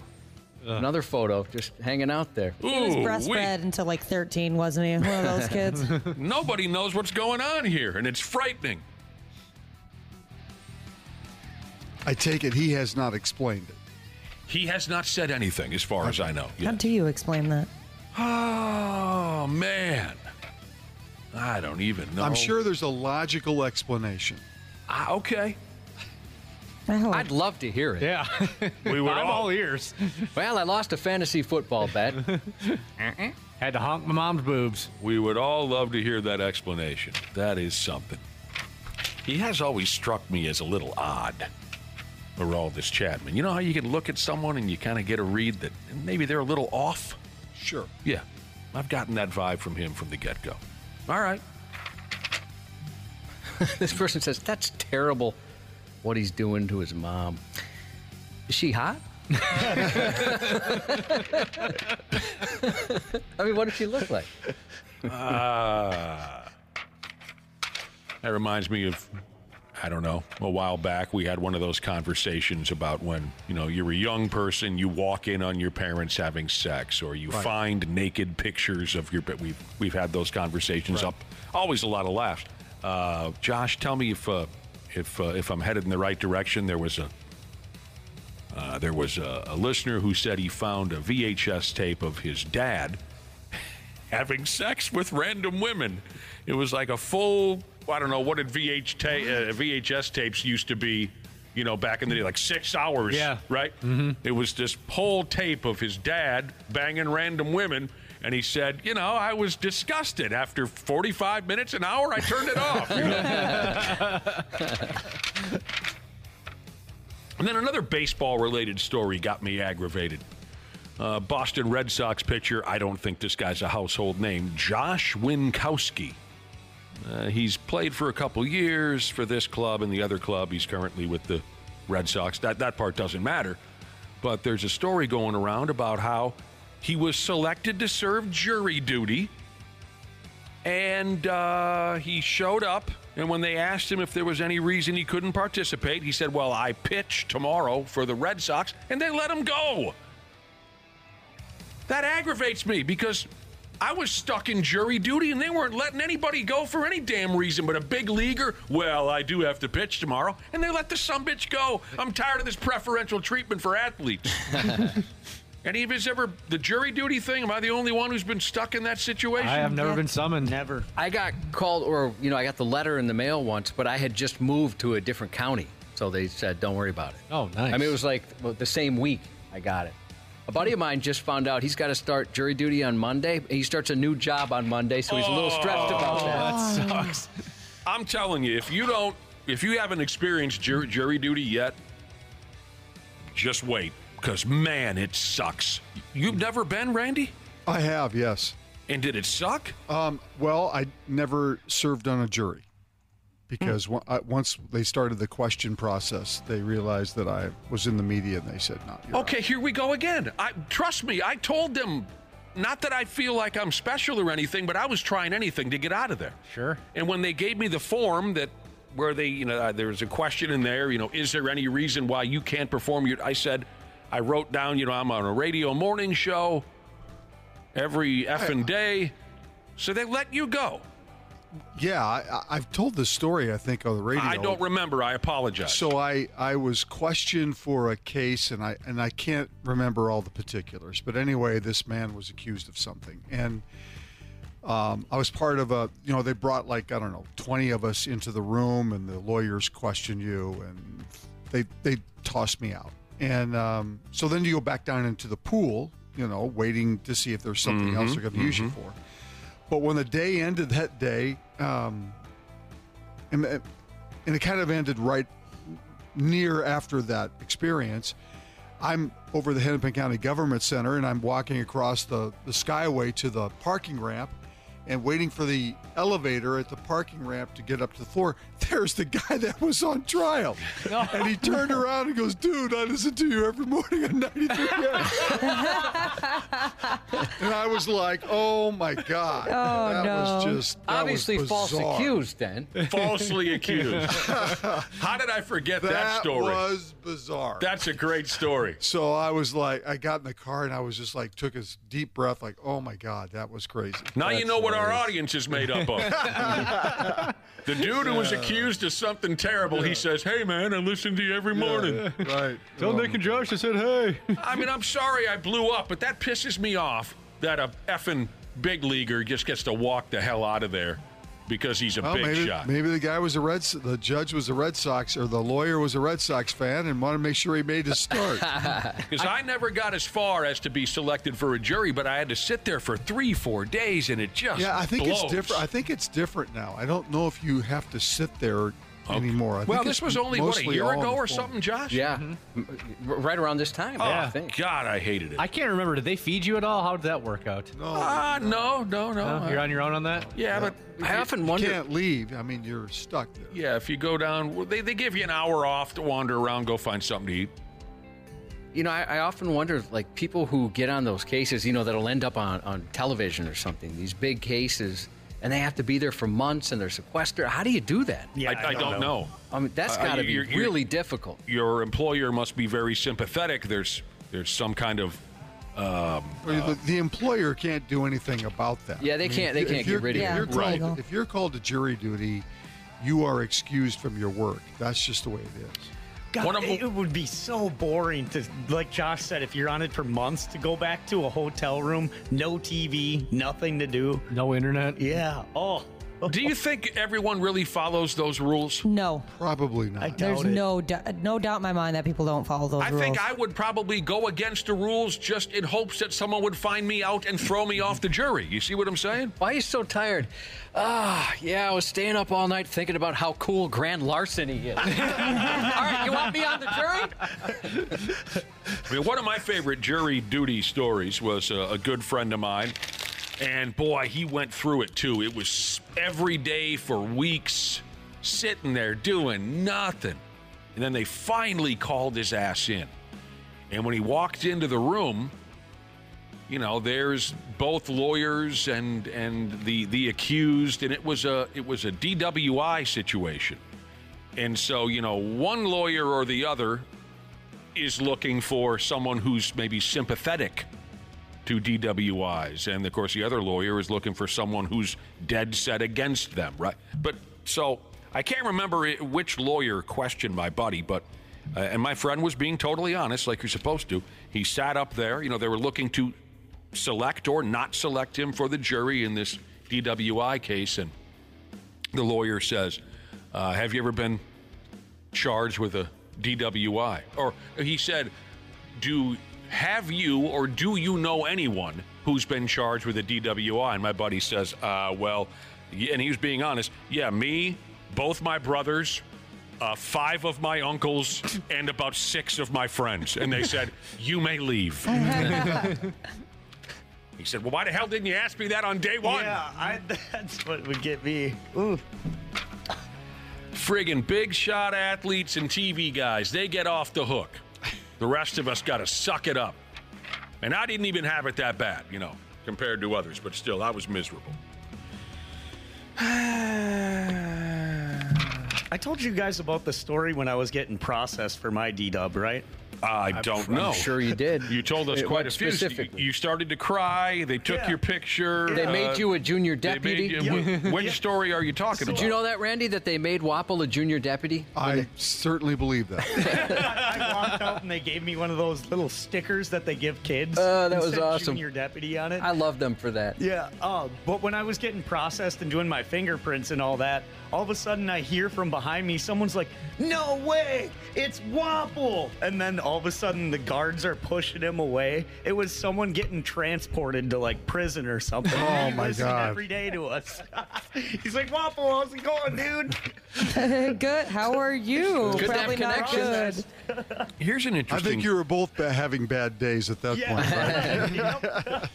Another photo, just hanging out there. He was breastfed until like 13, wasn't he? One of those kids. Nobody knows what's going on here, and it's frightening. I take it he has not explained it. He has not said anything, as far as I know. How do you explain that? Oh, man. I don't even know. I'm sure there's a logical explanation. Okay. I'd love to hear it. Yeah. We would I'm all ears. Well, I lost a fantasy football bet. Had to honk my mom's boobs. We would all love to hear that explanation. That is something. He has always struck me as a little odd, Araldis Chapman. You know how you can look at someone and you kind of get a read that maybe they're a little off? Sure. Yeah. I've gotten that vibe from him from the get-go. All right. This person says, that's terrible what he's doing to his mom. Is she hot? I mean, what does she look like? That reminds me of, I don't know, a while back we had one of those conversations about when, you're a young person, you walk in on your parents having sex, or you find naked pictures of your... We've had those conversations up. Always a lot of laughs. Josh, tell me if I'm headed in the right direction. There was a listener who said he found a VHS tape of his dad having sex with random women. It was like a full, I don't know, what did VHS tapes used to be, back in the day, like 6 hours, right? Mm-hmm. It was this whole tape of his dad banging random women, and he said, I was disgusted. After 45 minutes, an hour, I turned it off. And then another baseball-related story got me aggravated. Boston Red Sox pitcher, I don't think this guy's a household name, Josh Winkowski. He's played for a couple years for this club and the other club. He's currently with the Red Sox. That part doesn't matter. But there's a story going around about how he was selected to serve jury duty, and he showed up, and when they asked him if there was any reason he couldn't participate, he said, well, I pitch tomorrow for the Red Sox, and they let him go. That aggravates me because I was stuck in jury duty, and they weren't letting anybody go for any damn reason, but a big leaguer, well, I do have to pitch tomorrow, and they let the sumbitch go. I'm tired of this preferential treatment for athletes. Any of us ever, the jury duty thing, am I the only one who's been stuck in that situation? I have never been summoned. Never. I got called, or, I got the letter in the mail once, but I had just moved to a different county. So they said, don't worry about it. Oh, nice. I mean, it was like the same week I got it. A buddy of mine just found out he's got to start jury duty on Monday. He starts a new job on Monday, so he's a little stressed about that. That sucks. I'm telling you, if you haven't experienced jury duty yet, just wait. Because, man, it sucks. You've never been, Randy? I have, yes. And did it suck? Well, I never served on a jury because once they started the question process, they realized that I was in the media, and they said, no, you're okay, out. Here we go again. Trust me, I told them, not that I feel like I'm special or anything, but I was trying anything to get out of there. Sure. And when they gave me the form where they, there's a question in there, is there any reason why you can't perform I said, I wrote down, I'm on a radio morning show every effing day. So they let you go. Yeah, I've told this story, I think, on the radio. I don't remember. I apologize. So I was questioned for a case, and I can't remember all the particulars. But anyway, this man was accused of something. And I was part of they brought 20 of us into the room, and the lawyers questioned you, and they tossed me out. And so then you go back down into the pool, waiting to see if there's something else they're going to use you for. But when the day ended that day, and it kind of ended right near after that experience, I'm over the Hennepin County Government Center, and I'm walking across the Skyway to the parking ramp and waiting for the elevator at the parking ramp to get up to the floor. There's the guy that was on trial. And he turned around and goes, dude, I listen to you every morning on 93. And I was like, oh, my God. Oh, that was just obviously false accused then. Falsely accused. How did I forget that story? That was bizarre. That's a great story. So I was like, I got in the car and I was just like, took a deep breath, like, oh, my God, that was crazy. Now you know what our audience is made up of. The dude who was accused of something terrible, he says, hey, man, I listen to you every morning. Right. Tell Nick and Josh I said, hey. I mean, I'm sorry I blew up, but that pisses me off that a effing big leaguer just gets to walk the hell out of there because he's a big shot. Maybe the guy was the judge was a Red Sox, or the lawyer was a Red Sox fan and wanted to make sure he made his start. Because I never got as far as to be selected for a jury, but I had to sit there for 3-4 days, and it just I think blows. it's different. I think it's different now. I don't know if you have to sit there anymore. Well, this was only, a year ago or something, Josh? Yeah. Right around this time, I think. God, I hated it. I can't remember. Did they feed you at all? How did that work out? No. You're on your own on that? Yeah, but I often wonder. You can't leave. I mean, you're stuck there. Yeah, if you go down, they give you an hour off to wander around, go find something to eat. I often wonder, like, people who get on those cases, that'll end up on television or something, these big cases, and they have to be there for months and they're sequestered. How do you do that? Yeah, I don't know. I mean, that's got to be really difficult. Your employer must be very sympathetic. There's some kind of... the employer can't do anything about that. Yeah, they can't get rid of you. If you're called to jury duty, you are excused from your work. That's just the way it is. God, it would be so boring to, like Josh said, if you're on it for months, to go back to a hotel room, no TV, nothing to do. No internet? Yeah. Oh. Do you think everyone really follows those rules? No. Probably not. There's no doubt in my mind that people don't follow those rules. I think I would probably go against the rules just in hopes that someone would find me out and throw me off the jury. You see what I'm saying? Why are you so tired? I was staying up all night thinking about how cool grand larceny is. All right, you want me on the jury? I mean, one of my favorite jury duty stories was a good friend of mine. And boy, he went through it too. It was every day for weeks, sitting there doing nothing. And then they finally called his ass in. And when he walked into the room, there's both lawyers and the accused, and it was a DWI situation. And so, one lawyer or the other is looking for someone who's maybe sympathetic to DWIs, and of course the other lawyer is looking for someone who's dead set against them, right? But so I can't remember which lawyer questioned my buddy, but and my friend was being totally honest, like you're supposed to. He sat up there, they were looking to select or not select him for the jury in this DWI case, and the lawyer says, have you ever been charged with a DWI? Or he said, have you or do you know anyone who's been charged with a DWI? And my buddy says, well, and he was being honest, yeah, me, both my brothers, 5 of my uncles, and about 6 of my friends. And they said, you may leave. He said, well, why the hell didn't you ask me that on day one? Yeah, that's what would get me. Ooh. Friggin' big shot athletes and TV guys, they get off the hook. The rest of us got to suck it up. And I didn't even have it that bad, compared to others, but still, I was miserable. I told you guys about the story when I was getting processed for my D-dub, right? I don't know. I'm sure you did. You told us quite a few. Specifically. You started to cry. They took your picture. They made you a junior deputy. Which story are you talking about? Did you know that, Randy, that they made Wapple a junior deputy? I certainly believe that. I walked out and they gave me one of those little stickers that they give kids. That and was said awesome. Junior deputy on it. I love them for that. Yeah. But when I was getting processed and doing my fingerprints and all that, all of a sudden I hear from behind me, someone's like, "No way, it's Wapple!" And then all of a sudden the guards are pushing him away. It was someone getting transported to like prison or something. Oh my God! Every day to us. He's like, "Wapple, how's it going, dude?" Good. How are you? Good to Probably have not connections. good. Here's an I interesting. think you were both having bad days at that point. Right?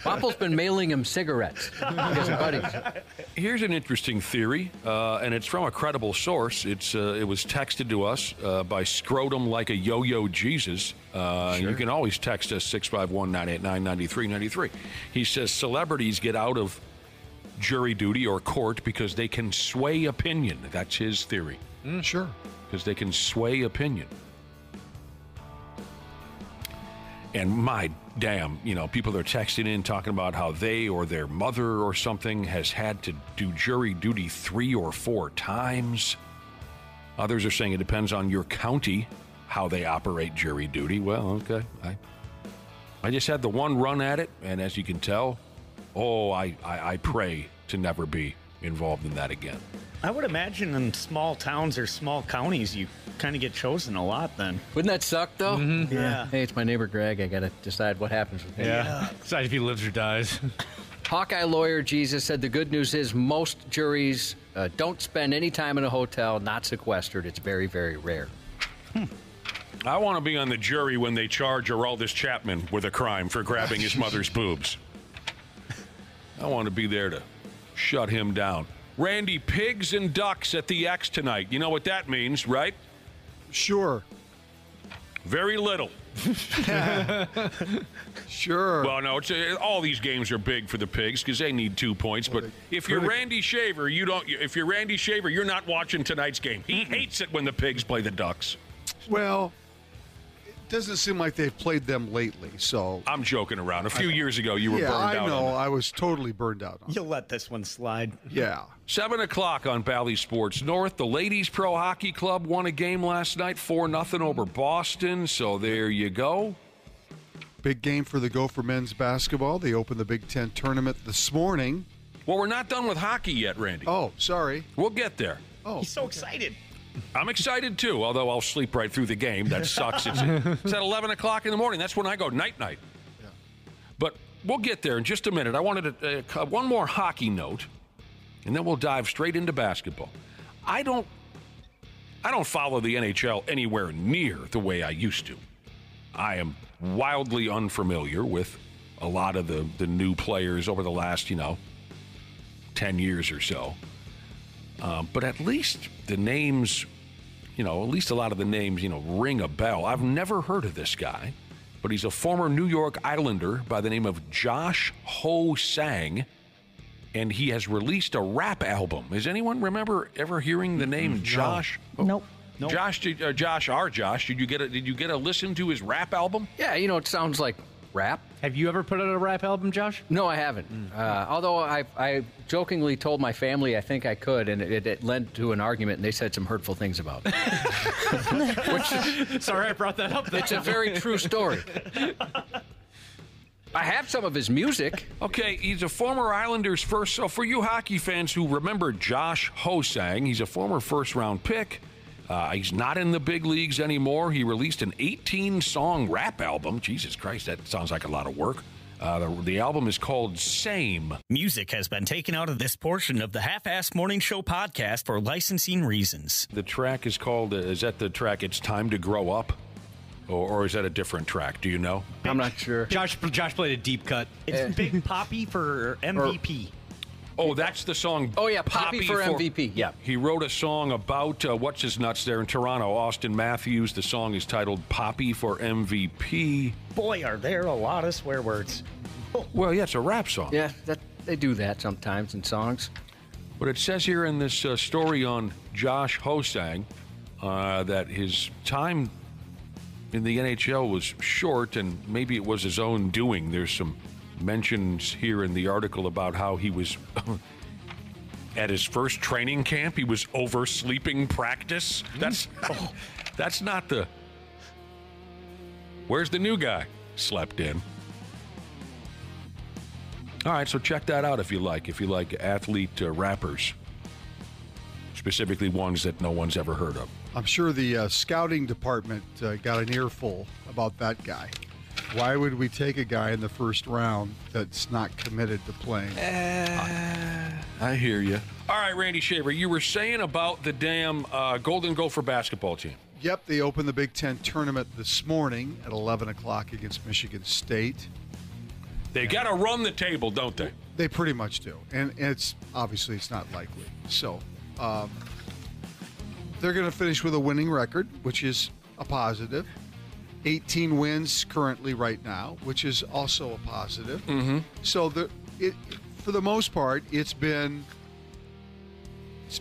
Wapple's been mailing him cigarettes. His buddies. Here's an interesting theory, and it's from a credible source. It was texted to us by Scrotum Like a Yo-Yo Jesus. You can always text us 651-989-9393. He says celebrities get out of jury duty or court because they can sway opinion. That's his theory. Sure. Because they can sway opinion. And my damn, people are texting in talking about how they or their mother or something has had to do jury duty 3 or 4 times. Others are saying it depends on your county how they operate jury duty. Well, okay. I just had the one run at it, and as you can tell, I pray to never be involved in that again. I would imagine in small towns or small counties, you kind of get chosen a lot then. Wouldn't that suck, though? Mm-hmm. Yeah. Hey, it's my neighbor Greg. I got to decide what happens with him. Yeah. Decide if he lives or dies. Hawkeye lawyer Jesus said the good news is most juries don't spend any time in a hotel not sequestered. It's very, very rare. I want to be on the jury when they charge Aroldis Chapman with a crime for grabbing his mother's boobs. I want to be there to shut him down. Randy, pigs and ducks at the X tonight. You know what that means, right? Sure. Very little. Sure. Well, no, all these games are big for the pigs because they need 2 points. But if you're Randy Shaver, If you're Randy Shaver, you're not watching tonight's game. He hates it when the pigs play the ducks. Well, it doesn't seem like they've played them lately. So I'm joking around. A few years ago, you were burned out. Yeah, I know. On I was totally burned out on it. You'll let this one slide. Yeah. 7 o'clock on Bally Sports North. The Ladies Pro Hockey Club won a game last night, 4-0 over Boston. So there you go. Big game for the Gopher men's basketball. They opened the Big Ten tournament this morning. Well, we're not done with hockey yet, Randy. Oh, sorry. We'll get there. Oh, He's so excited. I'm excited, too, although I'll sleep right through the game. That sucks. It's at 11 o'clock in the morning. That's when I go night-night. Yeah. But we'll get there in just a minute. I wanted one more hockey note, and then we'll dive straight into basketball. I don't follow the NHL anywhere near the way I used to. I am wildly unfamiliar with a lot of the new players over the last, 10 years or so. But at least the names, at least a lot of the names, ring a bell. I've never heard of this guy, but he's a former New York Islander by the name of Josh Ho-Sang, and he has released a rap album. Does anyone remember ever hearing the name Josh? Nope. Nope. Josh, did you get a listen to his rap album? Yeah, it sounds like rap. Have you ever put out a rap album, Josh? No, I haven't. Although I jokingly told my family I think I could, and it led to an argument, and they said some hurtful things about it. Sorry I brought that up. It's a very true story. I have some of his music. Okay, he's a former Islanders first. So for you hockey fans who remember Josh Ho-Sang, he's a former first-round pick. He's not in the big leagues anymore. He released an 18-song rap album. Jesus Christ, that sounds like a lot of work. The album is called Same. Music has been taken out of this portion of the Half-Assed Morning Show podcast for licensing reasons. The track is called, is that the track It's Time to Grow Up? Or is that a different track? Do you know? I'm not sure. Josh played a deep cut. It's Big Poppy for MVP. Oh, that's the song. Oh, yeah, Poppy for MVP. Yeah. He wrote a song about what's his nuts there in Toronto, Austin Matthews. The song is titled Poppy for MVP. Boy, are there a lot of swear words. Well, yeah, it's a rap song. Yeah, they do that sometimes in songs. But it says here in this story on Josh Ho-Sang that his time in the NHL was short, and maybe it was his own doing. There's some mentions here in the article about how he was at his first training camp. He was oversleeping practice. That's not the. Where's the new guy? Slept in. All right, so check that out if you like. If you like athlete rappers, specifically ones that no one's ever heard of. I'm sure the scouting department got an earful about that guy. Why would we take a guy in the first round that's not committed to playing? I hear you. All right, Randy Shaver, you were saying about the damn Golden Gopher basketball team. Yep, they opened the Big Ten tournament this morning at 11 o'clock against Michigan State. They got to run the table, don't they? They pretty much do. And it's obviously it's not likely. So they're going to finish with a winning record, which is a positive. 18 wins currently right now, which is also a positive. Mm-hmm. So for the most part, it's been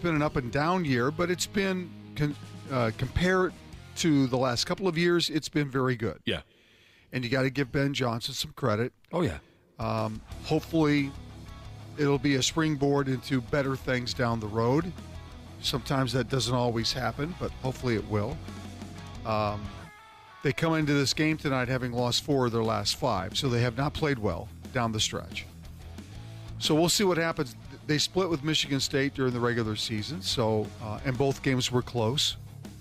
an up and down year, but it's been compared to the last couple of years, it's been very good. Yeah. And you got to give Ben Johnson some credit. Oh, yeah. Hopefully, it'll be a springboard into better things down the road. Sometimes that doesn't always happen, but hopefully it will. They come into this game tonight having lost 4 of their last 5, so they have not played well down the stretch. So we'll see what happens. They split with Michigan State during the regular season, so and both games were close.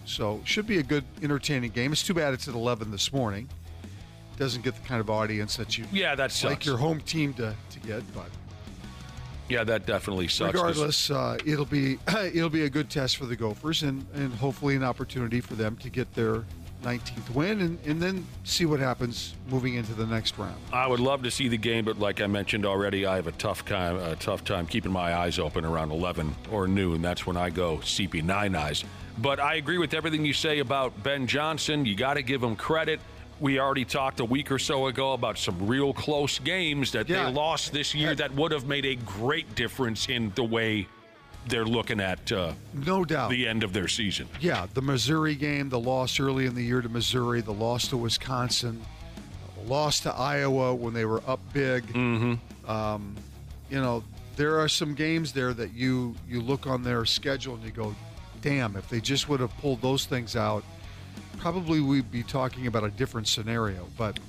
So should be a good, entertaining game. It's too bad it's at 11 this morning. Doesn't get the kind of audience that you that sucks. like your home team to get, but yeah, that definitely sucks. Regardless, it'll be a good test for the Gophers and hopefully an opportunity for them to get their 19th win and then see what happens moving into the next round. I would love to see the game, but like I mentioned already, I have a tough time keeping my eyes open around 11 or noon. That's when I go CP9 eyes. But I agree with everything you say about Ben Johnson. You got to give him credit. We already talked a week or so ago about some real close games that they lost this year that would have made a great difference in the way they're looking at no doubt the end of their season. Yeah, the Missouri game, the loss early in the year to Missouri, the loss to Wisconsin, the loss to Iowa when they were up big. Mm-hmm. There are some games there that you look on their schedule and you go, damn, if they just would have pulled those things out, probably we'd be talking about a different scenario. But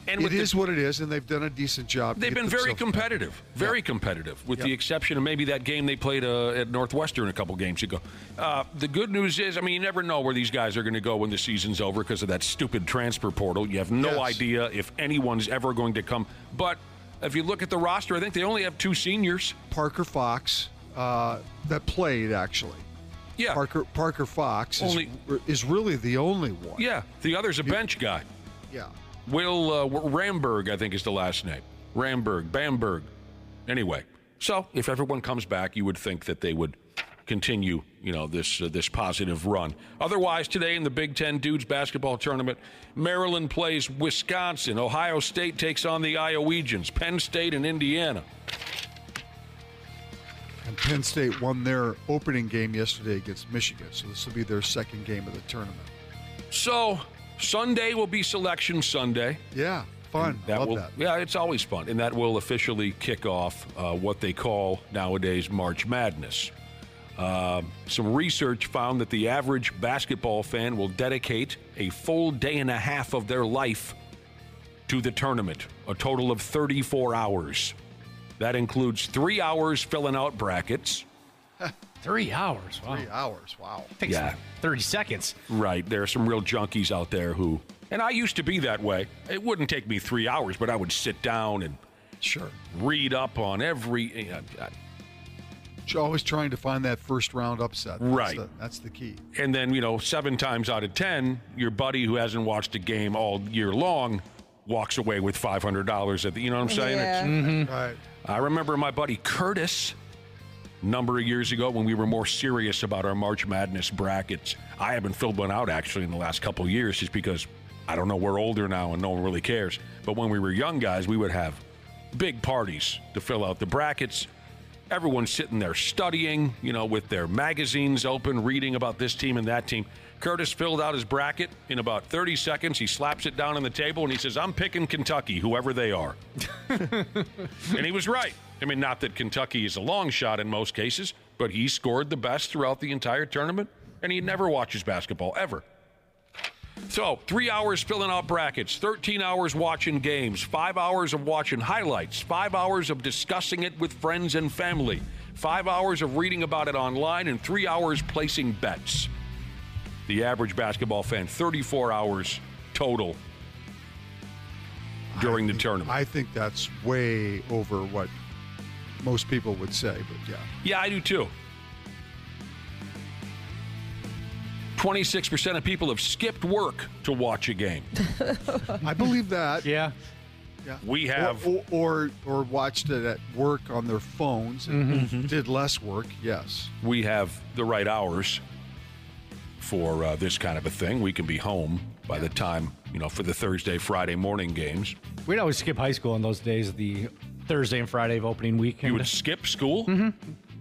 it is what it is, and they've done a decent job. They've been very competitive, competitive, with the exception of maybe that game they played at Northwestern a couple games ago. The good news is, you never know where these guys are going to go when the season's over because of that stupid transfer portal. You have no idea if anyone's ever going to come. But if you look at the roster, I think they only have 2 seniors. Parker Fox, that played, actually. Yeah. Parker Fox is really the only one. Yeah, the other's a bench guy. Yeah. Will Ramberg, I think is the last name. Bamberg. Anyway, so if everyone comes back, you would think that they would continue, this positive run. Otherwise, today in the Big Ten Dudes basketball tournament, Maryland plays Wisconsin. Ohio State takes on the Iowegians. Penn State and Indiana. And Penn State won their opening game yesterday against Michigan, so this will be their second game of the tournament. So Sunday will be Selection Sunday. Yeah, fun. Love that. Yeah, it's always fun. And that will officially kick off what they call nowadays March Madness. Some research found that the average basketball fan will dedicate a full day and a half of their life to the tournament, a total of 34 hours. That includes 3 hours filling out brackets. 3 hours? Wow. 3 hours, wow. Takes 30 seconds. Right. There are some real junkies out there who, and I used to be that way. It wouldn't take me 3 hours, but I would sit down and read up on every... You're always trying to find that first round upset. That's the key. And then, 7 times out of 10, your buddy who hasn't watched a game all year long walks away with $500 at the, you know what I'm saying? Yeah. Right. I remember my buddy Curtis, a number of years ago when we were more serious about our March Madness brackets. I haven't filled one out actually in the last couple of years just because, I don't know, we're older now and no one really cares. But when we were young guys, we would have big parties to fill out the brackets. Everyone's sitting there studying, with their magazines open, reading about this team and that team. Curtis filled out his bracket in about 30 seconds. He slaps it down on the table, and he says, I'm picking Kentucky, whoever they are. And he was right. I mean, not that Kentucky is a long shot in most cases, but he scored the best throughout the entire tournament, and he never watches basketball, ever. So, 3 hours filling out brackets, 13 hours watching games, 5 hours of watching highlights, 5 hours of discussing it with friends and family, 5 hours of reading about it online, and 3 hours placing bets. The average basketball fan, 34 hours total during the tournament. I think that's way over what most people would say, but yeah. Yeah, I do too. 26% of people have skipped work to watch a game. I believe that. Yeah. We have. Or watched it at work on their phones and did less work, yes. We have the right hours for this kind of a thing. We can be home by the time, for the Thursday, Friday morning games. We'd always skip high school on those days, the Thursday and Friday of opening weekend. You would skip school? Mm-hmm.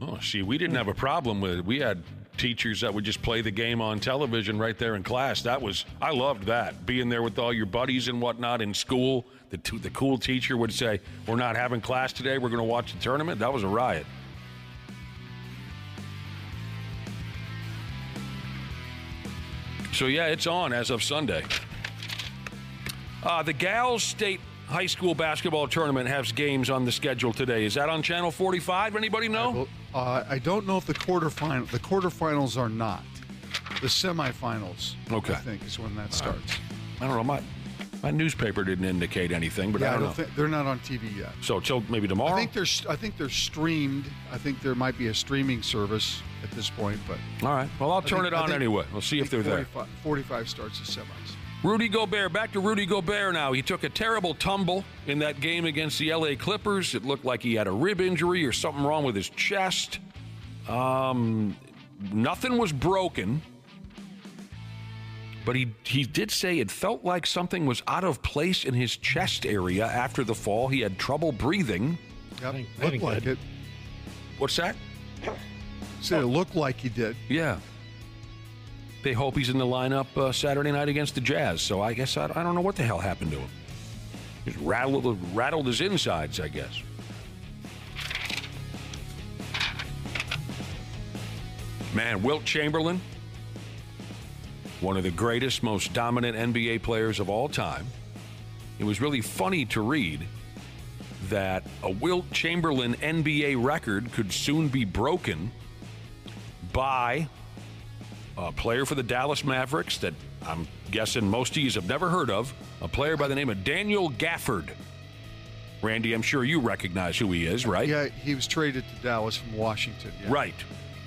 Oh, see, we didn't have a problem with it. We had teachers that would just play the game on television right there in class. I loved that. Being there with all your buddies and whatnot in school. The cool teacher would say, we're not having class today, we're going to watch the tournament. That was a riot. So, yeah, it's on as of Sunday. The Gals State High School Basketball Tournament has games on the schedule today. Is that on Channel 45? Anybody know? I don't know if the quarterfinals are not. The semifinals, okay, I think, is when that starts. I don't know. My newspaper didn't indicate anything, but I don't know. They're not on TV yet. So till maybe tomorrow? I think they're streamed. I think there might be a streaming service at this point, but all right. Well, I'll turn it on anyway. We'll see if they're 45 starts the semis. Rudy Gobert. Back to Rudy Gobert now. He took a terrible tumble in that game against the LA Clippers. It looked like he had a rib injury or something wrong with his chest. Nothing was broken. But he did say it felt like something was out of place in his chest area after the fall. He had trouble breathing. Yep, looked like it. What's that? Said it looked like he did. Yeah. They hope he's in the lineup Saturday night against the Jazz. So I guess I don't know what the hell happened to him. Just rattled his insides, I guess. Man, Wilt Chamberlain, one of the greatest, most dominant NBA players of all time. It was really funny to read that a Wilt Chamberlain NBA record could soon be broken by a player for the Dallas Mavericks that I'm guessing most of you have never heard of, a player by the name of Daniel Gafford. Randy, I'm sure you recognize who he is, right? Yeah, he was traded to Dallas from Washington. Yeah. Right.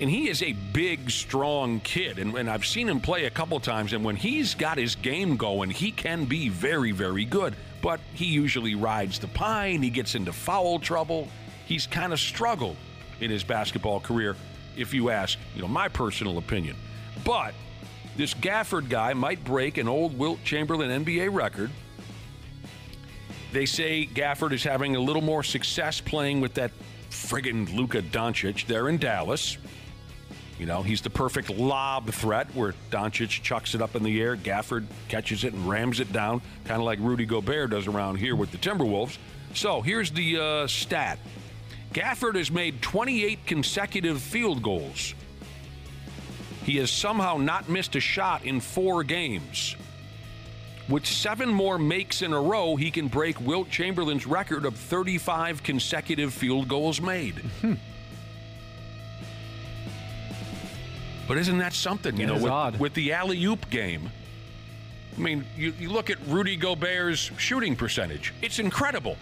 And he is a big, strong kid. And I've seen him play a couple times. And when he's got his game going, he can be very, very good. But he usually rides the pine. He gets into foul trouble. He's kind of struggled in his basketball career, if you ask, my personal opinion. But this Gafford guy might break an old Wilt Chamberlain NBA record. They say Gafford is having a little more success playing with that friggin' Luka Doncic there in Dallas. He's the perfect lob threat where Doncic chucks it up in the air, Gafford catches it and rams it down, kind of like Rudy Gobert does around here with the Timberwolves. So here's the stat. Gafford has made 28 consecutive field goals. He has somehow not missed a shot in 4 games. With 7 more makes in a row, he can break Wilt Chamberlain's record of 35 consecutive field goals made. But isn't that something, with the alley-oop game? I mean, you look at Rudy Gobert's shooting percentage. It's incredible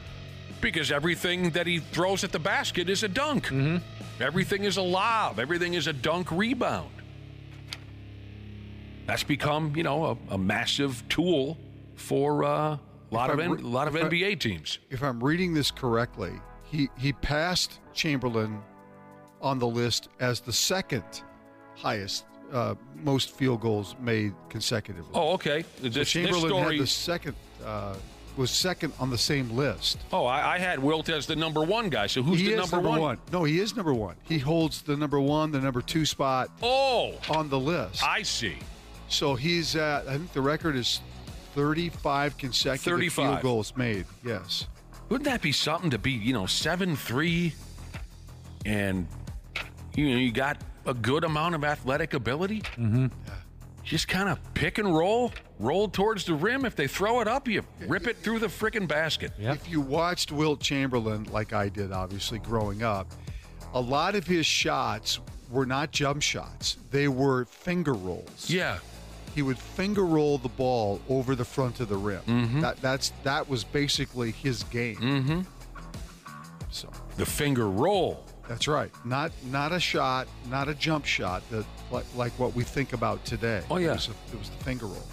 because everything that he throws at the basket is a dunk. Mm-hmm. Everything is a lob. Everything is a dunk rebound. That's become, a massive tool for a lot of NBA teams. If I'm reading this correctly, he passed Chamberlain on the list as the second highest, most field goals made consecutively. Oh, okay. So Chamberlain had the second was second on the same list. Oh, I had Wilt as the number one guy. So who's He the is number one? No, he is number one. He holds the number one, the number two spot on the list. I see. So he's at, I think the record is 35 consecutive field goals made. Yes. Wouldn't that be something to be, 7'3", and you got a good amount of athletic ability? Mm-hmm. Just kind of pick and roll towards the rim. If they throw it up, you rip it through the frickin' basket. If you watched Wilt Chamberlain, like I did, obviously, growing up, a lot of his shots were not jump shots. They were finger rolls. Yeah. He would finger roll the ball over the front of the rim. Mhm. That was basically his game. Mm-hmm. So the finger roll. That's right. Not a shot, not a jump shot that like what we think about today. Oh yeah, it was the finger roll.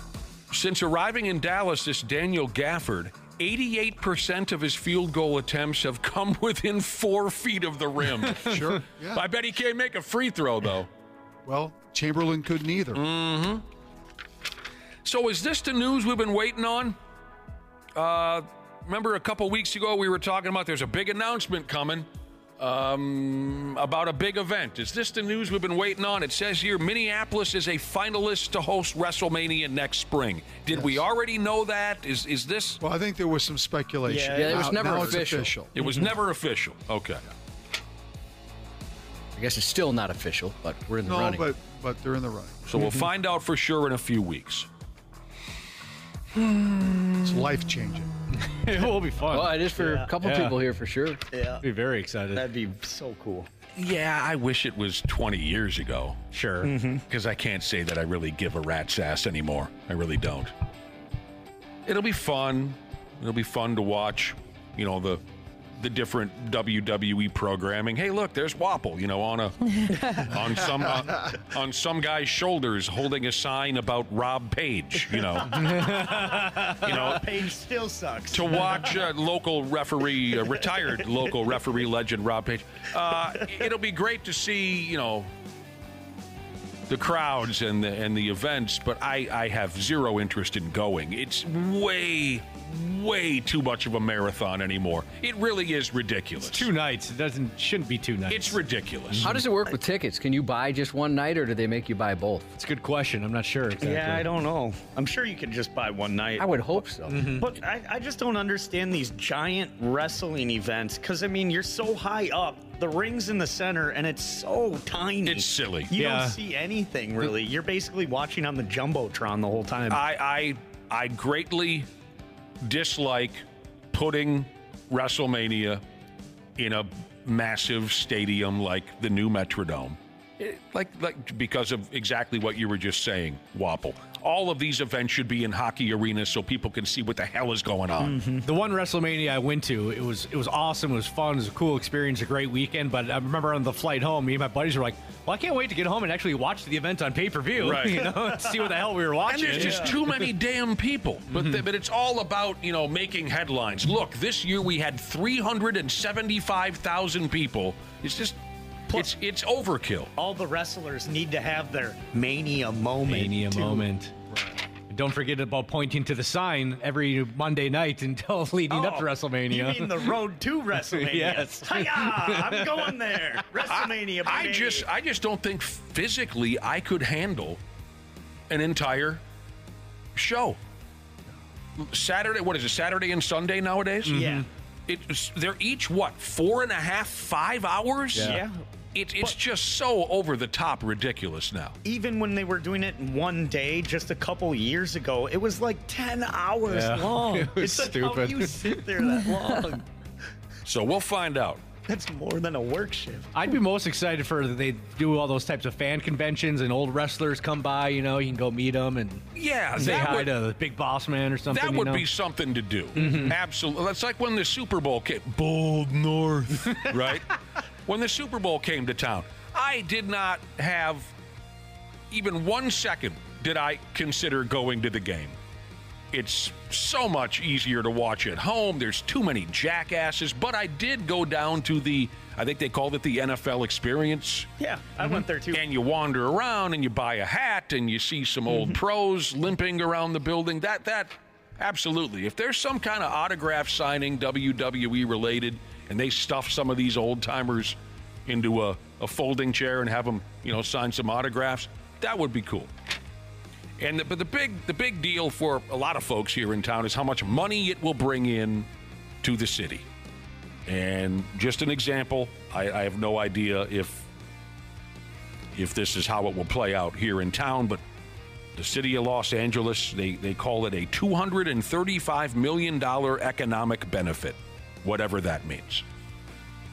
Since arriving in Dallas, this Daniel Gafford, 88% of his field goal attempts have come within 4 feet of the rim. Sure. Yeah. I bet he can't make a free throw though. Well, Chamberlain couldn't either. Mm-hmm. So is this the news we've been waiting on? Remember a couple weeks ago we were talking about there's a big announcement coming about a big event. Is this the news we've been waiting on? It says here Minneapolis is a finalist to host WrestleMania next spring. Did we already know that? Is this? Well, I think there was some speculation. Yeah, it was never now official. It's official. It was never official. Okay. I guess it's still not official, but we're in the running. but they're in the running. So we'll find out for sure in a few weeks. It's life-changing. It will be fun. Well, it is for a couple people here for sure. Yeah. Be very excited. That'd be so cool. Yeah, I wish it was 20 years ago. Sure. Because I can't say that I really give a rat's ass anymore. I really don't. It'll be fun. It'll be fun to watch, the different WWE programming. Hey, look, there's Wapple, on some guy's shoulders holding a sign about Rob Page, Rob Page still sucks. To watch local referee, retired local referee legend Rob Page. It'll be great to see, the crowds and the events, but I have zero interest in going. It's way too much of a marathon anymore. It really is ridiculous. It's 2 nights. Shouldn't be 2 nights. It's ridiculous. How does it work with tickets? Can you buy just one night, or do they make you buy both? It's a good question. I'm not sure exactly. Yeah, I don't know. I'm sure you could just buy one night. I would hope so. But I just don't understand these giant wrestling events because, you're so high up. The ring's in the center, and it's so tiny. It's silly. You don't see anything, really. You're basically watching on the Jumbotron the whole time. I greatly dislike putting WrestleMania in a massive stadium like the new Metrodome. Because of exactly what you were just saying, Wapple. All of these events should be in hockey arenas so people can see what the hell is going on. The one WrestleMania I went to, it was awesome. It was fun. It was a cool experience, a great weekend. But I remember on the flight home, me and my buddies were like, well, I can't wait to get home and actually watch the event on pay-per-view. Right. See what the hell we were watching. And there's just too many damn people. But it's all about, making headlines. Look, this year we had 375,000 people. It's just... It's overkill. All the wrestlers need to have their Mania moment. Right. And don't forget about pointing to the sign every Monday night until leading up to WrestleMania. You mean the road to WrestleMania? Yes. Hi-ya! I'm going there. WrestleMania. I just don't think physically I could handle an entire show. Saturday, what is it? Saturday and Sunday nowadays? Yeah. They're each 4.5, 5 hours? Yeah. It's just so over the top ridiculous now. Even when they were doing it in one day just a couple years ago, it was like 10 hours long. It was stupid. Like, how do you sit there that long? So we'll find out. That's more than a work shift. I'd be most excited for they do all those types of fan conventions and old wrestlers come by. You can go meet them and say hi to the Big Boss Man or something. That would be something to do. Absolutely. That's like when the Super Bowl came. Bold North. Right? When the Super Bowl came to town, I did not have even 1 second did I consider going to the game. It's so much easier to watch at home. There's too many jackasses. But I did go down to I think they called it the NFL Experience. Yeah, I went there too. And you wander around and you buy a hat and you see some old pros limping around the building. That Absolutely. If there's some kind of autograph signing, WWE related, and they stuff some of these old timers into a folding chair and have them, sign some autographs, that would be cool. But the big deal for a lot of folks here in town is how much money it will bring in to the city. And just an example, I have no idea if this is how it will play out here in town, but the city of Los Angeles, they call it a $235 million economic benefit, whatever that means.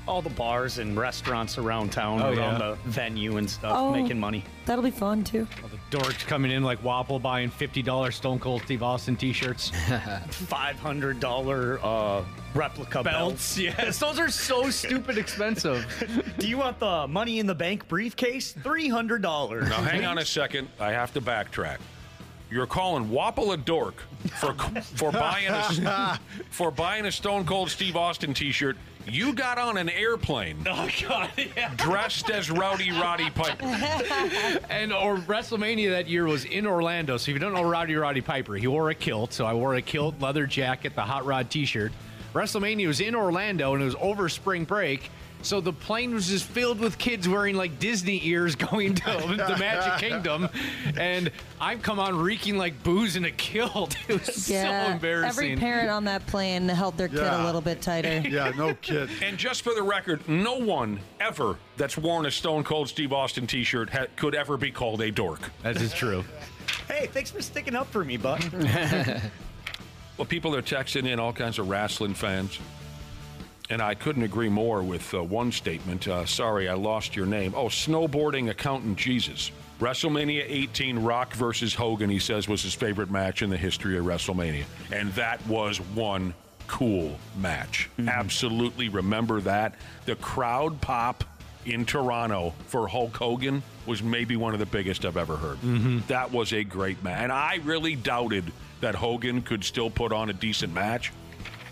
All the bars and restaurants around town, around the venue and stuff, making money. That'll be fun, too. All the dorks coming in like Wapple buying $50 Stone Cold Steve Austin t-shirts. $500 replica belts. Yes, those are so stupid expensive. Do you want the Money in the Bank briefcase? $300. Now, hang on a second. I have to backtrack. You're calling Wapple a dork for buying a Stone Cold Steve Austin t-shirt. You got on an airplane. Oh, God, yeah. Dressed as Rowdy Piper. Or WrestleMania that year was in Orlando. So if you don't know Rowdy Piper, he wore a kilt. So I wore a kilt, leather jacket, the Hot Rod t-shirt. WrestleMania was in Orlando, and it was over spring break. So the plane was just filled with kids wearing like Disney ears going to the Magic Kingdom. And I've come on reeking like booze in a kilt. It was so embarrassing. Every parent on that plane held their kid a little bit tighter. Yeah, no kid. And just for the record, no one ever that's worn a Stone Cold Steve Austin t-shirt could ever be called a dork. That is true. Hey, thanks for sticking up for me, bud. Well, people are texting in, all kinds of wrestling fans. And I couldn't agree more with one statement. Sorry, I lost your name. Oh, snowboarding accountant Jesus. WrestleMania 18, Rock versus Hogan, he says, was his favorite match in the history of WrestleMania. And that was one cool match. Mm-hmm. Absolutely remember that. The crowd pop in Toronto for Hulk Hogan was maybe one of the biggest I've ever heard. Mm-hmm. That was a great match. And I really doubted that Hogan could still put on a decent match.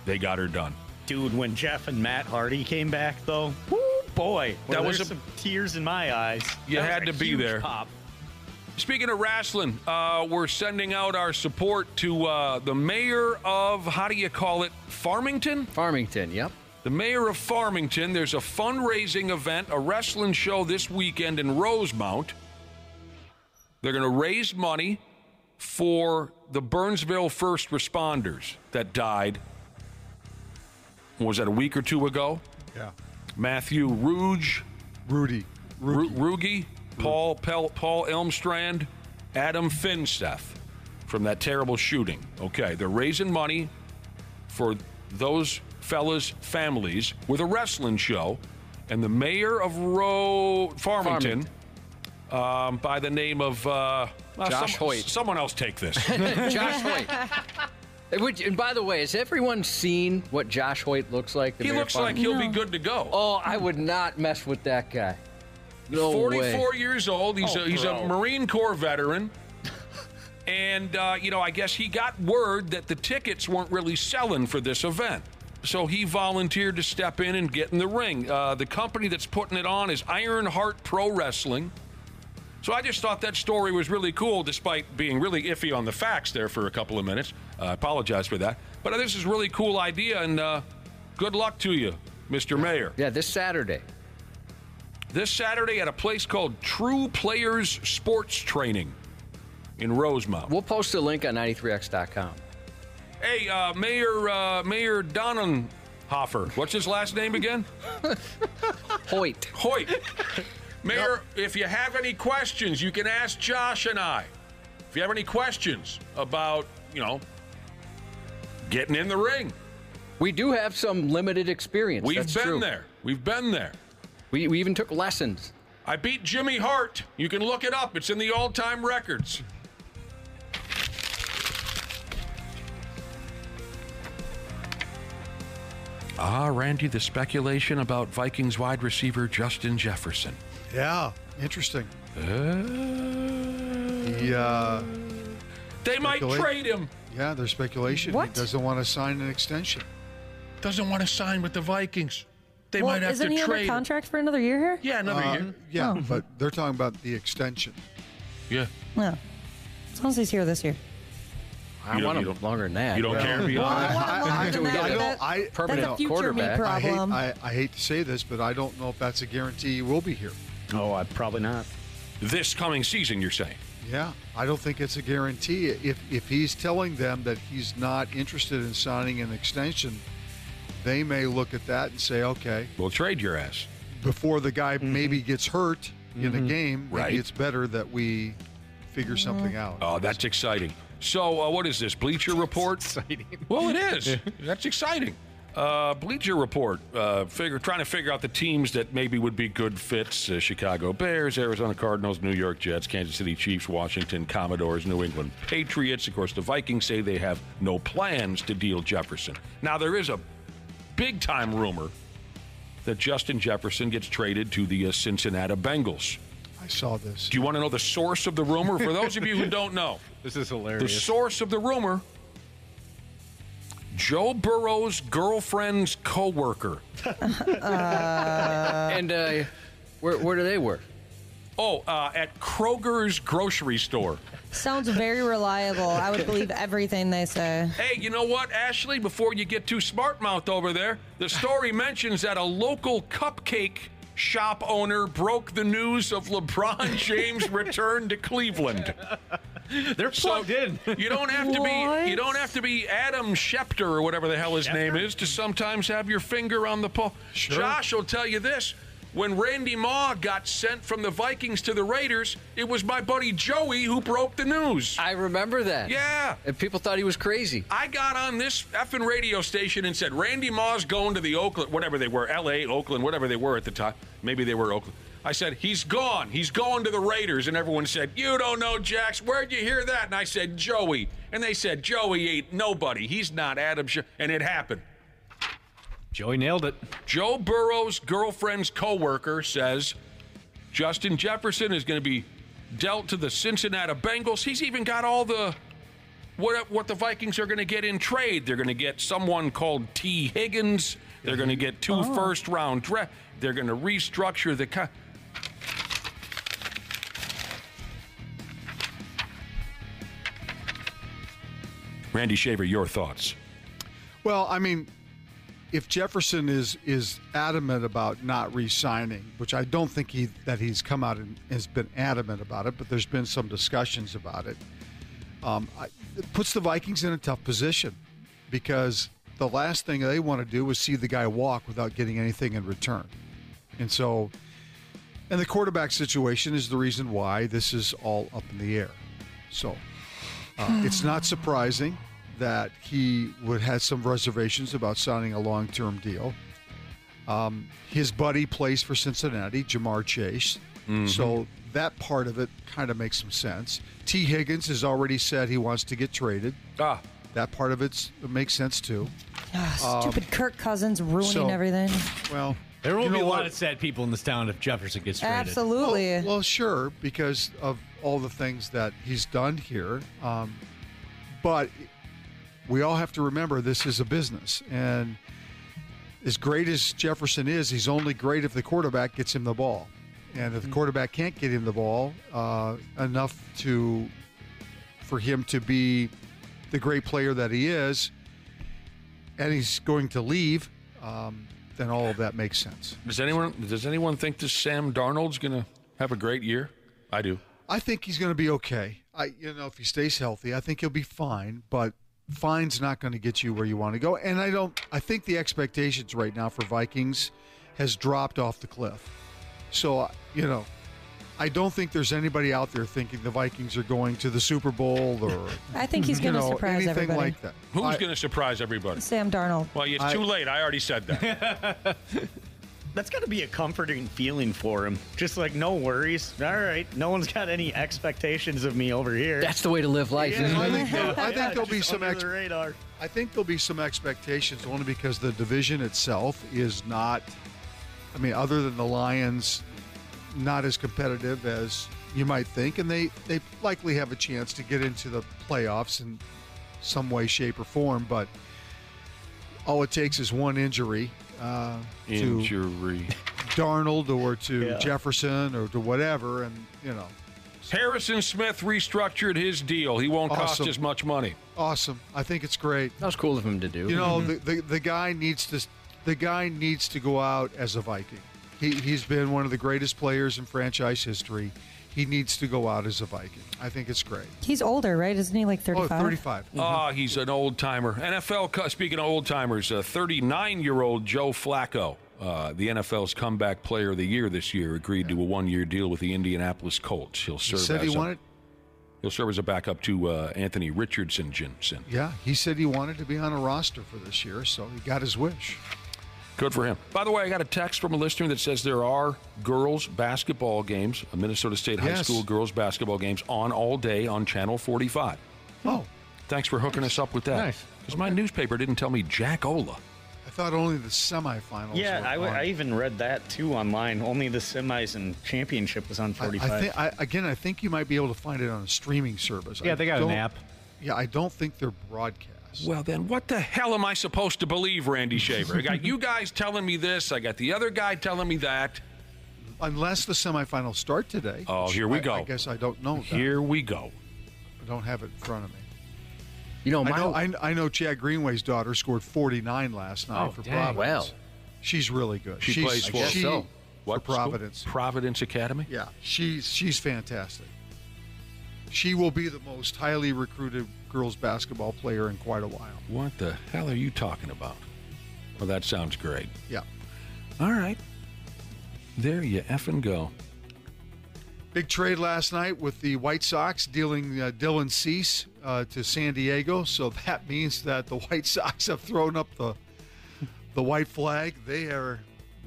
They got her done. Dude, when Jeff and Matt Hardy came back, though, woo, boy, that was some tears in my eyes. You had to be there. Pop. Speaking of wrestling, we're sending out our support to the mayor of, how do you call it, Farmington? Farmington, yep. The mayor of Farmington. There's a fundraising event, a wrestling show this weekend in Rosemount. They're going to raise money for the Burnsville first responders that died. Was that a week or two ago? Yeah. Matthew Rugi, Paul Elmstrand, Adam Finseth from that terrible shooting. Okay, they're raising money for those fellas' families with a wrestling show, and the mayor of Farmington, by the name of Josh Hoyt. Someone else take this. Josh Hoyt. And by the way, has everyone seen what Josh Hoyt looks like? He looks like he'll be good to go. Oh, I would not mess with that guy. No 44 way. years old. He's a Marine Corps veteran. And, I guess he got word that the tickets weren't really selling for this event. So he volunteered to step in and get in the ring. The company that's putting it on is Ironheart Pro Wrestling. So I just thought that story was really cool, despite being really iffy on the facts there for a couple of minutes. I apologize for that. But this is a really cool idea, and good luck to you, Mr. Mayor. Yeah, this Saturday. This Saturday at a place called True Players Sports Training in Rosemount. We'll post a link on 93x.com. Hey, Mayor Donnenhofer. What's his last name again? Hoyt. Mayor, if you have any questions, you can ask Josh and I. If you have any questions about, getting in the ring. We do have some limited experience. We've been there. We even took lessons. I beat Jimmy Hart. You can look it up. It's in the all-time records. Randy, the speculation about Vikings wide receiver Justin Jefferson. Yeah, interesting. They might trade him. Yeah, there's speculation. What? He doesn't want to sign an extension. Doesn't want to sign with the Vikings. They might have to trade. Isn't he under contract for another year here? Yeah, another year. Yeah, but they're talking about the extension. Yeah. Yeah. As long as he's here this year. I want him longer than that. You don't care beyond that? Permanent that's a future quarterback. me problem. I hate to say this, but I don't know if that's a guarantee he will be here. Oh, probably not. This coming season, you're saying? Yeah, I don't think it's a guarantee. If he's telling them that he's not interested in signing an extension, they may look at that and say, okay, we'll trade your ass. Before the guy maybe gets hurt in a game, maybe Right. it's better that we figure something out. Oh, that's exciting. So, what is this, Bleacher Report? Exciting. Well, it is. That's exciting. Bleacher Report, trying to figure out the teams that maybe would be good fits. Chicago Bears, Arizona Cardinals, New York Jets, Kansas City Chiefs, Washington Commodores, New England Patriots. Of course, the Vikings say they have no plans to deal Jefferson. Now, there is a big-time rumor that Justin Jefferson gets traded to the Cincinnati Bengals. I saw this. Do you want to know the source of the rumor? For those of you who don't know, this is hilarious. The source of the rumor: Joe Burrow's girlfriend's coworker. And where do they work? Oh, at Kroger's grocery store. Sounds very reliable. I would believe everything they say. Hey, you know what, Ashley? Before you get too smart-mouthed over there, the story mentions that a local cupcake shop owner broke the news of LeBron James' return to Cleveland. They're plugged in. You don't have to be Adam Schefter or whatever the hell his name is to sometimes have your finger on the pulse. Sure. Josh will tell you this. When Randy Moss got sent from the Vikings to the Raiders, it was my buddy Joey who broke the news. I remember that. Yeah. And people thought he was crazy. I got on this effing radio station and said, Randy Moss going to the Oakland, whatever they were, L.A., Oakland, whatever they were at the time. Maybe they were Oakland. I said, he's gone. He's going to the Raiders. And everyone said, you don't know, Jax. Where'd you hear that? And I said, Joey. And they said, Joey ain't nobody. He's not Adam. And it happened. Joey nailed it. Joe Burrow's girlfriend's coworker says Justin Jefferson is going to be dealt to the Cincinnati Bengals. He's even got all the what the Vikings are going to get in trade. They're going to get someone called T. Higgins. They're going to get 2 first-round draft. They're going to restructure the. Randy Shaver, your thoughts? Well, I mean, if Jefferson is adamant about not re-signing, which I don't think he's come out and has been adamant about it, but there's been some discussions about it, it puts the Vikings in a tough position because the last thing they want to do is see the guy walk without getting anything in return. And the quarterback situation is the reason why this is all up in the air. So it's not surprising that he would have some reservations about signing a long-term deal. His buddy plays for Cincinnati, Jamar Chase. Mm-hmm. So that part of it kind of makes some sense. T. Higgins has already said he wants to get traded. That part of it makes sense, too. Stupid Kirk Cousins ruining everything. Well, there will be a lot of sad people in this town if Jefferson gets traded. Absolutely. Well, sure, because of all the things that he's done here. But we all have to remember this is a business. And as great as Jefferson is, he's only great if the quarterback gets him the ball. And if the quarterback can't get him the ball enough for him to be the great player that he is, and he's going to leave, then all of that makes sense. Does anyone think this Sam Darnold's going to have a great year? I do. I think he's going to be okay. If he stays healthy, I think he'll be fine, but fine's not going to get you where you want to go. And I think the expectations right now for Vikings has dropped off the cliff. So, I don't think there's anybody out there thinking the Vikings are going to the Super Bowl or I think he's going to surprise anything everybody. like that. Who's going to surprise everybody? Sam Darnold. Well, it's too late. I already said that. That's got to be a comforting feeling for him. Just like, no worries. All right. No one's got any expectations of me over here. That's the way to live life. Yeah, I think there'll be some the radar. I think there'll be some expectations only because the division itself is not, other than the Lions, not as competitive as you might think, and they likely have a chance to get into the playoffs in some way, shape, or form, but all it takes is one injury to Darnold or to Jefferson or to whatever, and Harrison Smith restructured his deal. He won't cost Awesome. as much money. Awesome. I think it's great. That was cool of him to do. You know, the guy needs to go out as a Viking. He's been one of the greatest players in franchise history. He needs to go out as a Viking. I think it's great. He's older, right? Isn't he like 35? Oh, 35. He's an old timer. Speaking of old timers, 39-year-old Joe Flacco, the NFL's comeback player of the year this year, agreed to a one-year deal with the Indianapolis Colts. He'll serve He'll serve as a backup to Anthony Richardson. Yeah, he said he wanted to be on a roster for this year, so he got his wish. Good for him. By the way, I got a text from a listener that says there are girls' basketball games, Minnesota State high school girls' basketball games on all day on Channel 45. Oh. Thanks for hooking us up with that. Nice. Because my newspaper didn't tell me Jack Ola. I thought only the semifinals. Yeah, were on. I even read that too online. Only the semis and championship was on 45. I think you might be able to find it on a streaming service. Yeah, they got an app. Yeah, I don't think they're broadcast. Well, then what the hell am I supposed to believe, Randy Shaver? I got you guys telling me this. I got the other guy telling me that. Unless the semifinals start today. Oh, here we go. I guess I don't know that. Here we go. I don't have it in front of me. You know, I know Chad Greenway's daughter scored 49 last night for Providence. Well, she's really good. She plays for what Providence? School? Providence Academy? Yeah, she's fantastic. She will be the most highly recruited girls basketball player in quite a while. What the hell are you talking about? Well, that sounds great. Yeah. All right. There you effing go. Big trade last night with the White Sox dealing Dylan Cease to San Diego. So that means that the White Sox have thrown up the white flag. They are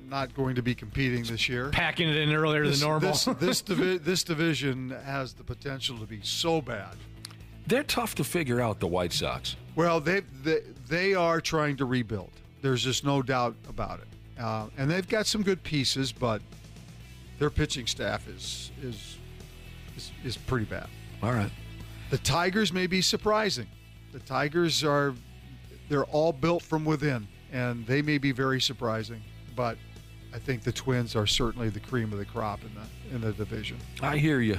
not going to be competing this year. Packing it in earlier than normal. This division has the potential to be so bad. They're tough to figure out, the White Sox. Well, they are trying to rebuild. There's just no doubt about it. And they've got some good pieces, but their pitching staff is pretty bad. All right. The Tigers may be surprising. The Tigers they're all built from within, and they may be very surprising. But I think the Twins are certainly the cream of the crop in the division. I hear you.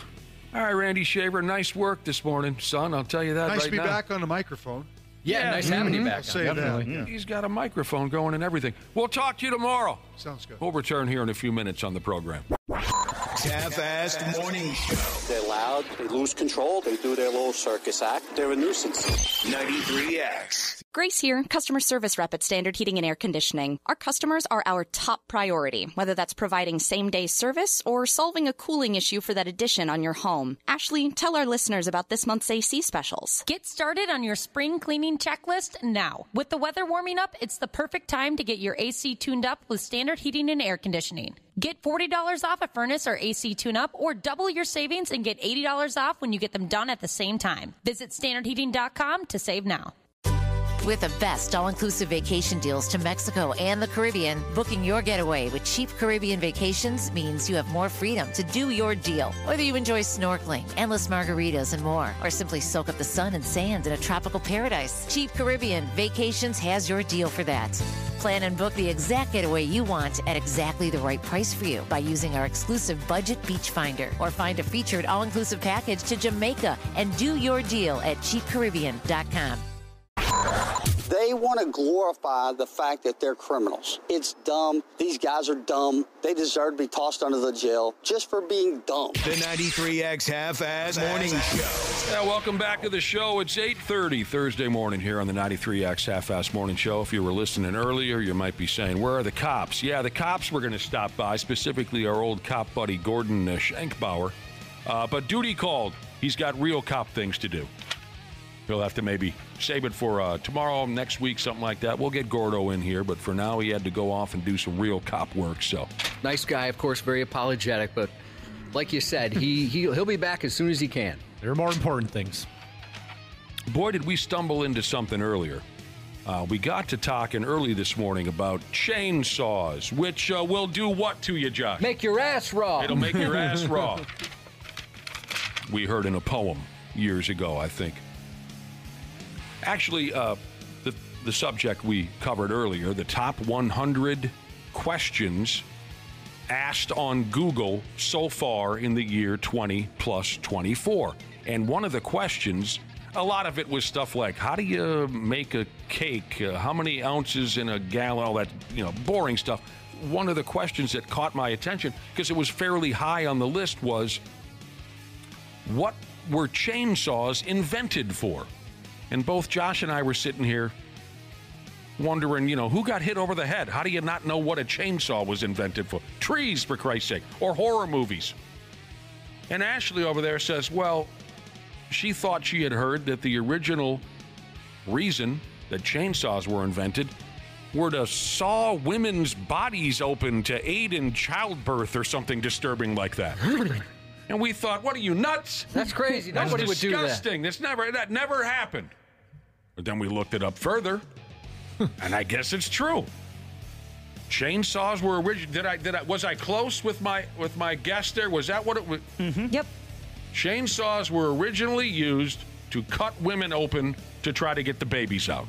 All right, Randy Shaver, nice work this morning, son. I'll tell you that nice right to be now. back on the microphone. Yeah, nice having you back. I'll say that. Yeah. He's got a microphone going and everything. We'll talk to you tomorrow. Sounds good. We'll return here in a few minutes on the program. Half-assed morning show. They're loud, they lose control, they do their little circus act, they're a nuisance. 93X. Grace here, customer service rep at Standard Heating and Air Conditioning. Our customers are our top priority, whether that's providing same-day service or solving a cooling issue for that addition on your home. Ashley, tell our listeners about this month's AC specials. Get started on your spring cleaning checklist now. With the weather warming up, it's the perfect time to get your AC tuned up with Standard Heating and Air Conditioning. Get $40 off a furnace or AC tune-up, or double your savings and get $80 off when you get them done at the same time. Visit standardheating.com to save now. With the best all-inclusive vacation deals to Mexico and the Caribbean, booking your getaway with cheap Caribbean vacations means you have more freedom to do your deal. Whether you enjoy snorkeling, endless margaritas, and more, or simply soak up the sun and sand in a tropical paradise, Cheap Caribbean Vacations has your deal for that. Plan and book the exact getaway you want at exactly the right price for you by using our exclusive Budget Beach Finder, or find a featured all-inclusive package to Jamaica and do your deal at cheapcaribbean.com. They want to glorify the fact that they're criminals. It's dumb. These guys are dumb. They deserve to be tossed under the jail just for being dumb. The 93X Half-Ass Morning Show. Yeah, welcome back to the show. It's 8:30 Thursday morning here on the 93X Half-Ass Morning Show. If you were listening earlier, you might be saying, where are the cops? Yeah, the cops were going to stop by, specifically our old cop buddy Gordon Schenkbauer. But duty called. He's got real cop things to do. He'll have to maybe save it for tomorrow, next week, something like that. We'll get Gordo in here, but for now he had to go off and do some real cop work. So nice guy, of course, very apologetic, but like you said, he'll be back as soon as he can. There are more important things. Boy, did we stumble into something earlier. We got to talking early this morning about chainsaws, which will do what to you, Josh? Make your ass raw. It'll make your ass raw. We heard in a poem years ago, I think. Actually, the subject we covered earlier, the top 100 questions asked on Google so far in the year 20 plus 24. And one of the questions, a lot of it was stuff like, how do you make a cake? How many ounces in a gallon? All that, boring stuff. One of the questions that caught my attention, because it was fairly high on the list, was, what were chainsaws invented for? And both Josh and I were sitting here wondering, who got hit over the head? How do you not know what a chainsaw was invented for? Trees, for Christ's sake, or horror movies. And Ashley over there says, well, she thought she had heard that the original reason that chainsaws were invented were to saw women's bodies open to aid in childbirth or something disturbing like that. And we thought, what are you, nuts? That's crazy. Nobody would do that. That's disgusting. That never happened. But then we looked it up further, and I guess it's true. Chainsaws were original. Was I close with my guess there? Was that what it was? Mm-hmm. Yep. Chainsaws were originally used to cut women open to try to get the babies out.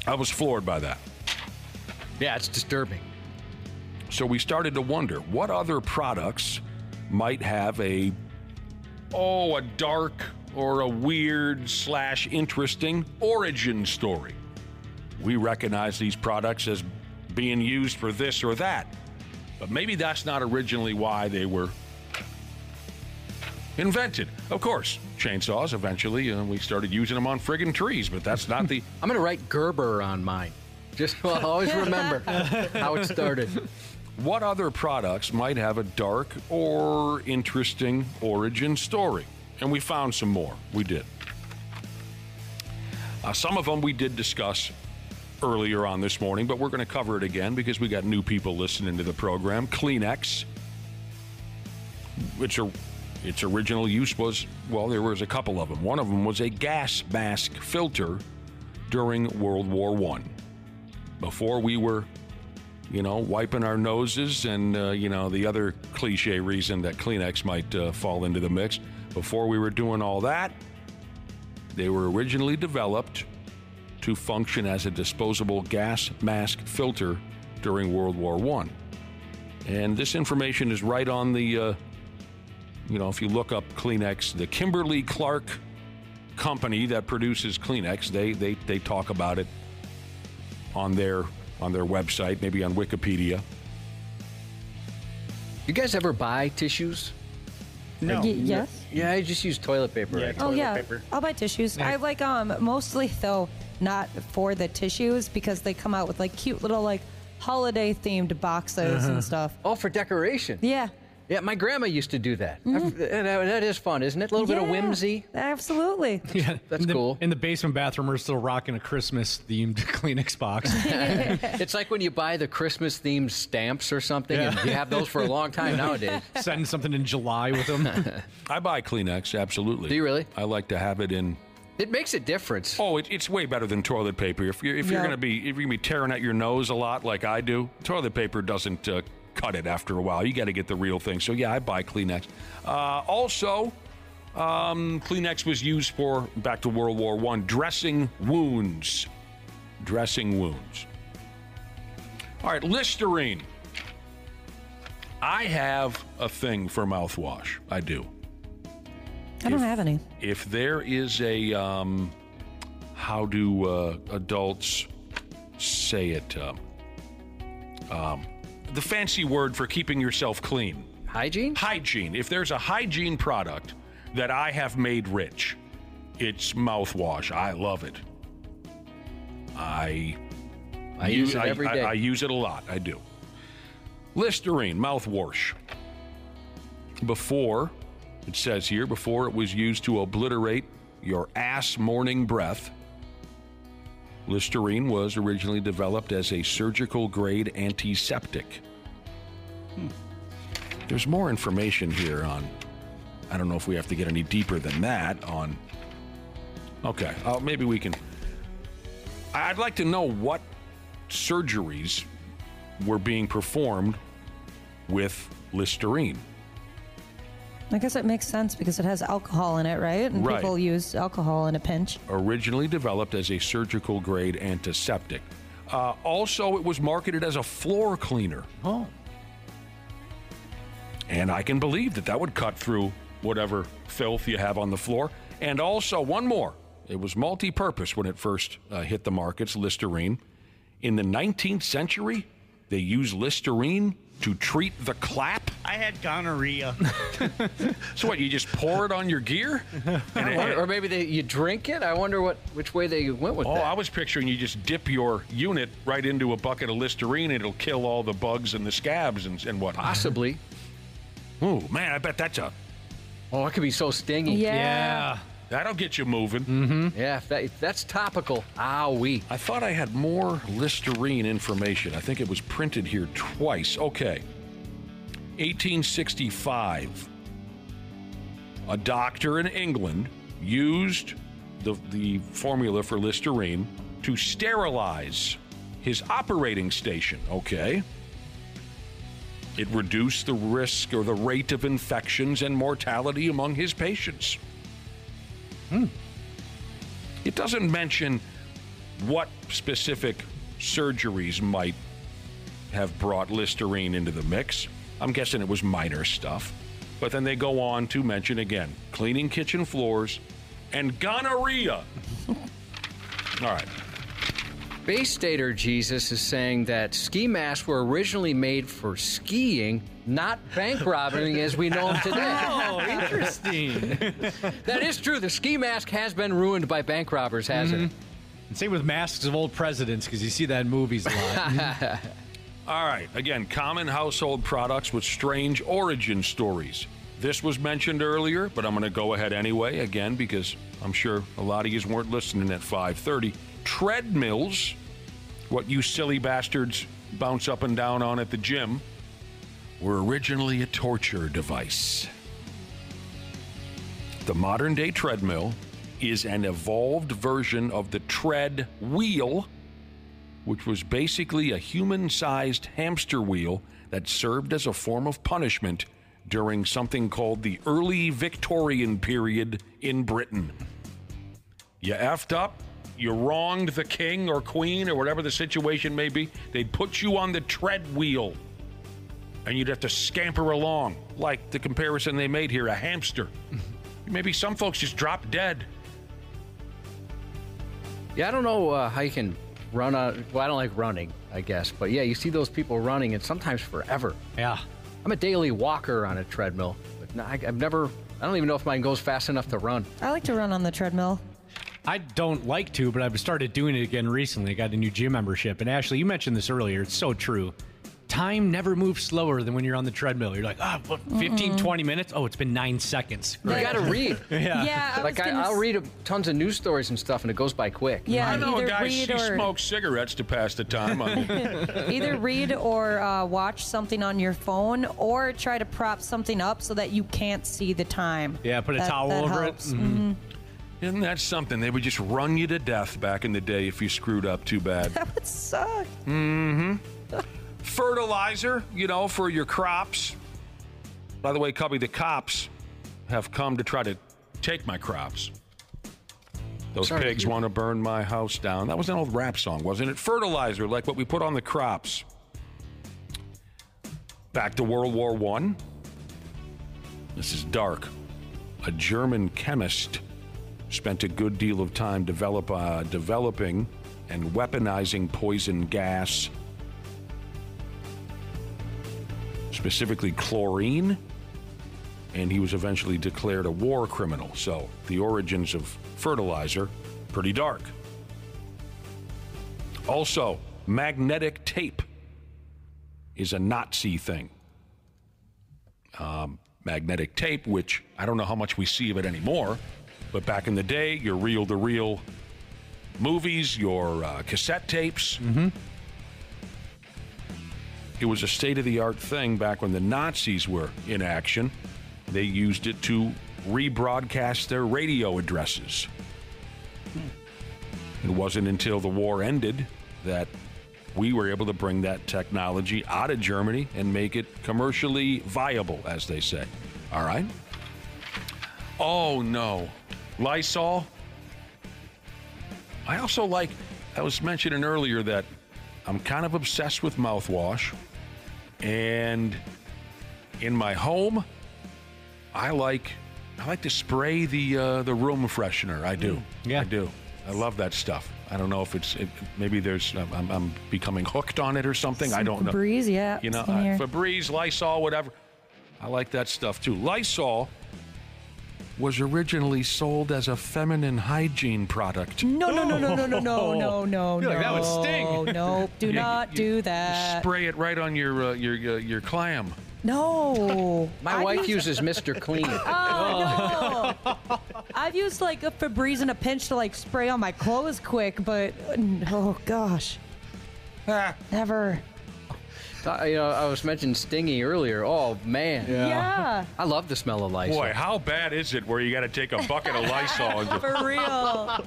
I was floored by that. Yeah, it's disturbing. So we started to wonder what other products might have a dark or a weird / interesting origin story. We recognize these products as being used for this or that, but maybe that's not originally why they were invented. Of course, chainsaws, eventually, we started using them on friggin' trees, but that's not the... I'm going to write Gerber on mine. I'll always remember how it started. What other products might have a dark or interesting origin story? And we found some more. We did. Some of them we did discuss earlier on this morning, but we're going to cover it again because we got new people listening to the program. Kleenex, its original use was, there was a couple of them. One of them was a gas mask filter during World War I. Before we were, wiping our noses and, the other cliche reason that Kleenex might fall into the mix. Before we were doing all that, they were originally developed to function as a disposable gas mask filter during World War I. And this information is right on the, if you look up Kleenex, the Kimberly-Clark company that produces Kleenex, they talk about it on their website, maybe on Wikipedia. You guys ever buy tissues? No. Yes. Yeah, I just use toilet paper. Yeah, toilet paper. I'll buy tissues. I like mostly though not for the tissues because they come out with like cute little like holiday themed boxes and stuff. Oh, for decoration. Yeah. Yeah, my grandma used to do that. That is fun, isn't it? A little bit of whimsy. Absolutely. Yeah, that's cool. In the basement bathroom, we're still rocking a Christmas-themed Kleenex box. It's like when you buy the Christmas-themed stamps or something, and you have those for a long time nowadays. Send something in July with them. I buy Kleenex, absolutely. Do you really? I like to have it in. It makes a difference. Oh, it's way better than toilet paper. If you're gonna be tearing at your nose a lot like I do, toilet paper doesn't cut it after a while. You got to get the real thing. So yeah, I buy Kleenex. Also, Kleenex was used for, back to World War I, dressing wounds. Dressing wounds. All right, Listerine. I have a thing for mouthwash. I do. I don't have any. If there is a, how do adults say it? The fancy word for keeping yourself clean. Hygiene? Hygiene. If there's a hygiene product that I have made rich, it's mouthwash. I love it. I use it every day. I use it a lot. I do. Listerine mouthwash. Before, it says here, before it was used to obliterate your ass morning breath, Listerine was originally developed as a surgical-grade antiseptic. There's more information here on, I don't know if we have to get any deeper than that on, okay, maybe we can. I'd like to know what surgeries were being performed with Listerine. I guess it makes sense because it has alcohol in it, right? And people use alcohol in a pinch. Originally developed as a surgical-grade antiseptic. Also, it was marketed as a floor cleaner. Oh. And I can believe that would cut through whatever filth you have on the floor. And also, one more. It was multi-purpose when it first hit the markets, Listerine. In the 19th century, they used Listerine to treat the clap. I had gonorrhea. So what, you just pour it on your gear? Or maybe you drink it? I wonder which way they went with that. I was picturing you just dip your unit right into a bucket of Listerine and it'll kill all the bugs and the scabs and whatnot. Possibly. Ooh, man, I bet that's a... Oh, it could be so stingy. Yeah. That'll get you moving. Mm-hmm. Yeah, if that's topical. Owie. I thought I had more Listerine information. I think it was printed here twice. Okay. 1865. A doctor in England used the formula for Listerine to sterilize his operating station. Okay. It reduced the risk or the rate of infections and mortality among his patients. It doesn't mention what specific surgeries might have brought Listerine into the mix. I'm guessing it was minor stuff. But then they go on to mention again, cleaning kitchen floors and gonorrhea. All right. Bay Stater Jesus is saying that ski masks were originally made for skiing, not bank robbing as we know them today. Oh, interesting. That is true. The ski mask has been ruined by bank robbers, hasn't it? And same with masks of old presidents, because you see that in movies a lot. All right. Again, common household products with strange origin stories. This was mentioned earlier, but I'm going to go ahead anyway, again, because I'm sure a lot of you weren't listening at 5:30. Treadmills, what you silly bastards bounce up and down on at the gym, were originally a torture device. The modern-day treadmill is an evolved version of the tread wheel, which was basically a human-sized hamster wheel that served as a form of punishment during something called the early Victorian period in Britain. You effed up, you wronged the king or queen or whatever the situation may be, they'd put you on the tread wheel and you'd have to scamper along, like the comparison they made here, a hamster. Maybe some folks just drop dead. Yeah, I don't know how you can run on... Well, I don't like running, I guess. But yeah, you see those people running, and sometimes forever. Yeah. I'm a daily walker on a treadmill. But I've never... I don't even know if mine goes fast enough to run. I like to run on the treadmill. I don't like to, but I've started doing it again recently. I got a new gym membership. And Ashley, you mentioned this earlier. It's so true. Time never moves slower than when you're on the treadmill. You're like, 15, 20 minutes? Oh, it's been 9 seconds. You got to read. Yeah. I'll read tons of news stories and stuff, and it goes by quick. Yeah, I know a guy, read she smokes cigarettes to pass the time. Either read or watch something on your phone, or try to prop something up so that you can't see the time. Yeah, put a towel over helps. it. Mm-hmm. Isn't that something? They would just run you to death back in the day if you screwed up too bad. That would suck. Mm-hmm. Fertilizer, for your crops. By the way, Cubby, the cops have come to try to take my crops. Those pigs want to burn my house down. That was an old rap song, wasn't it? Fertilizer, like what we put on the crops. Back to World War I. This is dark. A German chemist spent a good deal of time developing and weaponizing poison gas, specifically chlorine, and he was eventually declared a war criminal. So the origins of fertilizer, pretty dark. Also, magnetic tape is a Nazi thing. Magnetic tape, which I don't know how much we see of it anymore, but back in the day, your reel-to-reel movies, your cassette tapes. Mm-hmm. It was a state-of-the-art thing back when the Nazis were in action. They used it to rebroadcast their radio addresses. It wasn't until the war ended that we were able to bring that technology out of Germany and make it commercially viable, as they say. All right? Oh, no. Lysol. I was mentioning earlier that I'm kind of obsessed with mouthwash. And in my home, I like to spray the room freshener. I do. I do. I love that stuff. I don't know if maybe there's I'm becoming hooked on it or something. I don't know. Febreze, yeah. You know, Febreze, Lysol, whatever. I like that stuff too. Lysol was originally sold as a feminine hygiene product. No. I feel like that would sting. No, do not do that. Spray it right on your clam. No. My wife uses Mr. Clean. Oh, no. I've used like a Febreze and a pinch to like spray on my clothes quick, but oh gosh. Never. I was mentioning Stingy earlier. Oh, man. Yeah. I love the smell of Lysol. Boy, how bad is it where you got to take a bucket of Lysol and For real.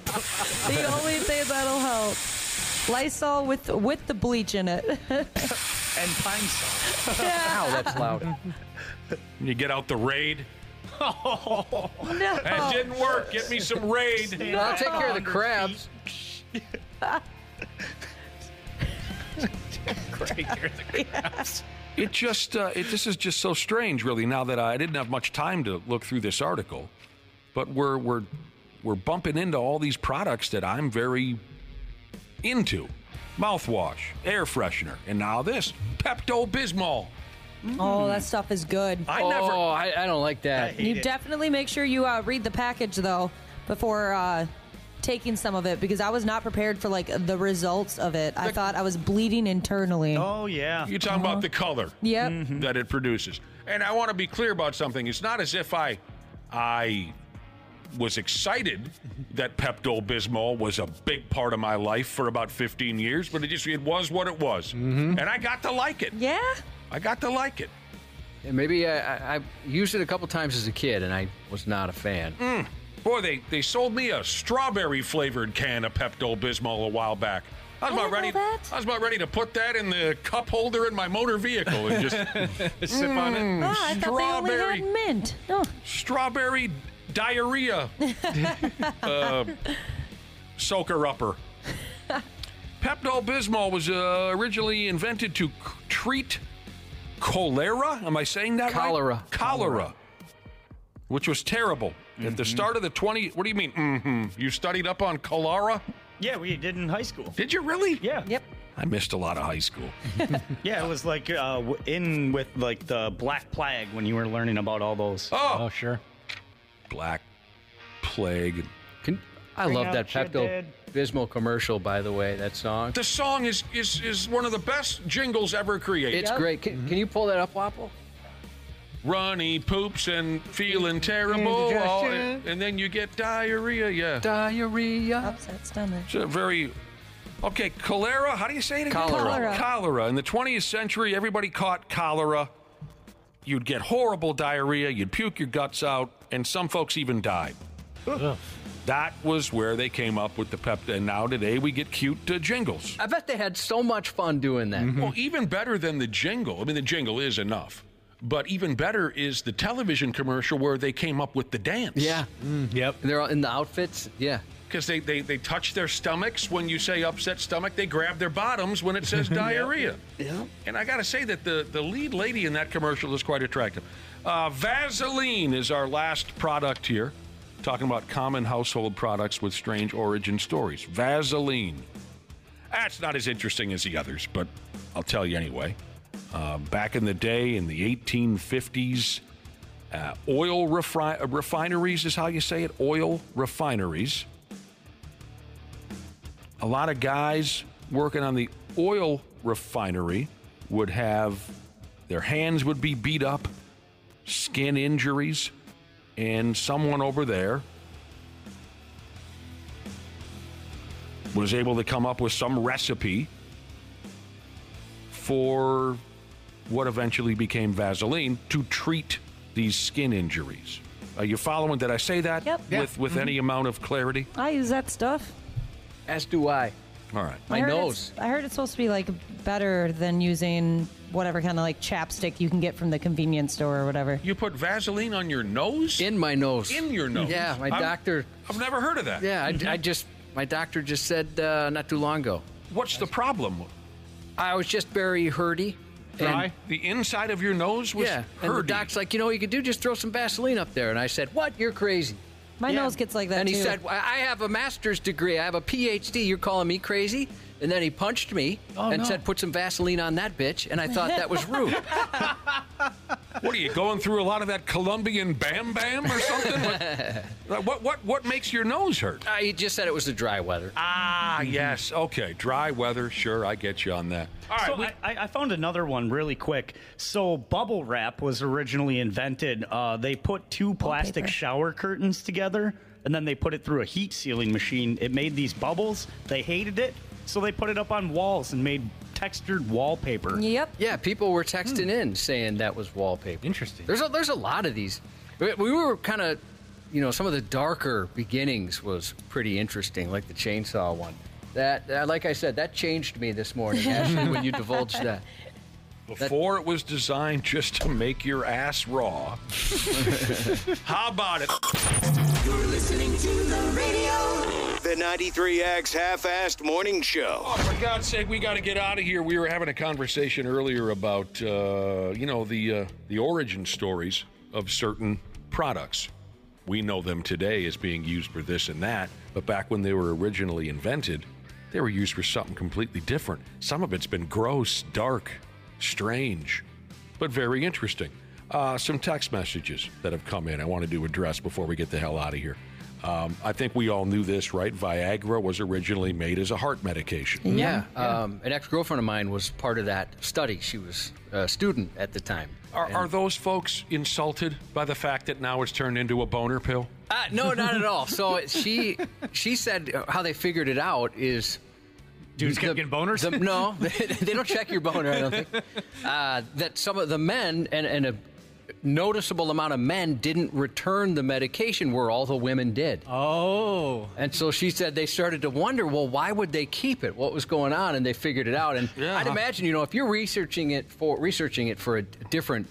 The only thing that'll help. Lysol with the bleach in it. And pine salt. Ow, that's loud. You get out the Raid. No. That didn't work. Get me some Raid. I'll take care of the crabs. It just this is just so strange, really. Now that I didn't have much time to look through this article, but we're bumping into all these products that I'm very into: mouthwash, air freshener, and now this Pepto-Bismol. Oh, that stuff is good. I don't like that. You definitely make sure you read the package though before taking some of it, because I was not prepared for like the results of it. I thought I was bleeding internally. Oh yeah. You're talking about the color that it produces. And I want to be clear about something. It's not as if I was excited that Pepto-Bismol was a big part of my life for about 15 years, but it was what it was. And I got to like it. Yeah? I got to like it. And maybe I used it a couple times as a kid, and I was not a fan. Boy, they sold me a strawberry-flavored can of Pepto-Bismol a while back. I was about ready to put that in the cup holder in my motor vehicle and just sip on it. I thought they only had mint. Oh. Strawberry diarrhea soaker-upper. Pepto-Bismol was originally invented to treat cholera. Am I saying that right? Cholera. Which was terrible. At the start of the 20s, what do you mean, You studied up on cholera? Yeah, we did in high school. Did you really? Yeah. Yep. I missed a lot of high school. Yeah, it was like in with like the Black Plague when you were learning about all those. Oh, sure. Black Plague. I love that Pepto-Bismol commercial, by the way, that song. The song is one of the best jingles ever created. It's great. Can you pull that up, Wapple? Runny poops and feeling terrible, and then you get diarrhea. Yeah, diarrhea. Upset stomach. So cholera. How do you say it again? Cholera. In the 20th century, everybody caught cholera. You'd get horrible diarrhea. You'd puke your guts out, and some folks even died. That was where they came up with the Pepto. And now today we get cute jingles. I bet they had so much fun doing that. Well, even better than the jingle. I mean, the jingle is enough. But even better is the television commercial where they came up with the dance. Yeah. Yep. They're all in the outfits. Yeah. Because they touch their stomachs when you say upset stomach. They grab their bottoms when it says diarrhea. Yeah. And I got to say that the lead lady in that commercial is quite attractive. Vaseline is our last product here. Talking about common household products with strange origin stories. Vaseline. That's not as interesting as the others, but I'll tell you anyway. Back in the day, in the 1850s, oil refineries is how you say it, oil refineries. A lot of guys working on the oil refinery would have, their hands would be beat up, skin injuries, and someone over there was able to come up with some recipe for what eventually became Vaseline to treat these skin injuries. Are you following? Did I say that with any amount of clarity? I use that stuff. As do I. All right. My nose. I heard it's supposed to be like better than using whatever kind of like chapstick you can get from the convenience store or whatever. You put Vaseline on your nose? In my nose. In your nose? Yeah, my doctor. I've never heard of that. Yeah, my doctor just said not too long ago. What's the problem? I was just very hurty, And the inside of your nose was and the doc's like, you could do just throw some Vaseline up there. And I said, what? You're crazy. My nose gets like that, and too. he said, I have a master's degree. I have a PhD. You're calling me crazy? And then he punched me and said, put some Vaseline on that bitch. And I thought that was rude. What are you going through? A lot of that Colombian Bam Bam or something? What makes your nose hurt? He just said it was the dry weather. Yes. Okay, dry weather. Sure, I get you on that. All right. So I found another one really quick. So bubble wrap was originally invented. They put two plastic shower curtains together, and then they put it through a heat sealing machine. It made these bubbles. They hated it, so they put it up on walls and made textured wallpaper. Yep. Yeah, people were texting in saying that was wallpaper. Interesting. There's a lot of these. We were kind of, some of the darker beginnings was pretty interesting, like the chainsaw one. That, like I said, that changed me this morning, Ashley, when you divulged that. Before it was designed just to make your ass raw. How about it? You're listening to the radio. The 93X Half-Assed Morning Show. Oh, for God's sake, we got to get out of here. We were having a conversation earlier about, the origin stories of certain products. We know them today as being used for this and that, but back when they were originally invented, they were used for something completely different. Some of it's been gross, dark, strange, but very interesting. Some text messages that have come in I wanted to address before we get the hell out of here. I think we all knew this, right? Viagra was originally made as a heart medication. Yeah. An ex-girlfriend of mine was part of that study. She was a student at the time. Are those folks insulted by the fact that now it's turned into a boner pill? No, not at all. So she said how they figured it out is... Dudes kept getting boners? No, they don't check your boner, I don't think. That some of the men and a noticeable amount of men didn't return the medication where all the women did. Oh. And so she said they started to wonder, well, why would they keep it? What was going on? And they figured it out. And I'd imagine, if you're researching it for a different,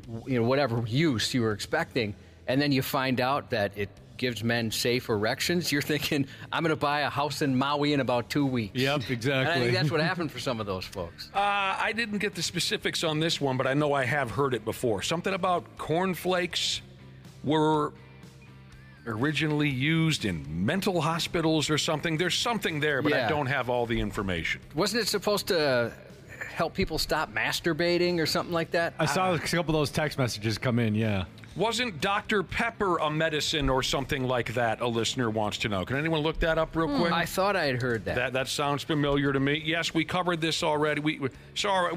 whatever use you were expecting, and then you find out that it gives men safe erections, you're thinking, I'm going to buy a house in Maui in about 2 weeks. Yep, exactly. And I think that's what happened for some of those folks. I didn't get the specifics on this one, but I know I have heard it before. Something about cornflakes were originally used in mental hospitals or something. There's something there, but I don't have all the information. Wasn't it supposed to help people stop masturbating or something like that? I saw a couple of those text messages come in, yeah. Wasn't Dr. Pepper a medicine or something like that? A listener wants to know. Can anyone look that up real quick? I thought I had heard that. That sounds familiar to me. Yes, we covered this already. We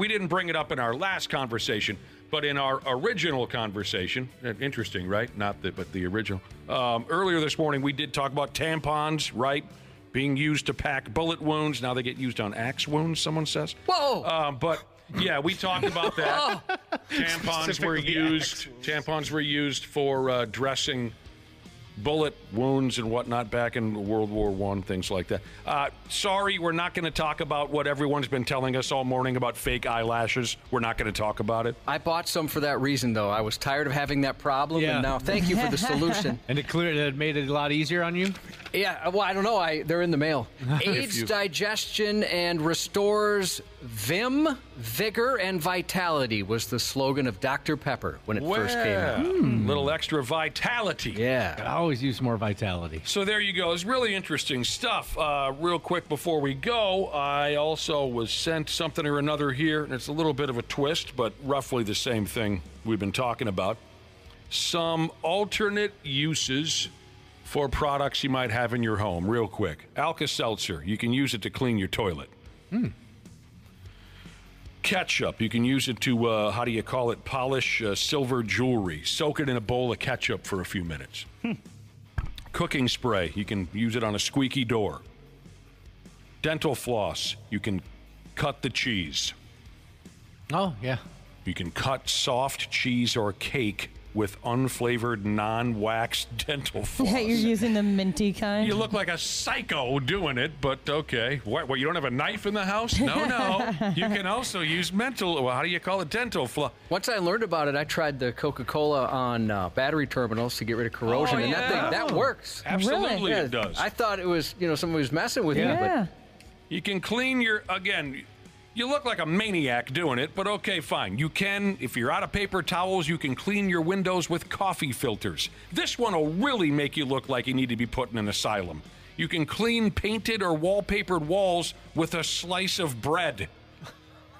didn't bring it up in our last conversation, but in our original conversation. Interesting, right? But the original. Earlier this morning, we did talk about tampons, right? Being used to pack bullet wounds. Now they get used on axe wounds, someone says. Whoa! But... yeah, we talked about that. Tampons were used for dressing bullet wounds and whatnot back in World War I, things like that. Sorry, we're not going to talk about what everyone's been telling us all morning about fake eyelashes. We're not going to talk about it. I bought some for that reason, though. I was tired of having that problem, and now thank you for the solution. And it made it a lot easier on you? Yeah, well, I don't know. They're in the mail. Aids digestion and restores vim, vigor, and vitality was the slogan of Dr. Pepper when it first came out. Little extra vitality. Yeah. I always use more vitality. So there you go. It's really interesting stuff. Real quick before we go, I also was sent something or another here, and it's a little bit of a twist, but roughly the same thing we've been talking about. Some alternate uses for products you might have in your home, real quick. Alka-Seltzer, you can use it to clean your toilet. Ketchup, you can use it to, polish silver jewelry. Soak it in a bowl of ketchup for a few minutes. Cooking spray, you can use it on a squeaky door. Dental floss, you can cut the cheese. Oh, yeah. You can cut soft cheese or cake with unflavored, non-waxed dental floss. Yeah, you're using the minty kind. You look like a psycho doing it, but okay. What, you don't have a knife in the house? No. You can also use dental floss. Once I learned about it, I tried the Coca-Cola on battery terminals to get rid of corrosion, and that works. Absolutely, it does. I thought it was, somebody was messing with me, but... You can clean You look like a maniac doing it, but okay, fine. You can, if you're out of paper towels, you can clean your windows with coffee filters. This one will really make you look like you need to be put in an asylum. You can clean painted or wallpapered walls with a slice of bread.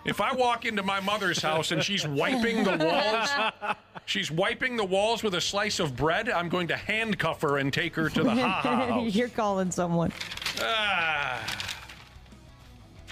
If I walk into my mother's house and she's wiping the walls with a slice of bread, I'm going to handcuff her and take her to the ha-ha house. You're calling someone.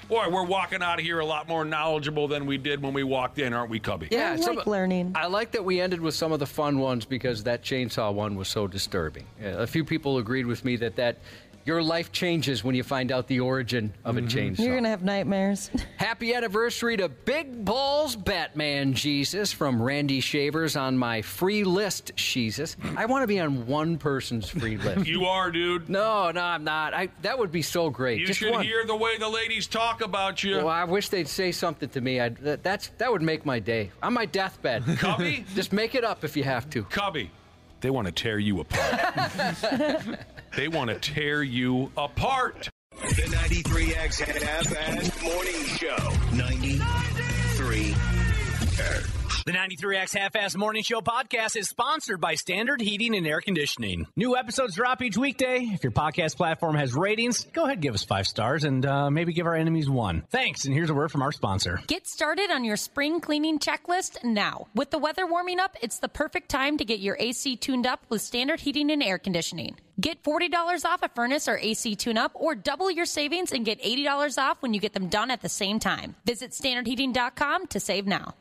Boy, we're walking out of here a lot more knowledgeable than we did when we walked in, aren't we, Cubby? Yeah, I like learning. I like that we ended with some of the fun ones because that chainsaw one was so disturbing. A few people agreed with me that your life changes when you find out the origin of a chainsaw. You're going to have nightmares. Happy anniversary to Big Balls Batman Jesus from Randy Shavers on my free list, Jesus. I want to be on one person's free list. You are, dude. No, I'm not. That would be so great. You Just should one. hear the way the ladies talk about you. Well, I wish they'd say something to me. That would make my day. On my deathbed. Cubby? Just make it up if you have to. Cubby, they want to tear you apart. They want to tear you apart. The 93X Half-Assed Morning Show. 93. The 93X Half-Assed Morning Show podcast is sponsored by Standard Heating and Air Conditioning. New episodes drop each weekday. If your podcast platform has ratings, go ahead and give us 5 stars and maybe give our enemies 1. Thanks, and here's a word from our sponsor. Get started on your spring cleaning checklist now. With the weather warming up, it's the perfect time to get your AC tuned up with Standard Heating and Air Conditioning. Get $40 off a furnace or AC tune-up, or double your savings and get $80 off when you get them done at the same time. Visit standardheating.com to save now.